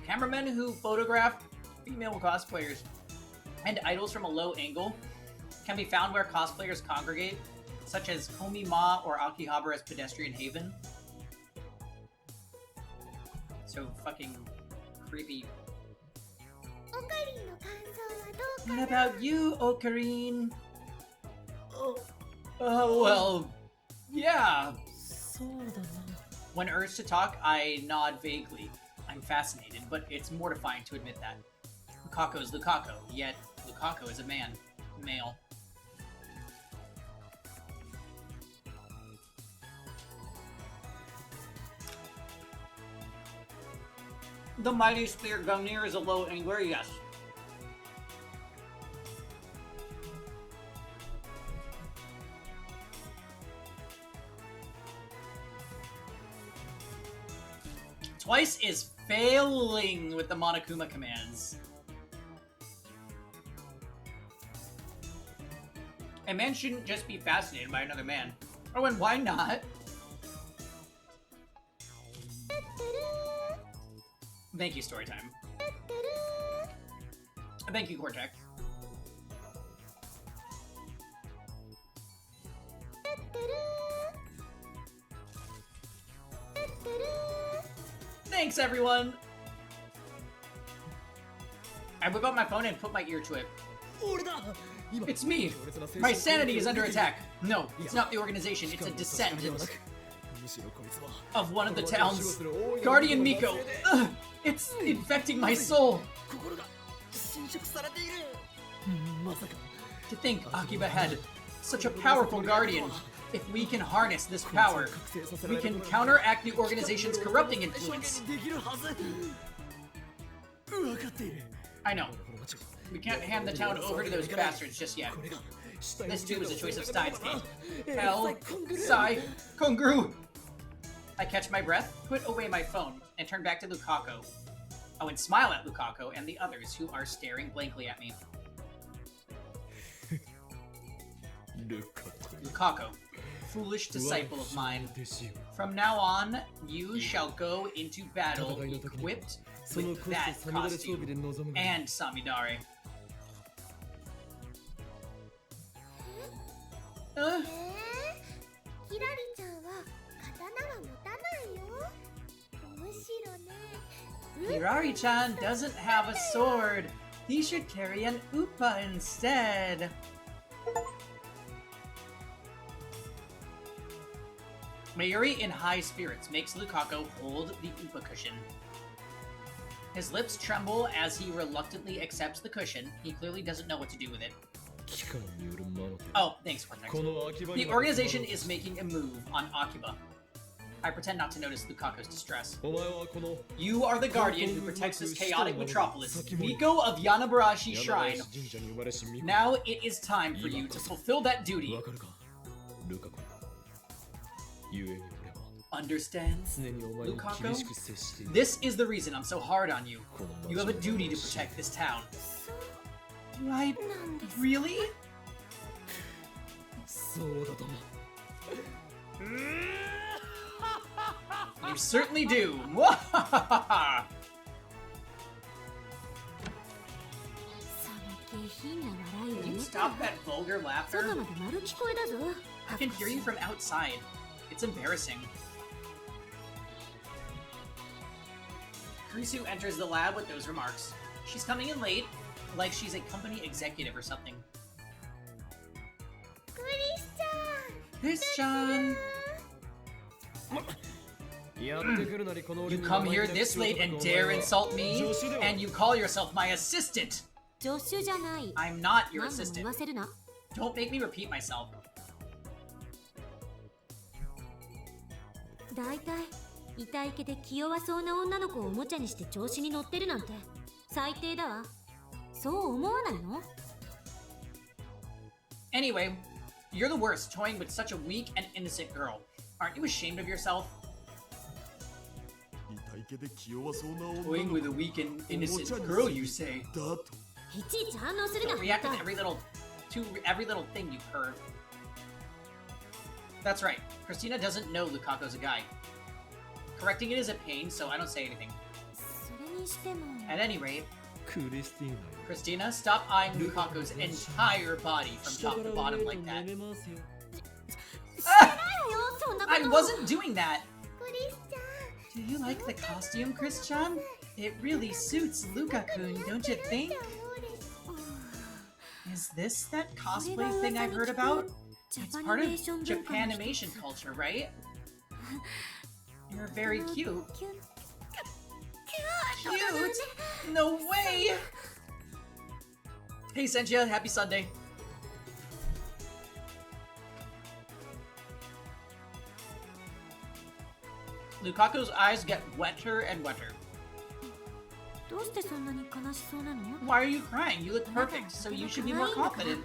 Cameramen who photograph female cosplayers and idols from a low angle can be found where cosplayers congregate, such as Komi-ma or Akihabara's Pedestrian Haven. So fucking creepy. オカリンの感想はどうか What な？ about you, Ocarine? Oh, well, yeah. そうだな。 When urged to talk, I nod vaguely. I'm fascinated, but it's mortifying to admit that. Lukako's Lukako, yet Lukako is a man. Male. The mighty spear Gungnir is a low angler, yes. Twice is failing with the Monokuma commands. A man shouldn't just be fascinated by another man. Oh, and why not? Thank you, Storytime. Thank you, Cortex. Thanks, everyone! I whip out my phone and put my ear to it. It's me! My sanity is under attack. No, it's not the organization, it's a descendant of one of the town's Guardian Miko. Ugh, it's infecting my soul. To think Akiba had such a powerful guardian. If we can harness this power, we can counteract the organization's corrupting influence. I know. We can't hand the town over to those bastards just yet. This too is a choice of Steins game. Hell, Sai, Kongru! I catch my breath, put away my phone, and turn back to Lukaku. Oh, and smile at Lukaku and the others who are staring blankly at me. Lukaku, foolish disciple of mine. From now on, you shall go into battle equipped with that costume and Samidare. キラリちゃんは刀は持たないよ。むしろね。 Hirari-chan doesn't have a sword. He should carry an Upa instead. Mayuri, in high spirits, makes Lukaku hold the Upa cushion. His lips tremble as he reluctantly accepts the cushion. He clearly doesn't know what to do with it. Oh, thanks, Cortex. The organization is making a move on Akiba. I pretend not to notice Lukaku's distress. You are the guardian who protects this chaotic metropolis, Miko of Yanabarashi Shrine. Now it is time for you to fulfill that duty. Understand, Lukaku? This is the reason I'm so hard on you. You have a duty to protect this town. Do I really? You certainly do. Can you stop that vulgar laughter? I can hear you from outside. It's It's embarrassing. Kurisu enters the lab with those remarks. She's coming in late, like she's a company executive or something. Christian! You come here this late and dare insult me? And you call yourself my assistant! 助手じゃない。 I'm not your 何度も assistant. 言わせるな。 Don't make me repeat myself. だいたい痛い気で気弱そうな女の子をおもちゃにして調子に乗ってるなんて最低だわ。そう思わないの？ Anyway, you're the worst, toying with such a weak and innocent girl. Aren't you ashamed of yourself? 痛いけで気弱そうな女 Toying の with a weak and innocent girl, you say. だといちいち反応するな。 Don't react to every little thing, you perv. That's right. Christina doesn't know Lukaku's a guy. Correcting it is a pain, so I don't say anything. それにしても。 At any rate, クリスティーナ Christina, stop eyeing Lukaku's entire body from top to bottom like that. よそんなこと。 I wasn't doing that! Do you like the costume, Christian? It really suits Lukaku, don't you think? Is this that cosplay thing I've heard about? It's part of Japanimation culture, right? You're very cute. Cute? No way! Hey Sentia, happy Sunday. Lukaku's eyes get wetter and wetter. どうしてそんなに悲しそうなの？ Why are you crying? You look perfect, so you should be more confident.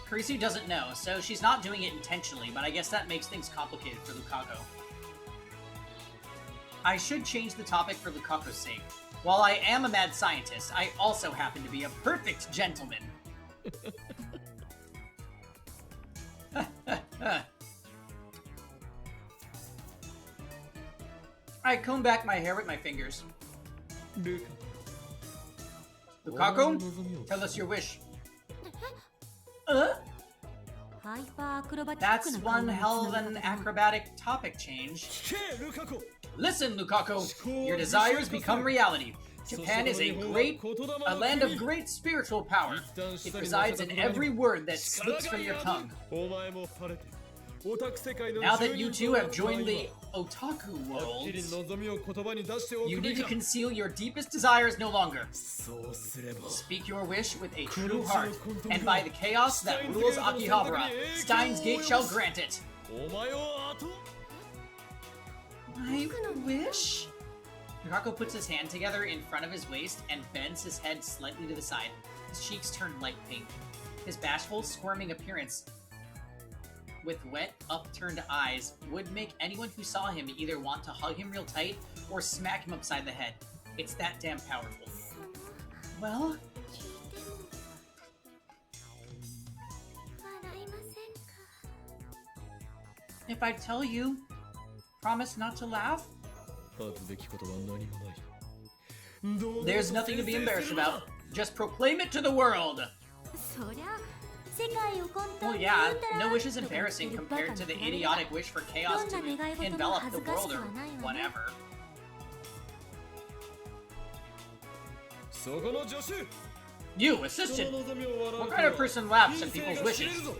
Kurisu doesn't know, so she's not doing it intentionally, but I guess that makes things complicated for Lukaku. I should change the topic for Lukaku's sake. While I am a mad scientist, I also happen to be a perfect gentleman. I comb back my hair with my fingers. ルカ Lukaku, tell us your wish. ハイパーアクロバティック That's な one 会話 hell に of 繋 an がったな。 acrobatic topic change. 聞けルカコ Listen, Lukaku, your desires become reality. Japan is a land of great spiritual power. It resides in every word that slips from your tongue. お前も晴れてオタク世界の Now that you two have joined the otaku はっ world, きり望みを言葉に出しておく you べ need き to だ conceal your deepest desires no longer. そうすれば Speak your wish with a true heart, and by the chaos that rules Akihabara, Steins Gate shall grant it. お前を後 My wish? Lukaku puts his hand together in front of his waist and bends his head slightly to the side. His cheeks turn light pink. His bashful, squirming appearance with wet, upturned eyes would make anyone who saw him either want to hug him real tight or smack him upside the head. It's that damn powerful. Well, 聞いても笑いませんか？ if I tell you, promise not to laugh? 恥ずべきことは何もない There's nothing to be embarrassed about. Just proclaim it to the world! そりゃ世界を混沌 Well, に yeah, 言うたら no wish is とか言って embarrassing るバカ compared な to the これが idiotic wish for chaos to envelop the world or whatever. そこの助手 You, 人 assistant! の望みを笑う What kind of person laughs at 人生 people's が知れ wishes? るぞ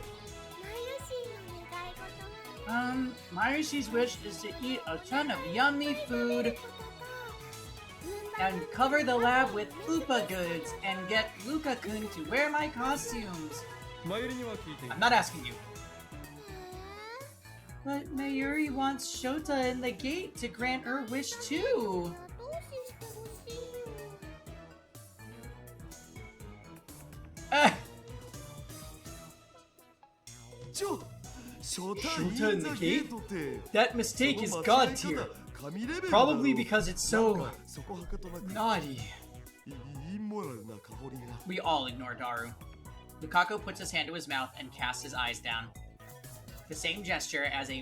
マユシーの願い事はね。 Mayushi's wish is to eat a ton of yummy food and cover the lab with Upa goods and get Luka-kun to wear my costumes. マユリには聞いている I'm not asking you. But Mayuri wants Shota in the gate to grant her wish too. どうしてほしいよ。 ちょショタ Shota イ in ン the ザ gate? ゲートって That mistake is その god 間違い tier. 方神レベルだろ Probably because it's なん so かそこはかとなく naughty. インモラルな香りが We all ignore Daru. Lukaku puts his hand to his mouth and casts his eyes down. The same gesture as a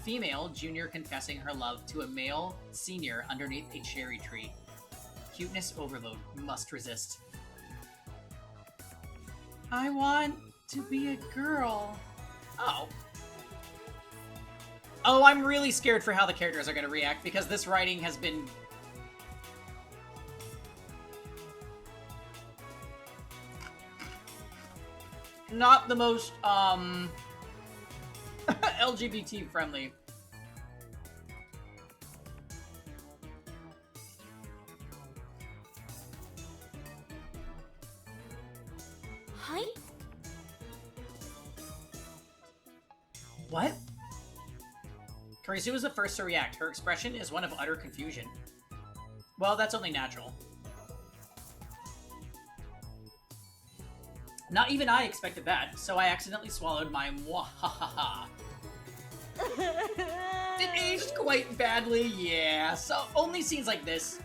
female junior confessing her love to a male senior underneath a cherry tree. Cuteness overload, must resist. I want to be a girl. Oh. Oh, I'm really scared for how the characters are going to react because this writing has been... not the most, LGBT friendly. Hi? What? Karisu was the first to react. Her expression is one of utter confusion. Well, that's only natural. Not even I expected that, so I accidentally swallowed my mwahaha. It aged quite badly, yeah. So, only scenes like this.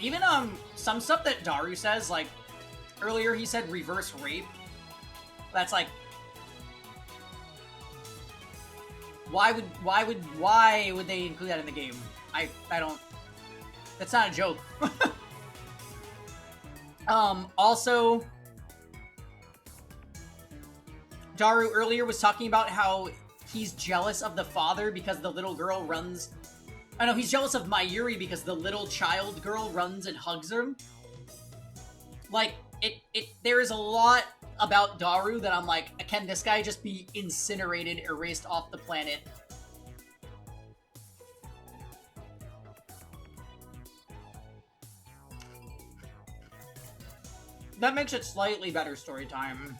Even, some stuff that Daru says, like, earlier he said reverse rape. That's like... Why would they include that in the game? I don't... That's not a joke. Also... Daru earlier was talking about how he's jealous of the father because the little girl runs... I know, he's jealous of Mayuri because the little child girl runs and hugs him. Like, there is a lot about Daru that I'm like, can this guy just be incinerated, erased off the planet? That makes it slightly better story time.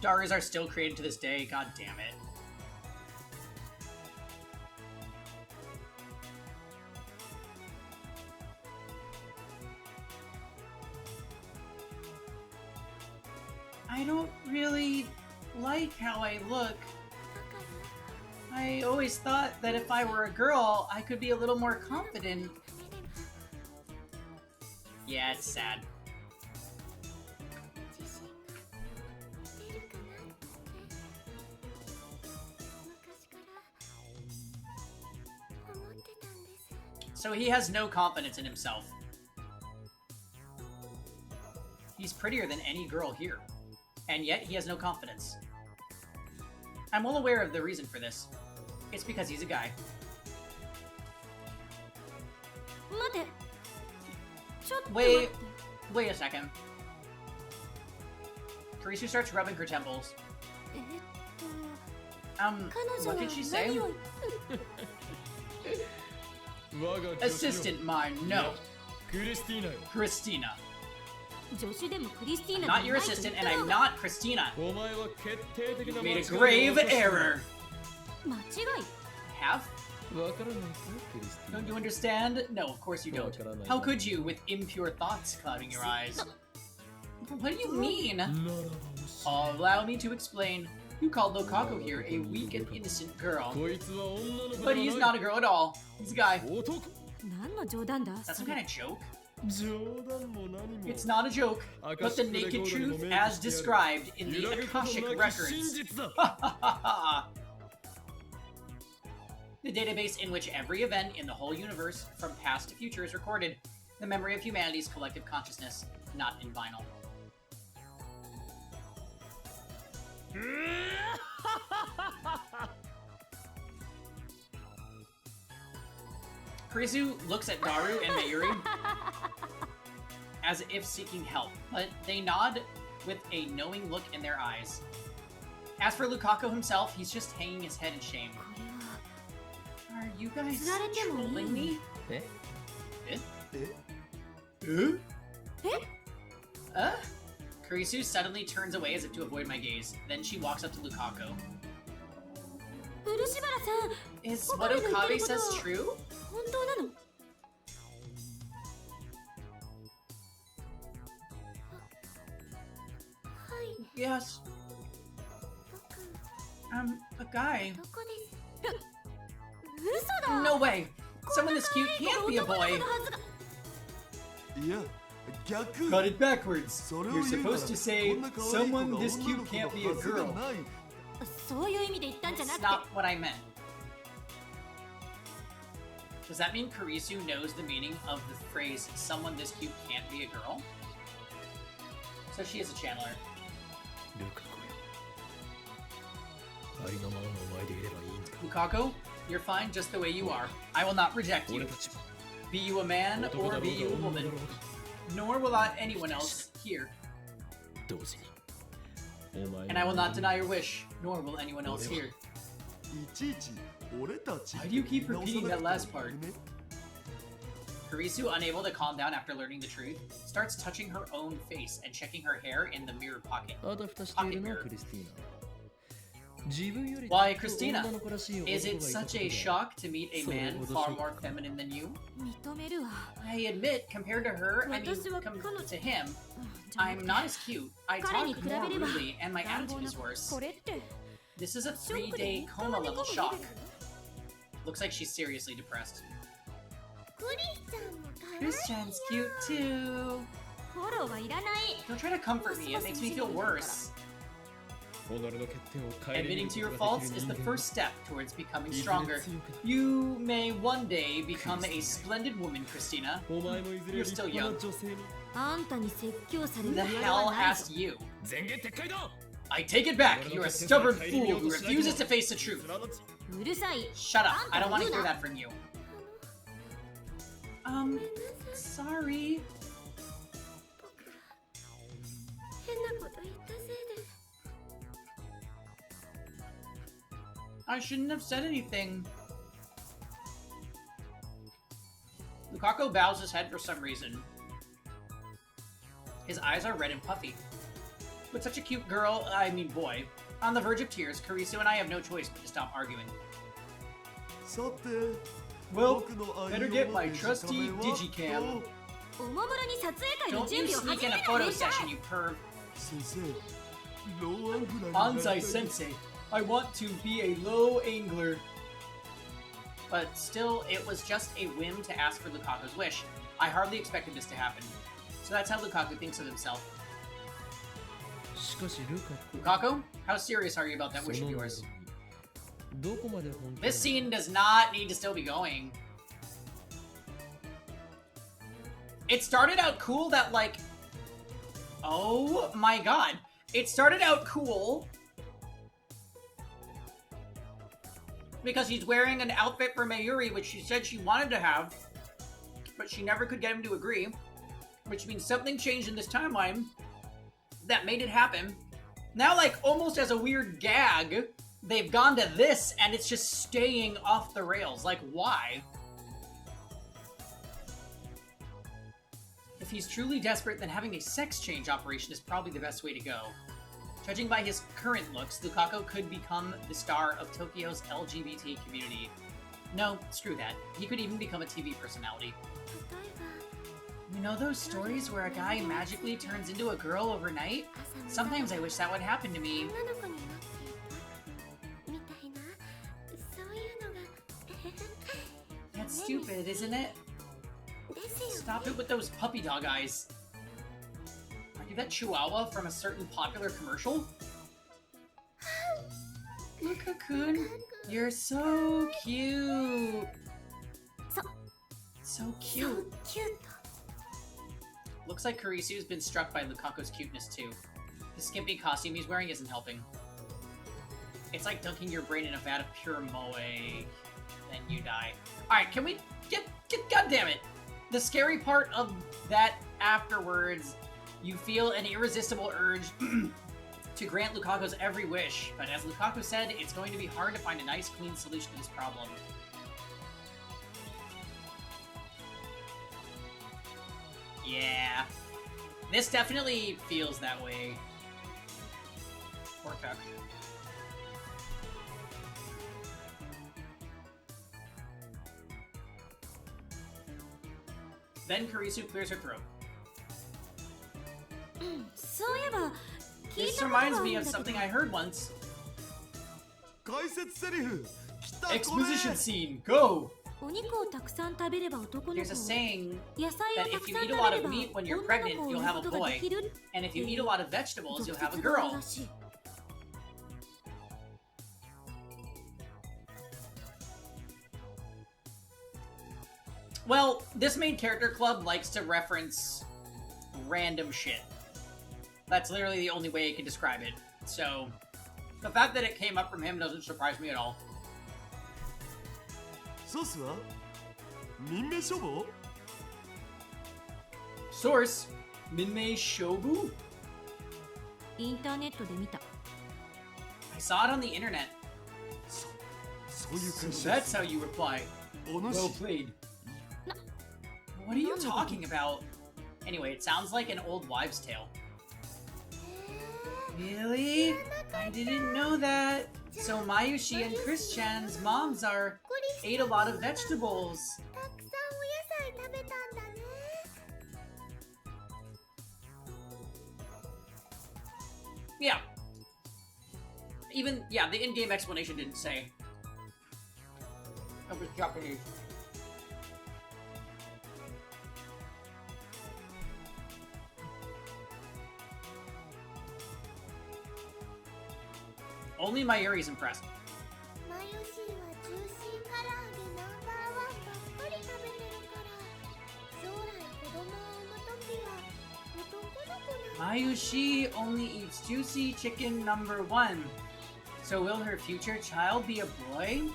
Darus are still created to this day, god damn it. I don't really like how I look. I always thought that if I were a girl, I could be a little more confident. Yeah, it's sad. So he has no confidence in himself. He's prettier than any girl here, and yet he has no confidence. I'm well aware of the reason for this. It's because he's a guy. Wait a second. Karisu starts rubbing her temples. What did she say? Assistant mine, no. Christina. Not your assistant, and I'm not Christina. You made a grave error. Have? Don't you understand? No, of course you don't. How could you, with impure thoughts clouding your eyes? What do you mean? Allow me to explain. You called Lokako here a weak and innocent girl. But he's not a girl at all. He's a guy. Is that some kind of joke? It's not a joke, but the naked truth as described in the Akashic records. The database in which every event in the whole universe, from past to future, is recorded. The memory of humanity's collective consciousness, not in vinyl. Karisu looks at Daru and Mayuri as if seeking help, but they nod with a knowing look in their eyes. As for Lukaku himself, he's just hanging his head in shame. Are you guys trolling me? Karisu suddenly turns away as if to avoid my gaze. Then she walks up to Lukaku. Is what Okabe says true? Yes. I'm a guy. No way! Someone this cute can't be a boy! いや、逆 Got it backwards. それを You're 言うなら supposed to say こんな可愛い子が someone 女 this の cute 子 can't の be a はずが girl. ない。そういう意味で言ったんじゃな That's くて not what I meant. Does that mean Karisu knows the meaning of the phrase someone this cute can't be a girl? So she is a channeler. ルカ子よ。ありのままのお前でいればいいんだ。 Lukako, you're fine just the way you are. I will not reject you. 俺たちは Be you a man 男 or だろ be う you が a 女だ woman. ろうが Nor will I anyone else here. 同時に。お前 And I will not deny your wish, nor will anyone else here. いちいち俺たち Why do you keep repeating that last part? ね Karisu, unable to calm down after learning the truth, starts touching her own face and checking her hair in the mirror pocket. あたふたしているな、クリスティーナ。自分より Why, ずっと Christina? 女の子らしい男がい Is た it こと such が a shock to meet a man So, far more feminine than you? 認めるわ I admit, compared to her, I mean, 私は彼女 to him, じゃなく I'm て not as cute. I 彼 talk に比べ more れば rudely, and my 乱暴 attitude な is worse. これって This is a ショックで 3-day 3日 coma も寝 level 込む shock. レベル Looks like she's seriously depressed. クリスちゃんも可愛い Christian's cute too. フォローはいらない Don't try to comfort me, it makes me feel worse. 己の欠点を変える Admitting to your ことがで faults きる is the 人間 first step towards becoming いずれ stronger. 強くなる You may one day become a splendid woman, Christina. お前もいずれ You're 立 still 派 young. な女性にあんたに説教され The る理由 hell はない asked ぞ you? 前言撤回だ I take it back. You're a stubborn fool who refuses to face the truth. すなわちうるさい Shut up. I don't want to hear that from you. Sorry. 変なこと言ったせいで I shouldn't have said anything. Lukaku bows his head for some reason. His eyes are red and puffy. With such a cute girl, I mean boy, on the verge of tears, Karisu and I have no choice but to stop arguing. さて Well, 僕の愛 better 用 get の my デジ trusty カメは digicam. おもむろに撮影会の Don't 準 you 備を sneak 始 in め a る photo のうるさい session, you perv. 先生ローアングラーになりたい Ansai sensei, I want to be a low angler. But still, it was just a whim to ask for Lukaku's wish. I hardly expected this to happen. So that's how Lukaku thinks of himself. しかしルカ Lukaku, how serious are you about that そ wish の of 望 yours? みどこまで本当 This scene does not need to still be going. It started out cool that, like... Oh my god. It started out cool... because he's wearing an outfit for Mayuri, which she said she wanted to have, but she never could get him to agree, which means something changed in this timeline that made it happen. Now, like, almost as a weird gag, they've gone to this, and it's just staying off the rails. Like, why? If he's truly desperate, then having a sex change operation is probably the best way to go. Judging by his current looks, Lukaku could become the star of Tokyo's LGBT community. No, screw that. He could even become a TV personality. 例え You know those stories where a guy magically turns into a girl overnight? ば朝 Sometimes I wish that would happen to me. 女の子になっていたみたいなそういうのが That's stupid, isn't it? ですよ Stop it with those puppy dog eyes. Are you that chihuahua from a certain popular commercial? Luka-kun, you're so cute. So そう cute. キュート Looks like Kurisu's been struck by Lukaku's cuteness too. The skimpy costume he's wearing isn't helping. It's like dunking your brain in a vat of pure moe, then you die. Alright, can we get goddammit! The scary part of that afterwards, you feel an irresistible urge to grant Lukaku's every wish, but as Lukaku said, it's going to be hard to find a nice, clean solution to this problem. Yeah. This definitely feels that way. Poor Tuck. Then Kurisu clears her throat. そういえば聞い This たことがあ reminds る me ん of だけ something ど I heard once. 解説セリフ来たこれ Exposition scene, go! There's a saying 野菜 that をた if く you さん eat 食 a べ lot れ of ば meat when you're 女の pregnant, 子を you'll 産 have む a ことがで boy. きる And if you eat a lot of vegetables, you'll 俗 have a 説がある girl. らしい。 Well, this main character club likes to reference random shit. That's literally the only way I can describe it. So, the fact that it came up from him doesn't surprise me at all. ソースは民名処方 Source, Minmei Shobu? インターネットで見た。 I saw it on the internet. そういう So 会社 that's how you reply. お Well 主 played. What are you talking about? Anyway, it sounds like an old wives' tale. Really? I didn't know that. So Mayushi and Christian's moms ate a lot of vegetables. たくさんお野菜食べたんだね。 Yeah. Even, yeah, the in-game explanation didn't say. It was Japanese. Only Mayuri's impressed. マヨシーはジューシー唐揚げナンバーワンばっかり食べてるから将来子供を産むときは男の子なんだ。 Mayushi only eats juicy chicken number 1. So will her future child be a boy? ね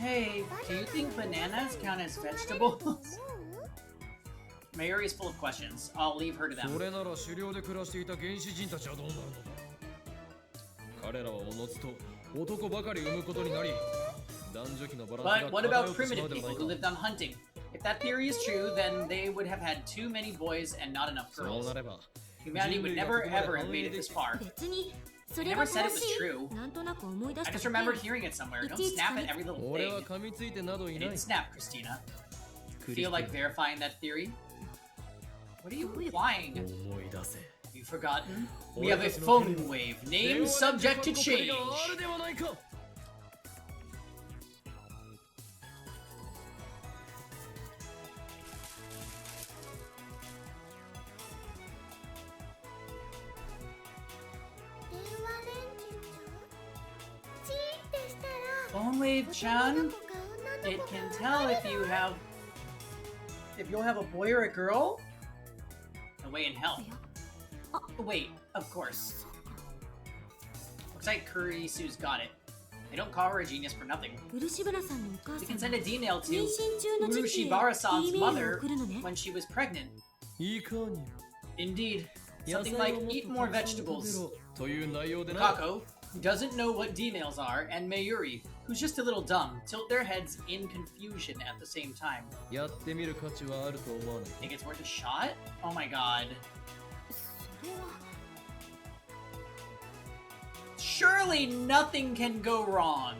えね Hey, え do you think bananas count as 生まれる vegetables? と思う？ Mayuri is full of questions. I'll leave her to そ them. れなら狩猟で暮らしていた原始人たちはどうなるのだ。彼らはおのずと男ばかり産むことになり、男女比のバランス But が what 偏 about ってしま primitive うではな people い who か。 lived on hunting? If that theory is true, then they would have had too many boys and not enough そう girls. なれば、 Humanity would never ever have made it this far. 別にそ I れ never が said 正 it was し true. い。なんとなく思い出し I た just だけ。 remembered hearing it somewhere. Don't snap at every little 俺は thing. 噛みついてなどい You ない。 didn't snap, Christina. クリス Feel ティ like verifying that theory? What are you implying? 思い出せ。 Have you forgotten? We have a phone wave. Name subject to change. あるではないか。 電話レンジちゃんチーってしたら Phone wave, 男 Chan. の子か女 It の子 can か tell 分 if か you るわ have if you'll have a boy or a girl. Away in hell. Oh, wait, of course. Looks like Kurisu's got it. They don't call her a genius for nothing. 漆原さんのお母 We さ can ん send が a D nail 妊 to 娠中の時期へ Urushibara-san's いいメールを mother 送るのね。 when she was pregnant. いかに Indeed, 野 something 菜 like をもっと eat た more くさん食べ vegetables. ろという内容でな。 Kako, who doesn't know what D nails are, and Mayuri, who's just a little dumb, tilt their heads in confusion at the same time. やってみる価値はあると思わない。 Think it's worth a shot? Oh my god. それは Surely nothing can go wrong.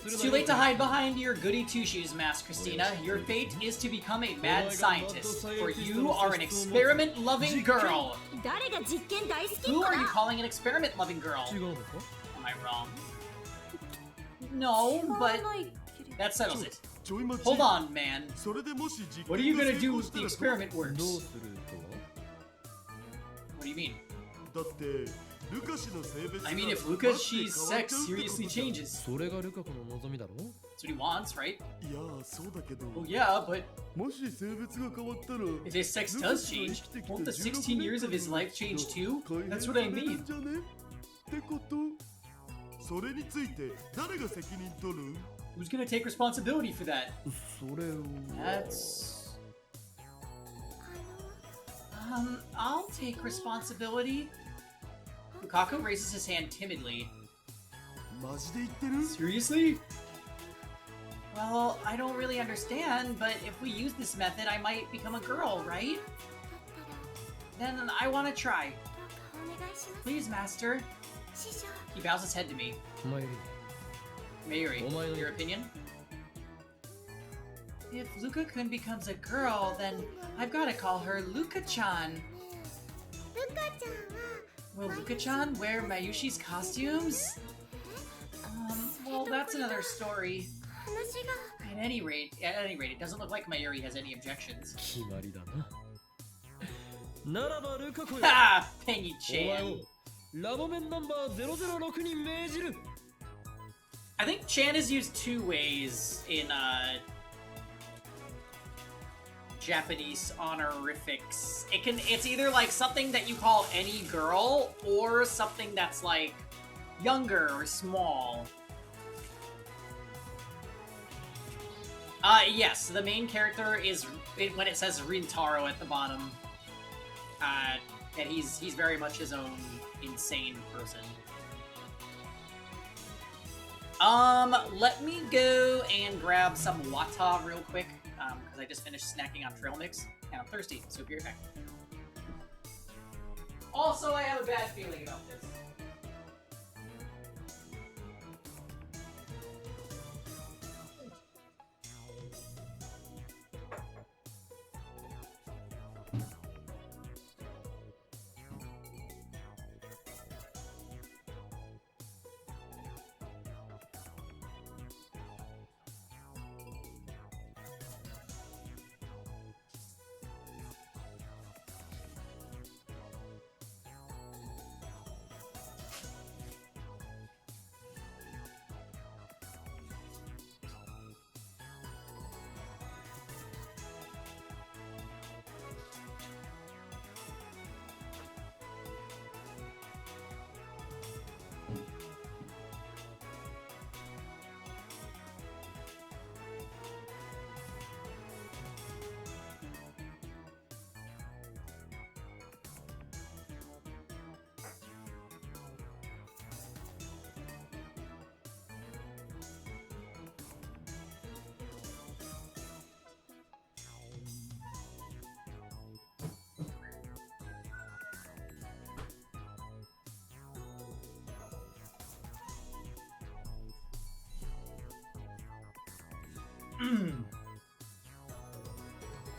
It's too late to hide behind your goody two-shoes mask, Christina. Your fate is to become a mad scientist, for you are an experiment-loving girl. 誰が実験大好き Who か are you な calling an experiment-loving girl? 違うのか Am I wrong? No, 知ら but ないけれど that settles it. ちょい待ち Hold on, man. それでもし実 What are you 験が gonna 成 do 功 if し the たら experiment どう works? するとは What do you mean? だってルカ氏の性別が I mean, if バッ Luca's て she's 変わっ sex ちゃうってこと seriously じゃん changes. それがルカ子の望みだろ That's what he wants, right? いやそうだけど Well, yeah, but もし性別が変わったら if his sex does change, won't the 16 years of his life change too? That's what I mean. じゃねってことそれについて誰が責任取る Who's gonna take responsibility for that? それを That's... I'll take responsibility. Lukaku raises his hand timidly. マジで言ってる Seriously? Well, I don't really understand, but if we use this method, I might become a girl, right? だったら Then I want to try. どうかお願いします Please, Master. 師匠 He bows his head to me. マユリ Mayuri, Oh my- your opinion? If Luka-kun becomes a girl, then I've got to call her Luka-chan. ねルカちゃんは Will Luka-chan wear Mayushi's costumes? Well, that's another story. 話が At any rate, it doesn't look like Mayuri has any objections. 決まりだな。ならばルカ子よ。Ha! Pangy お前 Chan. をラボメンナンバー006に命じる。I think Chan is used two ways in Japanese honorifics. It's either like something that you call any girl or something that's like younger or small. Yes, the main character is when it says Rintaro at the bottom. And he's very much his own insane person. Let me go and grab some wata real quick, because I just finished snacking on trail mix, and I'm thirsty, so be right back. Also, I have a bad feeling about this.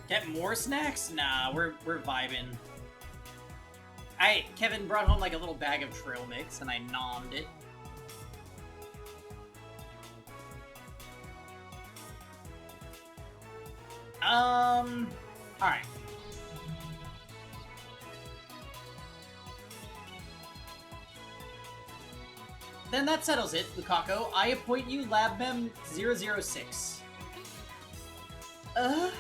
Get more snacks? Nah, we're vibing. Kevin brought home like a little bag of trail mix and I nommed it. Alright. Then that settles it, Lukaku. I appoint you Lab Mem 006. The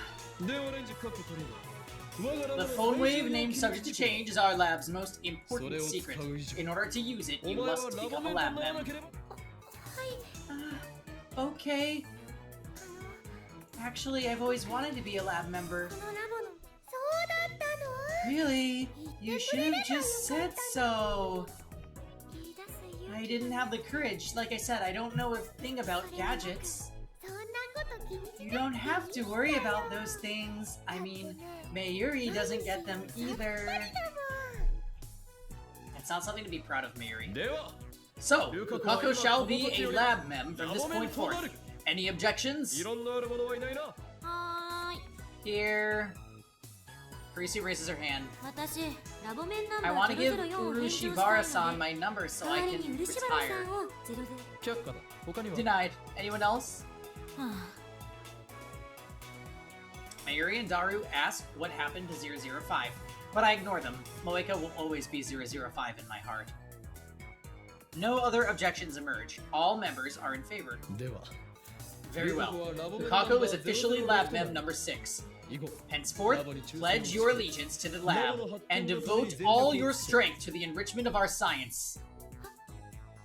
phone wave named subject to change is our lab's most important secret. In order to use it, you must become a lab mem. Okay. Actually, I've always wanted to be a lab member. このラボのそうだったの Really? You should have just said so. 言い出す勇 I didn't have the courage. Like I said, I don't know a thing about gadgets. そんなこと気にし You don't have to worry about those things. I mean, Mayuri doesn't get them either. It's not something to be proud of, Mayuri. So, Lukaku shall be a lab mem from this point forth. Any objections? いろんなあるものはいないな。はーい Here. Karisu raises her hand. 私ラボメンナン I バ want to ー give 004を返上したいの Urushibara-san で my number so 代 I わり can に漆原 retire. さんをゼロで却下だ。他には Denied. Anyone else? は Mayuri and Daru ask what happened to 005, but I ignore them. Moeka will always be 005 in my heart. No other objections emerge. All members are in favor. では Very well. Lukaku is officially Lab Mem number 6. 以後 Henceforth, pledge your allegiance to the lab and devote all your strength to the enrichment of our science.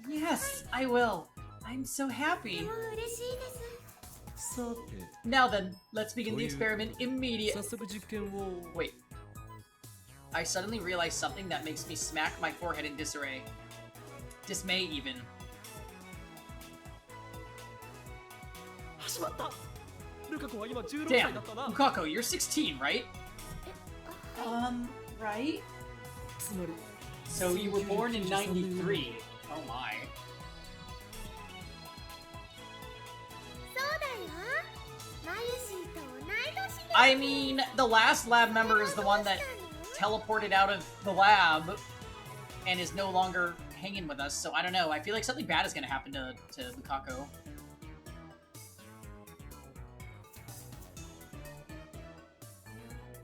Yes, I will. I'm so happy. もう嬉しいです さて Now then, let's begin the experiment immediately. 早速実験を Wait. I suddenly realize something that makes me smack my forehead in disarray. Dismay, even. 始まったルカ子は今16 Damn. 歳だったな Lukaku, you're 16, right? Right? つまり So you were born in 93. Oh my. そうだよマユシーと同い年で I mean, the last lab member is the one that teleported out of the lab and is no longer hanging with us, so I don't know. I feel like something bad is gonna happen to Lukaku.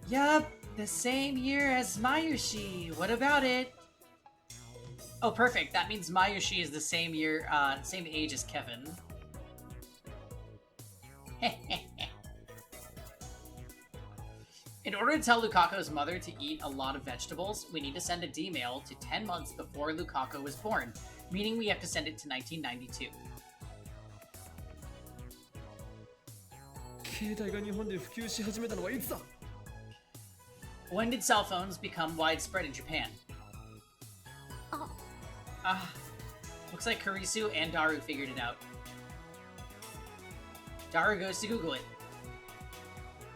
Yup, the same year as Mayushi. What about it? Oh, perfect. That means Mayushi is the same year, same age as Kevin. In order to tell Lukaku's mother to eat a lot of vegetables, we need to send a D-mail to 10 months before Lukaku was born, meaning we have to send it to 1992. 携帯が日本で普及し始めたのはいつだ When did cell phones become widespread in Japan? Looks like Kurisu and Daru figured it out. Daru goes to Google it.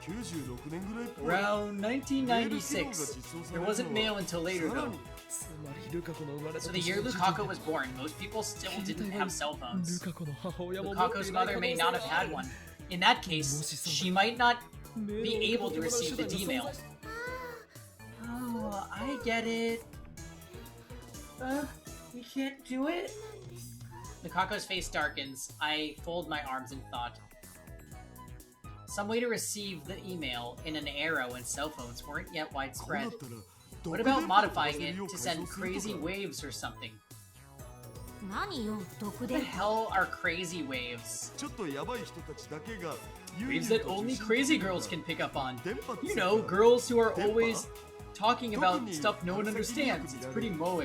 96年ぐらいっぽい Around 1996. There wasn't mail until later, though. つまりルカ子の生まれた So the year Lukaku was born, most people still didn't have cell ル phones. カ子の母親も持って Lukaku's いない可 mother 能 may 性 not が have あ had る one. In that case, she might not be able to receive the D-mail. Oh, I get it. We can't do it? Lukaku's face darkens. I fold my arms in thought. Some way to receive the email in an era when cell phones weren't yet こうな widespread. ったら What どこで about も modifying 飛ばせる it よう to 改 send 造する crazy とか waves or something? 何よ毒 What で the hell are crazy waves? ちょっとヤバい人たちだけが Waves that only crazy girls can pick up on. 電波って You さ know, girls who are 電波 always talking about Tokuni stuff no one understands. It's pretty moe.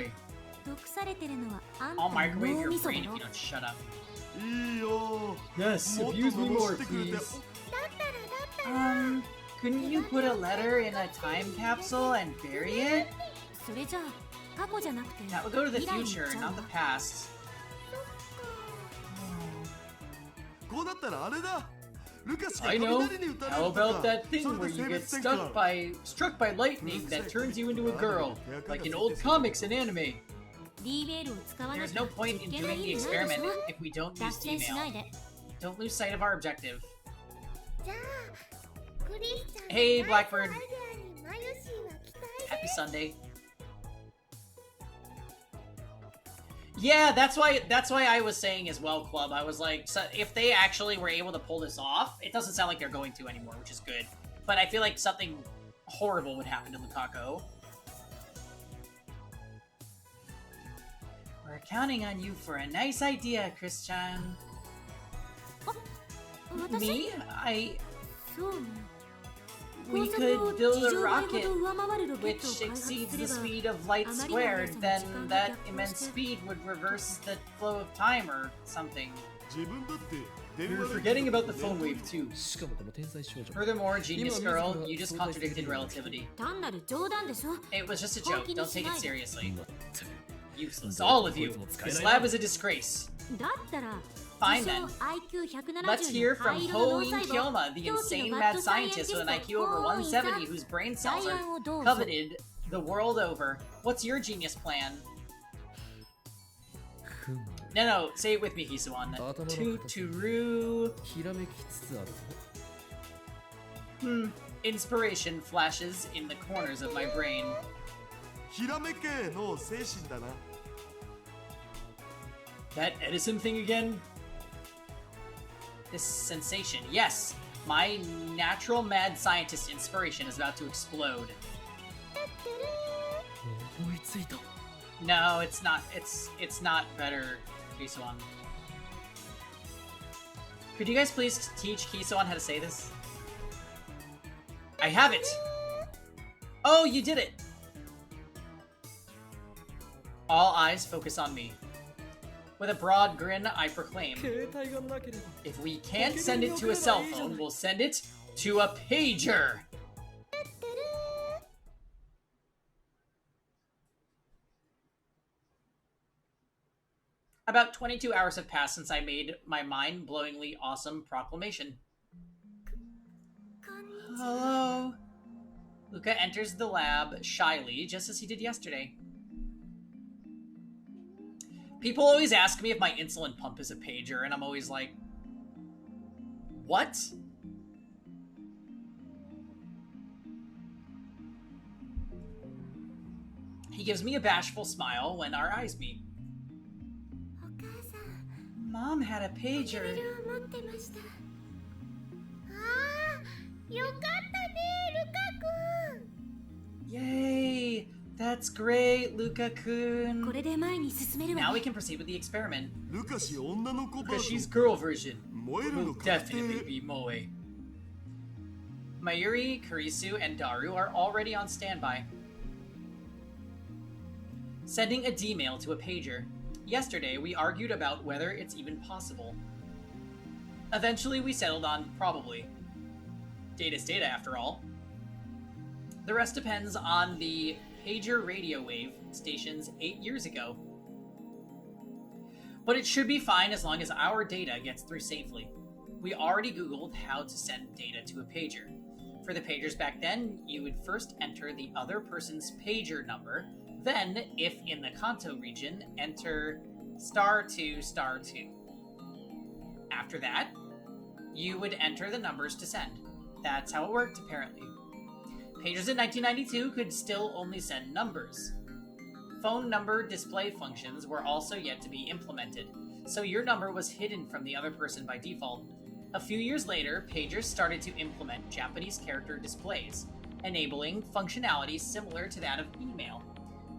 毒されてるのはあんた I'll の microwave 脳 your みそだ brain ろ if you don't shut up. いいよ Yes, もっと abuse me 罵 more, ってくれて please. Couldn't you put a letter in a time capsule and bury it? それじゃあ過去じゃなくて That would go to the 未来に行っ future, ちゃう not わ the past. こうなったらあれだルカスが I know. 雷に打たれ How るとか about that そ thing れ where で you 性 get 別転換 struck by lightning that turns you into a girl, like in old comics and anime? D メールを使わな There's きゃ no point in 実験の doing 意 the 味ないでし experiment ょ if we don't 脱 use 線しない email. で Don't lose sight of our objective. じゃあクリスチャン Hey, の Blackbird. アイデアにマユシーは期待 Happy Sunday. Yeah, that's why I was saying as well, Club. I was like, so if they actually were able to pull this off, it doesn't sound like they're going to anymore, which is good. But I feel like something horrible would happen to Lukaku. We're counting on you for a nice idea, Christian. 私 Me? そうね We 高速 could を build 地 a 上倍ほ rocket ど上回るロケッ which トを開発 exceeds す the れば speed of light あまりの速 squared, さに then 時間 that が逆行 immense して speed would reverse the flow of time or something. 自分だって We 電 were 話で forgetting about the phone wave too. しかもこの天才少女 Furthermore, genius girl, you just contradicted relativity. 単なる冗談でしょ It was just a joke, don't take it seriously. まったく Useless, all of you. This lab is a disgrace. だったら Fine 自 then. 称 IQ170 Let's hear の from 灰色の脳 Hoin 細胞 Kyoma, the 狂気 insane の mad マッドサイエンテ scientist ィ with ス an ト IQ over ホーインさん 170 whose brain cells 代 are 案をどうぞ coveted the world over. What's your genius plan? ふむ No, no, say it with me, Hisuan. 頭の片隅 Tuturu. ひらめきつつあるぞ Inspiration flashes in the corners of my brain. ひらめけの精神だな That Edison thing again? This sensation. Yes, my natural mad scientist inspiration is about to explode. 思いついた No, it's not. It's not better, Kisoan. Could you guys please teach Kisoan how to say this? I have it! Oh, you did it! All eyes focus on me. With a broad grin, I proclaim, 携帯がなければ if we can't send it to a cell phone, we'll send it to a pager! About 22 hours have passed since I made my mind-blowingly awesome proclamation. こんにちは Hello. Luca enters the lab shyly, just as he did yesterday. People always ask me if my insulin pump is a pager, and I'm always like, what? He gives me a bashful smile when our eyes meet. お母さん Mom had a メ pager. ールを持ってました。ああ、よかったね、ルカ君。 Yay! That's great, Luka-kun. これで前に進める Now わ we ね。 can proceed with the experiment. ルカシ女の子バー Because ジ she's ョン girl version. 燃えるの Will 確 definitely 定 be Moe. Mayuri, Kurisu, and Daru are already on standby. Sending a D-mail to a pager. Yesterday, we argued about whether it's even possible. Eventually, we settled on probably. Data's data, after all. The rest depends on the pager radio wave stations 8 years ago. But it should be fine as long as our data gets through safely. We already Googled how to send data to a pager. For the pagers back then, you would first enter the other person's pager number, then, if in the Kanto region, enter *2*2. After that, you would enter the numbers to send. That's how it worked, apparently. Pagers in 1992 could still only send numbers. Phone number display functions were also yet to be implemented, so your number was hidden from the other person by default. A few years later, pagers started to implement Japanese character displays, enabling functionality similar to that of email.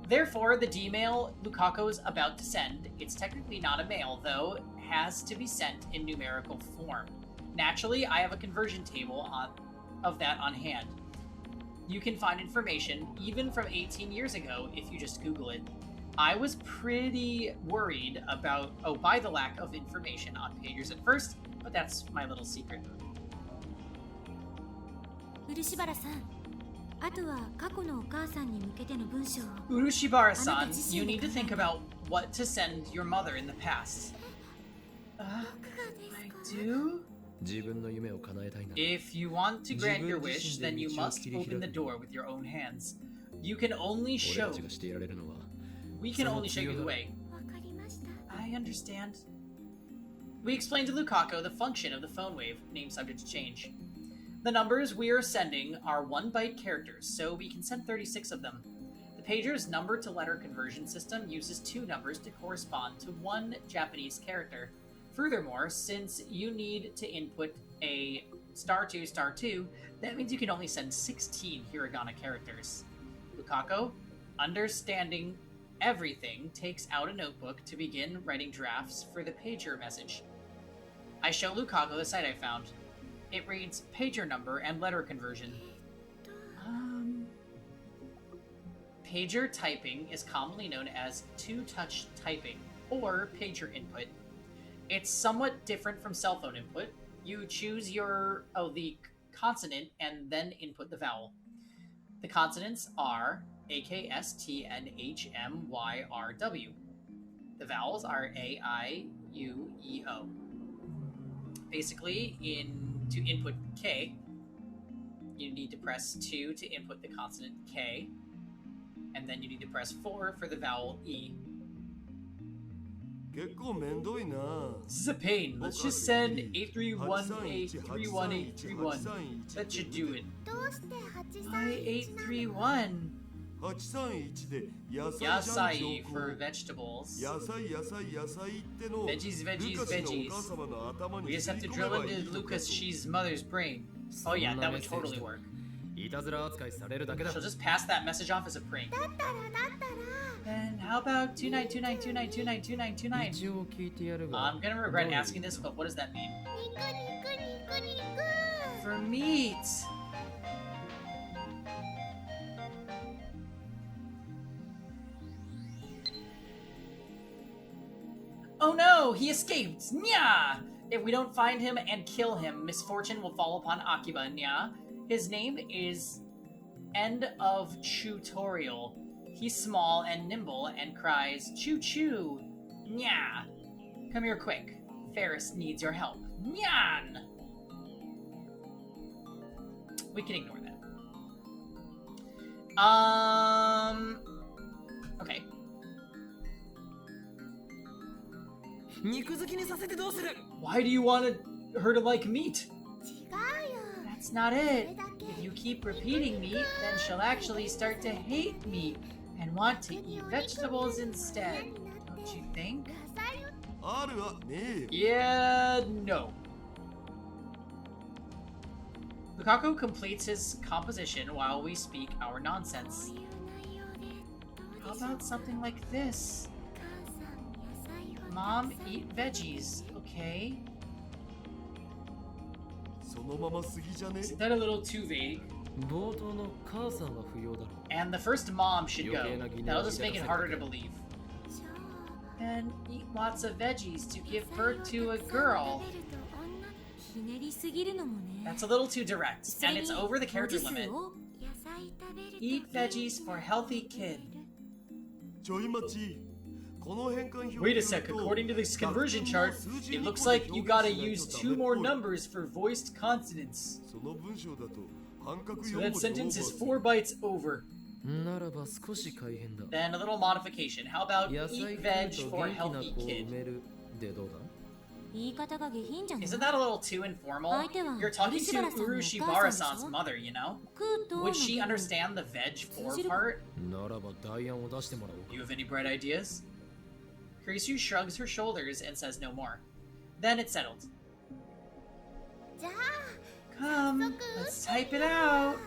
Therefore, the D-mail Lukako's about to send, it's technically not a mail, though, has to be sent in numerical form. Naturally, I have a conversion table of that on hand. You can find information, even from 18 years ago, if you just Google it. I was pretty worried by the lack of information on pagers at first, but that's my little secret. 漆原さん、あとは過去のお母さんに向けての文章を。 Urushibara-san, you need to think about what to send your mother in the past. I do? 自分の夢を叶えたいなら If you want to grant your wish, then you must open the door with your own hands. You can only 俺 show... たちがしてやられるのは We can only show you the way. わかりました。 I understand. We explained to Lukaku the function of the phone wave, name subject to change. The numbers we are sending are 1-byte characters, so we can send 36 of them. The pager's number-to-letter conversion system uses 2 numbers to correspond to 1 Japanese character. Furthermore, since you need to input a *2*2, that means you can only send 16 hiragana characters. Lukaku, understanding everything, takes out a notebook to begin writing drafts for the pager message. I show Lukaku the site I found. It reads pager number and letter conversion. Pager typing is commonly known as two-touch typing, or pager input. It's somewhat different from cell phone input. You choose the consonant and then input the vowel. The consonants are A, K, S, T, N, H, M, Y, R, W. The vowels are A, I, U, E, O. Basically, to input K, you need to press 2 to input the consonant K, and then you need to press 4 for the vowel E. 結構めんどいな This is a pain. Let's just send 831-831-831. That should do it. どうして Why 831? 831で野菜 Yasai for vegetables. 野菜ってのを Veggies, ル veggies, カシのお veggies. 母様の頭 We に just have 吸 to い込め drill ばいい into とこ Lucas, she's mother's brain. Oh yeah, that would totally work. いたずら扱いされるだけだ She'll just pass that message off as a prank. だったら Then how about 292929292929? 一応聞いてやるが I'm gonna regret asking this, but what does that mean? 肉肉肉肉 For meat! Oh no! He escaped! Nya! If we don't find him and kill him, misfortune will fall upon Akiba, Nya. His name is End of Tutorial. He's small and nimble and cries, Choo choo! Nya! Come here quick. Ferris needs your help. Nyan! We can ignore that. Okay. 肉好きにさせてどうする Why do you want her to like meat? 違うよ That's not it. If you keep repeating me, then she'll actually start to hate me. and want to eat vegetables instead, don't you think? 野菜を あるわねえ Yeah, no. Lukaku completes his composition while we speak our nonsense. こういう内容でど How うでしょう about something like this? 母さん野菜を Mom, たくさん eat veggies, okay? そのまますぎじゃね Is that a little too vague? 冒頭の母さんは不要だろ And the first mom should go. That'll just make it harder to believe. じゃあ And eat lots of veggies to give birth to a girl. 食べると女ひねりすぎるのもね That's a little too direct, それ and に it's over the 文 character 字数 limit. を野菜食べると Eat veggies for healthy kid. ちょい待ちこの変換表 Wait a sec, according to this conversion chart, it looks like you gotta use 2 more numbers for voiced consonants. その文章だと半角 So 4 that 文字 sentence is オー 4 バー bytes over. ならば少し改変だ Then a little modification. How about 野菜 eat 食 veg うと for 元気な healthy 子を kid? 埋めるでどうだ言い方が下品じゃない Isn't that a little too informal? 相手は You're talking to Urishibara-sanのお母さんでしょ？ Urushibara-san's mother, you know? 食うと Would she understand the veg for 通じる？ part? ならば代案を出してもらおう Do you have any bright ideas? Kurisu shrugs her shoulders and says no more. Then it's settled. じゃあ Come, let's type it out.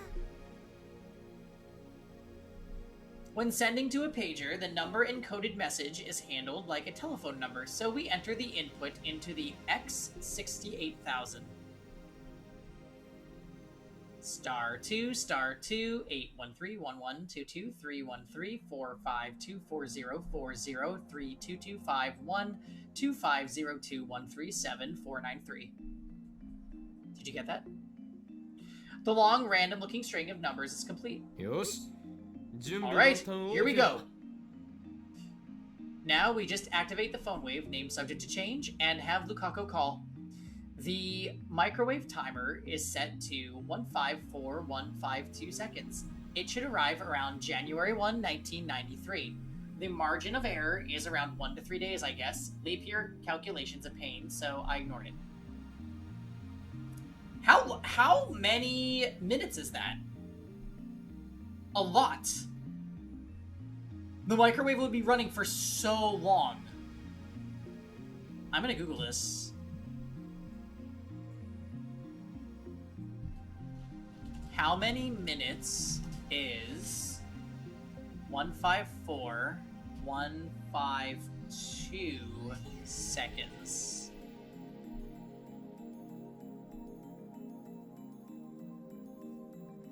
When sending to a pager, the number encoded message is handled like a telephone number, so we enter the input into the X68000. *2 *2 813112234524032251250213502137493. Did you get that? The long, random-looking string of numbers is complete. よし準備 Alright, 万端 here we を go. Now we just activate the phone wave, name subject to change, and have Lukaku call. The microwave timer is set to 154152 seconds. It should arrive around January 1, 1993. The margin of error is around 1 to 3 days, I guess. Leap year calculation's a pain, so I ignored it. How many minutes is that? A lot. The microwave would be running for so long. I'm gonna Google this. How many minutes is 154152 seconds?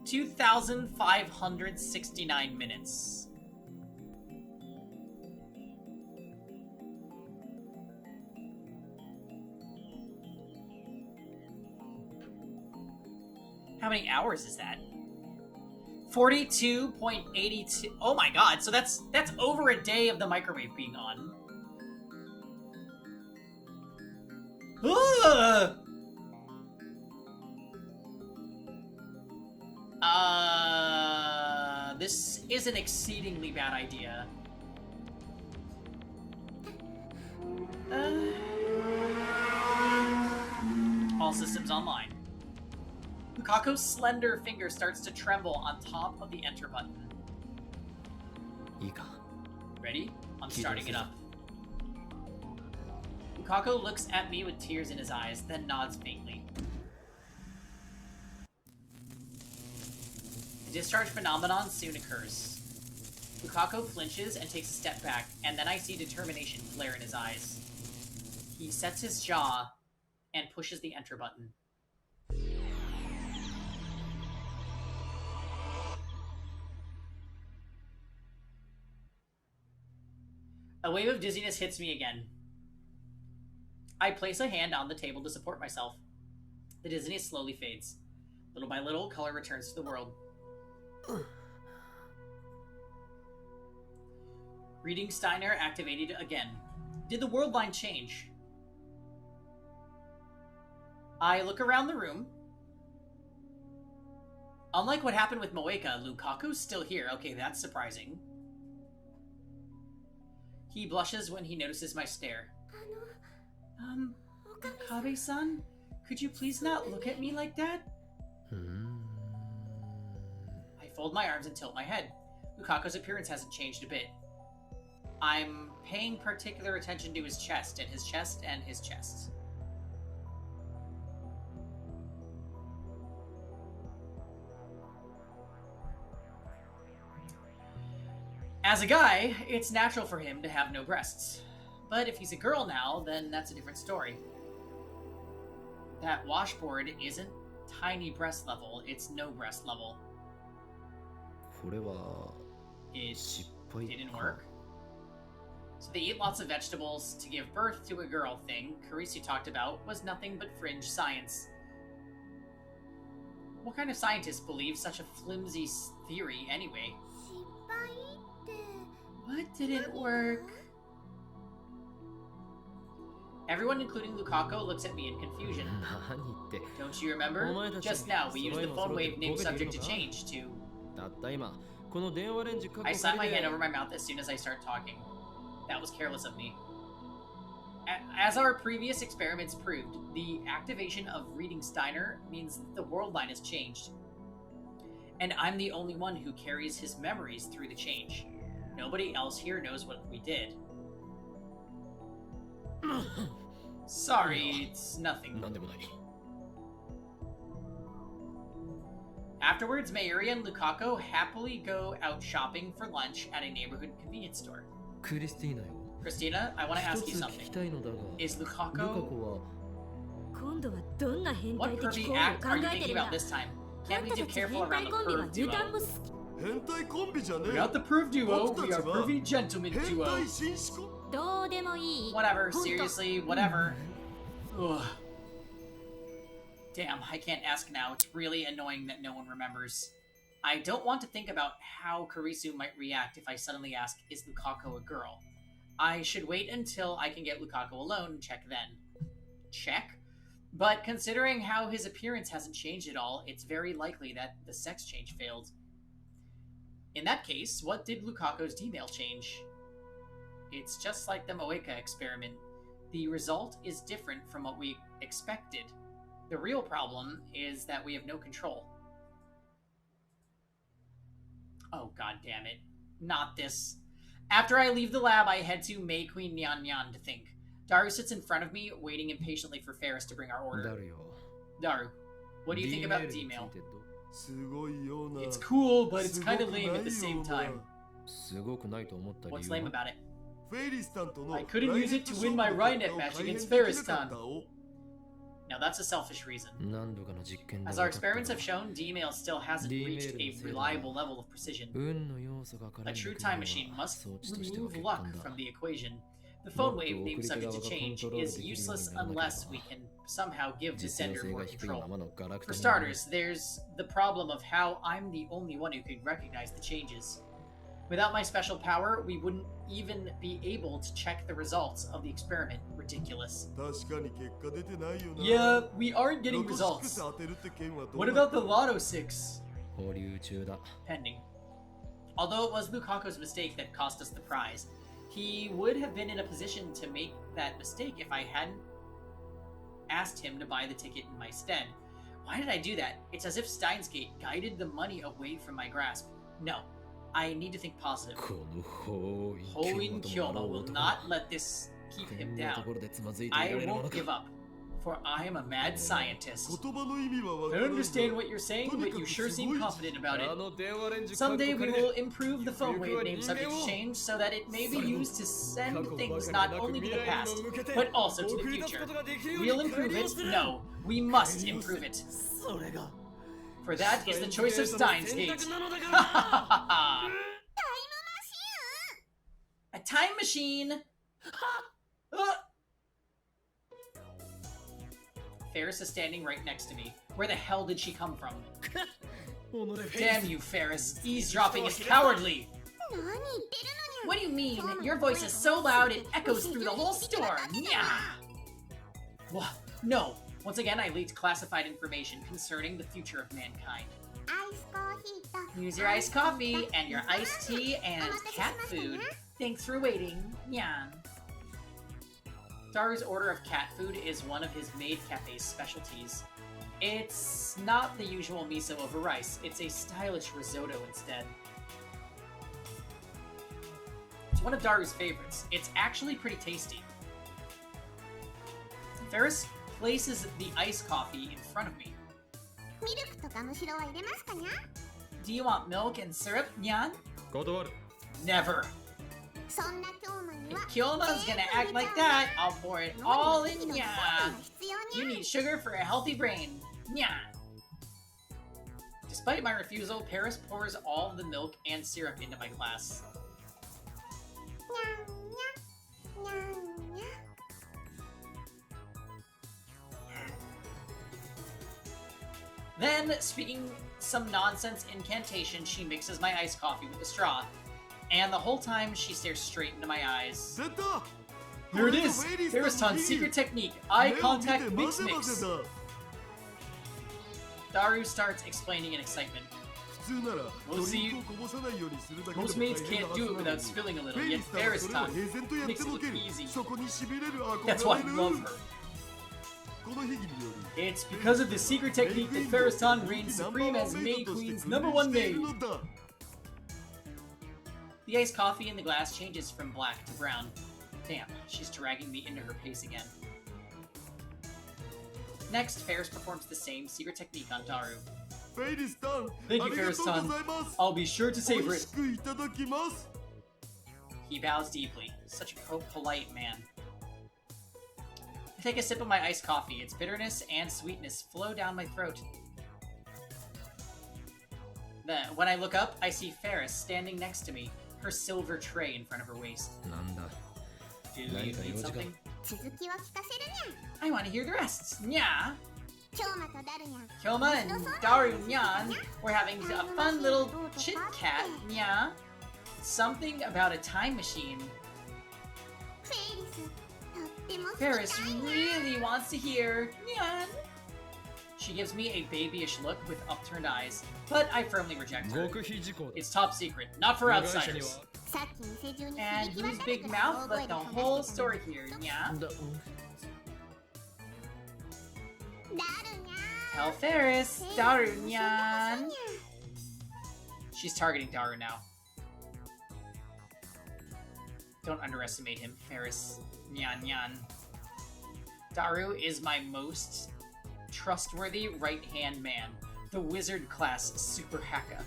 $2,569 minutes. How many hours is that? 42.82. Oh my god, so that's over a day of the microwave being on. Ugh! This is an exceedingly bad idea. All systems online. Lukaku's slender finger starts to tremble on top of the enter button. いいか Ready? I'm starting it up. Lukaku looks at me with tears in his eyes, then nods faintly. The discharge phenomenon soon occurs. Lukaku flinches and takes a step back, and then I see determination flare in his eyes. He sets his jaw and pushes the enter button. A wave of dizziness hits me again. I place a hand on the table to support myself. The dizziness slowly fades. Little by little, color returns to the world. Reading Steiner activated again. Did the world line change? I look around the room. Unlike what happened with Moeka, Lukaku's still here. Okay, that's surprising. He blushes when he notices my stare. Okabe-san, could you please not look at me like that? I fold my arms and tilt my head. Lukako's appearance hasn't changed a bit. I'm paying particular attention to his chest and his chest and his chest. As a guy, it's natural for him to have no breasts. But if he's a girl now, then that's a different story. That washboard isn't tiny breast level, it's no breast level. これは It 失敗 didn't か work. So they eat lots of vegetables to give birth to a girl thing Karisu talked about was nothing but fringe science. What kind of scientist believes such a flimsy theory anyway? 失敗って What didn't work? Everyone, including Lukaku, looks at me in confusion. 何言って Don't you remember? Just now, we used the phone wave named subject to change to... たった今この電話レンジ I slammed my hand over my mouth as soon as I start talking. That was careless of me. As our previous experiments proved, the activation of reading Steiner means the world line has changed. And I'm the only one who carries his memories through the change. Nobody else here knows what we did. Sorry, it's nothing. なんでもない Afterwards, Mayuri and Lukaku happily go out shopping for lunch at a neighborhood convenience store. クリスティーナよ Christina, I want to 一 ask つ you 聞 something. きたいのだが Is ルカ Lukaku... 子は今度はどんな変態 What 的 pervy 行為を act 考 are you えて thinking るんだ about this time? あ Can't ん we た do たち careful 変 around 態 the コンビは perv 油断も duo? す 変態コンビじゃね We're え not the perv duo, we are 僕たちは pervy gentleman 変 duo. 態紳士コ どうでもいい Whatever, ほんと seriously, whatever. Ugh. Damn, I can't ask now. It's really annoying that no one remembers. I don't want to think about how Karisu might react if I suddenly ask, is Lukaku a girl? I should wait until I can get Lukaku alone and check then. Check? But considering how his appearance hasn't changed at all, it's very likely that the sex change failed. In that case, what did Lukaku's D-mail change? It's just like the Moeka experiment. The result is different from what we expected. The real problem is that we have no control. Oh, god damn it. Not this. After I leave the lab, I head to May Queen Nyan Nyan to think. Daru sits in front of me, waiting impatiently for Ferris to bring our ダ order. ルよ Daru, what do you think about D-mail? すごいよな It's cool, but it's すご kind く of ない lame よ at the same な time. すごくないと思った理 What's 由 lame は about it? フェイリスタンとの I couldn't use it to win my Rynet match against Ferristan. Now that's a selfish reason. 何度かの実験で As 分 our かった experiments が have shown, D-mail still hasn't reached a reliable level of precision. 運の要素が絡ん A で true くる time の machine は must 装置としては remove 欠 luck 陥だ from the equation. The phone wave named subject to change is useless unless we can somehow give the 実用 sender 性 more が低いま control. まのガラクタ For に starters, there's the problem of how I'm the only one who can recognize the changes. Without my special power, we wouldn't even be able to check the results of the experiment. Ridiculous. 確かに結果出てないよな Yeah, we aren't getting ロト6 results. 当てるって件はどう What だ about the Lotto 6? 保留中だ Pending. Although it was Lukaku's mistake that cost us the prize, he would have been in a position to make that mistake if I hadn't asked him to buy the ticket in my stead. Why did I do that? It's as if Steins Gate guided the money away from my grasp. No, I need to think positive. この法 Hoin Kyono will not let this keep こ him んなと down. ころでつまずいてい I られるもの won't か give up, for I am a mad scientist. 言葉の意味はわ I からん don't が understand what you're saying, but you sure seem confident about it. あの電話レンジ Someday かっ we こかり will improve the phone wave name subject to change so that it may be used to send things not only to the past, but also to the future. We'll improve it? No, we must improve it. それが For that is the choice of Steins Gate. 選択なのだ A time machine! Ferris is standing right next to me. Where the hell did she come from? Damn you, Ferris. Eavesdropping is cowardly! 何言ってるのに What do you mean? Your voice is so loud it echoes through the whole store! Nyah! What? No! Once again, I leaked classified information concerning the future of mankind. アイスコーヒーと Use your iced coffee and your iced tea and cat food. Thanks for waiting. Nyan. Daru's order of cat food is one of his Maid Cafe's specialties. It's not the usual miso over rice, it's a stylish risotto instead. one of Daru's favorites. It's actually pretty tasty. Ferris places the iced coffee in front of me. ミルクとかむしろは入れますかにゃ Do you want milk and syrup, Nyan? 断る。 Never. そんな京馬に If は Kyoma's gonna act like that, I'll pour it all in, 脳に Nyan. は必要 You にゃ need sugar for a healthy brain, Nyan. Despite my refusal, Paris pours all of the milk and syrup into my glass. にゃんにゃにゃんにゃ Then, speaking some nonsense incantation, she mixes my iced coffee with a straw. And the whole time, she stares straight into my eyes. 出た There it is! Ferris-tan's secret technique, eye contact mix mix. Daru starts explaining in excitement. 普通なら We'll see. ドリンクをこぼさないようにするだけでも Most 大 maids 変な can't はず do it なの without に spilling a little, フェ yet リスさんはそれを Ferris-tan 平然とやっ makes て it の look ける easy. そこにしびれる That's 憧 why れ I る love her. この秘技により It's because of the secret technique that Ferris-tan reigns supreme as Maid Queen's #1 maid. The iced coffee in the glass changes from black to brown. Damn, she's dragging me into her pace again. Next, Ferris performs the same secret technique on Daru. フェリスさん Thank you, ありがとうご Ferris-tan. ざいます I'll be sure to 美 savor 味し it. くいただきます He bows deeply. Such a polite man. I take a sip of my iced coffee. Its bitterness and sweetness flow down my throat. Then, when I look up, I see Ferris standing next to me, her silver tray in front of her waist. なんだ。 Do you Like need a something? 続きは聞かせるにゃ I want to hear the rest. Nya! 京馬とダルにゃ Kyoma and Daru Nyan were having a fun little chit-cat. Nya! Something about a time machine. フェリスとっても好き Ferris たいにゃ really wants to hear Nyan. She gives me a babyish look with upturned eyes, but I firmly reject her. 極秘事項だ。 It's top secret, not for 部外者に outsiders. はさっき店中に And 響き whose 渡る big くらい mouth 大声 let で the 話 whole してたの story here, nya? だ。ダルにゃ Tell Ferris, Daru Nyan. She's targeting Daru now. Don't underestimate him, Ferris. Nyan Nyan. Daru is my most trustworthy right-hand man, the wizard-class super hacker.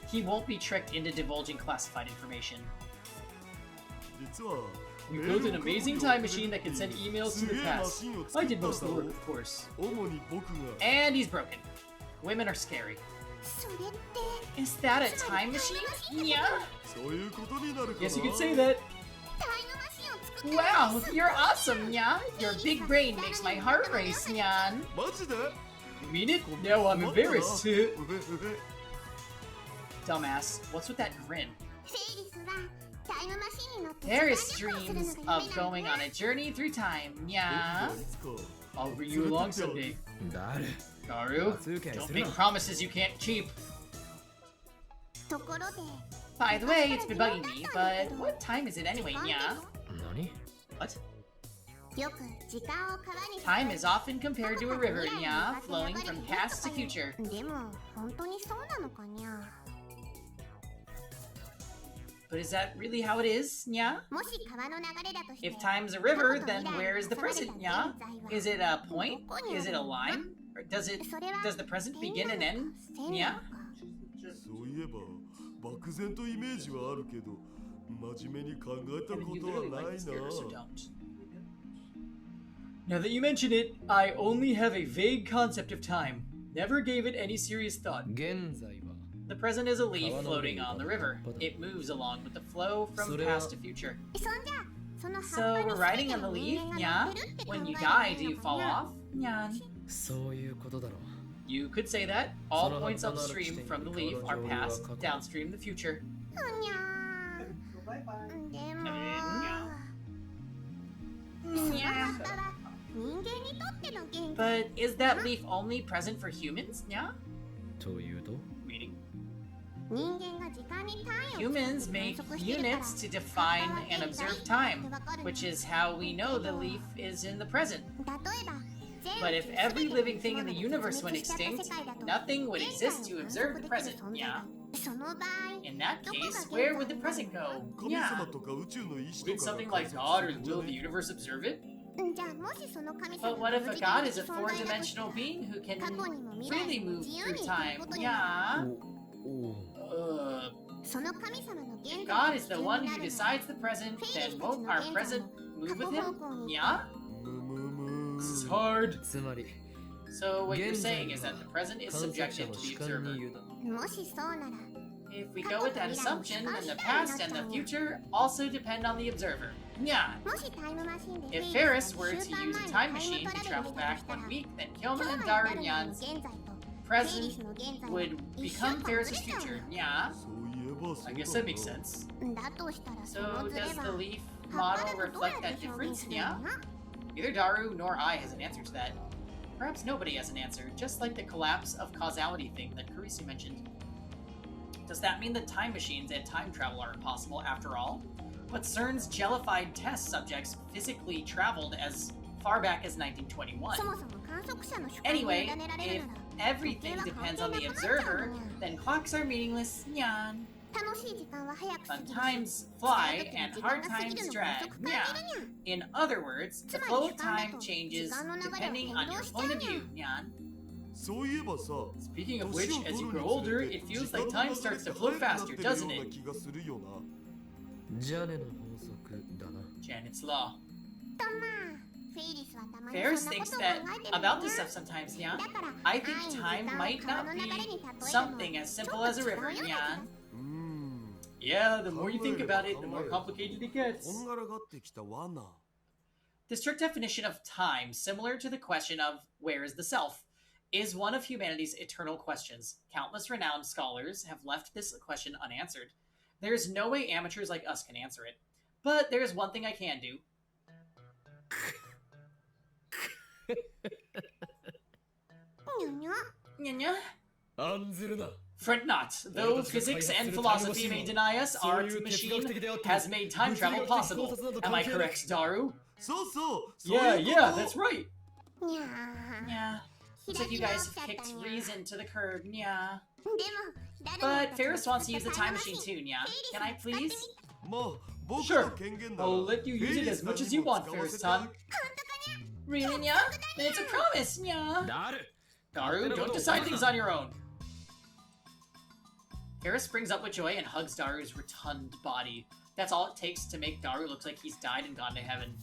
He won't be tricked into divulging classified information. 実は We built an amazing time machine that can send emails to the past. I did most of the work, of course. 主に僕が And he's broken. Women are scary. それって Is that a time machine? Yeah. そういうことになるかな Guess you could say that. タイムマシンを作った Wow, you're awesome, Nya. Your big brain makes my heart race, Nyan. マジで You mean it? No, I'm 困ったな embarrassed. うへうへ Dumbass, what's with that grin? フェリスはタイムマシンに乗って Paris 時間旅行 dreams するのが of 夢な going の on ね a journey through time, 僕 Nya. はいつか I'll bring you along someday. 誰 Daru, don't make promises you can't keep. ところで By the way, it's been bugging me, but what time is it anyway, Nya? 何 What? よく時間を川に Time is often compared to a river, Nya, flowing from past to future. でも本当にそうなのかにゃ But is that really how it is, Nya? もし川の流れだとして If time's a river, then where is the present, Nya? Is it a point? Is it a line? Or does the present begin and end, Nya? そういえば漠然とイメージはあるけど真面目に考えた I mean, こ you とは literally な like い this な character, so don't. Now that you mention it, I only have a vague concept of time. Never gave it any serious thought. 現在は The present is a leaf floating on the river. It moves along with the flow from past to future. そんじゃその葉っ So ぱに we're 全 riding て on the の人 leaf, 間が Nya? 乗ってるって考 When え you れば die, い do い you のか fall にゃ off? Nyan. そういうことだろう。 You could say that. All points upstream from the leaf are past, downstream the future. にゃ Bye bye. ーでも Nya. その葉っぱは人間にとっての限界 But is that leaf only present for humans, Nya? というと Meaning? 人間が時間に単位を Humans 作って make 観測してるから units to define and observe time, which is how we know the leaf is in the present. 例えば But if every living thing in the universe went extinct, nothing would exist to observe the present. Yeah. その場合 In that case, where would the present go? 神 Yeah. 様とか宇宙の石 Would とか something が like God or the will of the universe observe it? じゃあもしその神様 But が what if 無 a 次 god 元 is a 的存在だとしたら four-dimensional being who can 過去にも未来 freely にも move 自由 through に行 time? くことになる Yeah. その神様の現 If 在 God が is 危 the 険 one にな who るな decides the present, then won't our present move with him? Yeah? むむむ This is hard. つまり So what you're 現在 saying is that the present is 観察者 subjective の to the 主観 observer. に委ねもしそうなら If we go with that assumption, then the past and the future also depend on the observer. Yeah. もしタイムマシンで If フェイ Ferris スが were 2 to 週間 use 前 a に time タイム machine ト to ラベル travel できた back としたら 1 week, then 将 Kilman 来 and ダルニャンの Darunyan's 現在とフェイ present リスの現在が would 一週 become 間ずれ Ferris's ちゃう future. Yeah. そういえばそう I だ guess that makes sense. だとしたらそ So のズレ does は the leaf 葉っぱ model だとどうや reflect って that 表現 difference? するんだ Yeah. な Neither Daru nor I has an answer to that. Perhaps nobody has an answer, just like the collapse of causality thing that Kurisu mentioned. Does that mean that time machines and time travel are impossible after all? But CERN's jellified test subjects physically traveled as far back as 1921. そもそも観測者の主観に委 Anyway, ねられ if るなら everything depends on the observer, then clocks are meaningless. Nyan. 楽しい時間は早く過 Fun ぎるし times 辛い fly 時に and 時間 hard が過ぎ times るのが drag. 遅く感 Yeah. じるにゃん In other words, the つまり flow 時 of 間だ time と changes 時間の流れは depending on 変 your 動しちゃ point う of にゃ view. ん Nyan. そういえばさ Speaking of 年 which, を as 取 you る grow につ older, れて it feels 時間 like の time 流れ starts って to flow 速くなっ faster, てるよ doesn't うな it? 気がするよなジャネの法則だな Janet's law. とまあフェイリスはたまに Ferris そんなこ thinks とを考 that えてる about に this ゃ stuff sometimes, Nyan. だから I 愛 think に時 time 間を might 川 not の流れに例え be るのも something as ちょっ simple と as a 違う river, ような気が Nyan. うーん Yeah, the more you think about it, the more complicated it こ gets. んがらがってきた罠 The strict definition of time, similar to the question of where is the self, is one of humanity's eternal questions. Countless renowned scholars have left this question unanswered. There is no way amateurs like us can answer it. But there is one thing I can do. Nya-nya. 案ずるな Fret not. Though physics and philosophy may deny us, our machine has made time travel possible. Am I correct, Daru? そうそうそう Yeah, いうこと yeah, that's right. にゃ Yeah. Looks like you guys have kicked reason to the curb, yeah. ーでも誰も But Ferris wants to use the time machine too, yeah. Can I please? まあ僕 Sure. の権限なら I'll let you use it as much as you want, Ferris-san. Really, nya? Then it's a promise, nya. ダル Daru, don't decide things on your own. Ferris springs up with joy and hugs Daru's rotund body. That's all it takes to make Daru look like he's died and gone to heaven.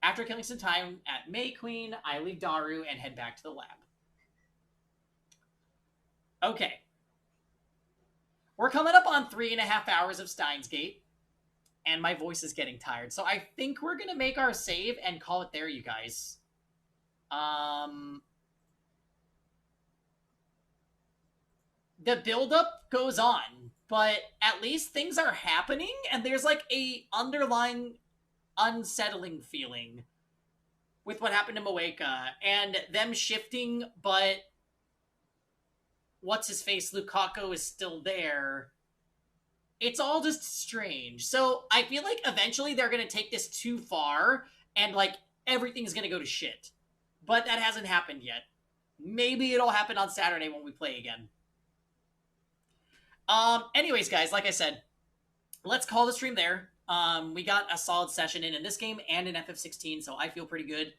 After killing some time at May Queen, I leave Daru and head back to the lab. Okay. We're coming up on 3.5 hours of Steins Gate, and my voice is getting tired. So I think we're going to make our save and call it there, you guys. The buildup goes on, but at least things are happening, and there's like a underlying unsettling feeling with what happened to Moeka and them shifting, but what's his face, Lukaku is still there. It's all just strange. So I feel like eventually they're gonna take this too far and like everything's gonna go to shit. But that hasn't happened yet. Maybe it'll happen on Saturday when we play again. Anyways, guys, like I said, let's call the stream there. We got a solid session in this game and in FF16, so I feel pretty good.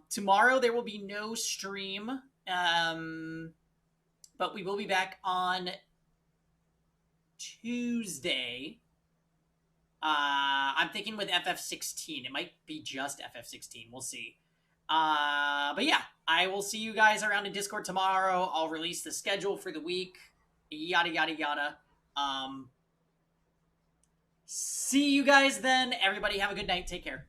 Tomorrow there will be no stream, but we will be back on Tuesday. I'm thinking with FF16. It might be just FF16. We'll see. But yeah, I will see you guys around in Discord tomorrow. I'll release the schedule for the week. Yada, yada, yada. See you guys then. Everybody have a good night. Take care.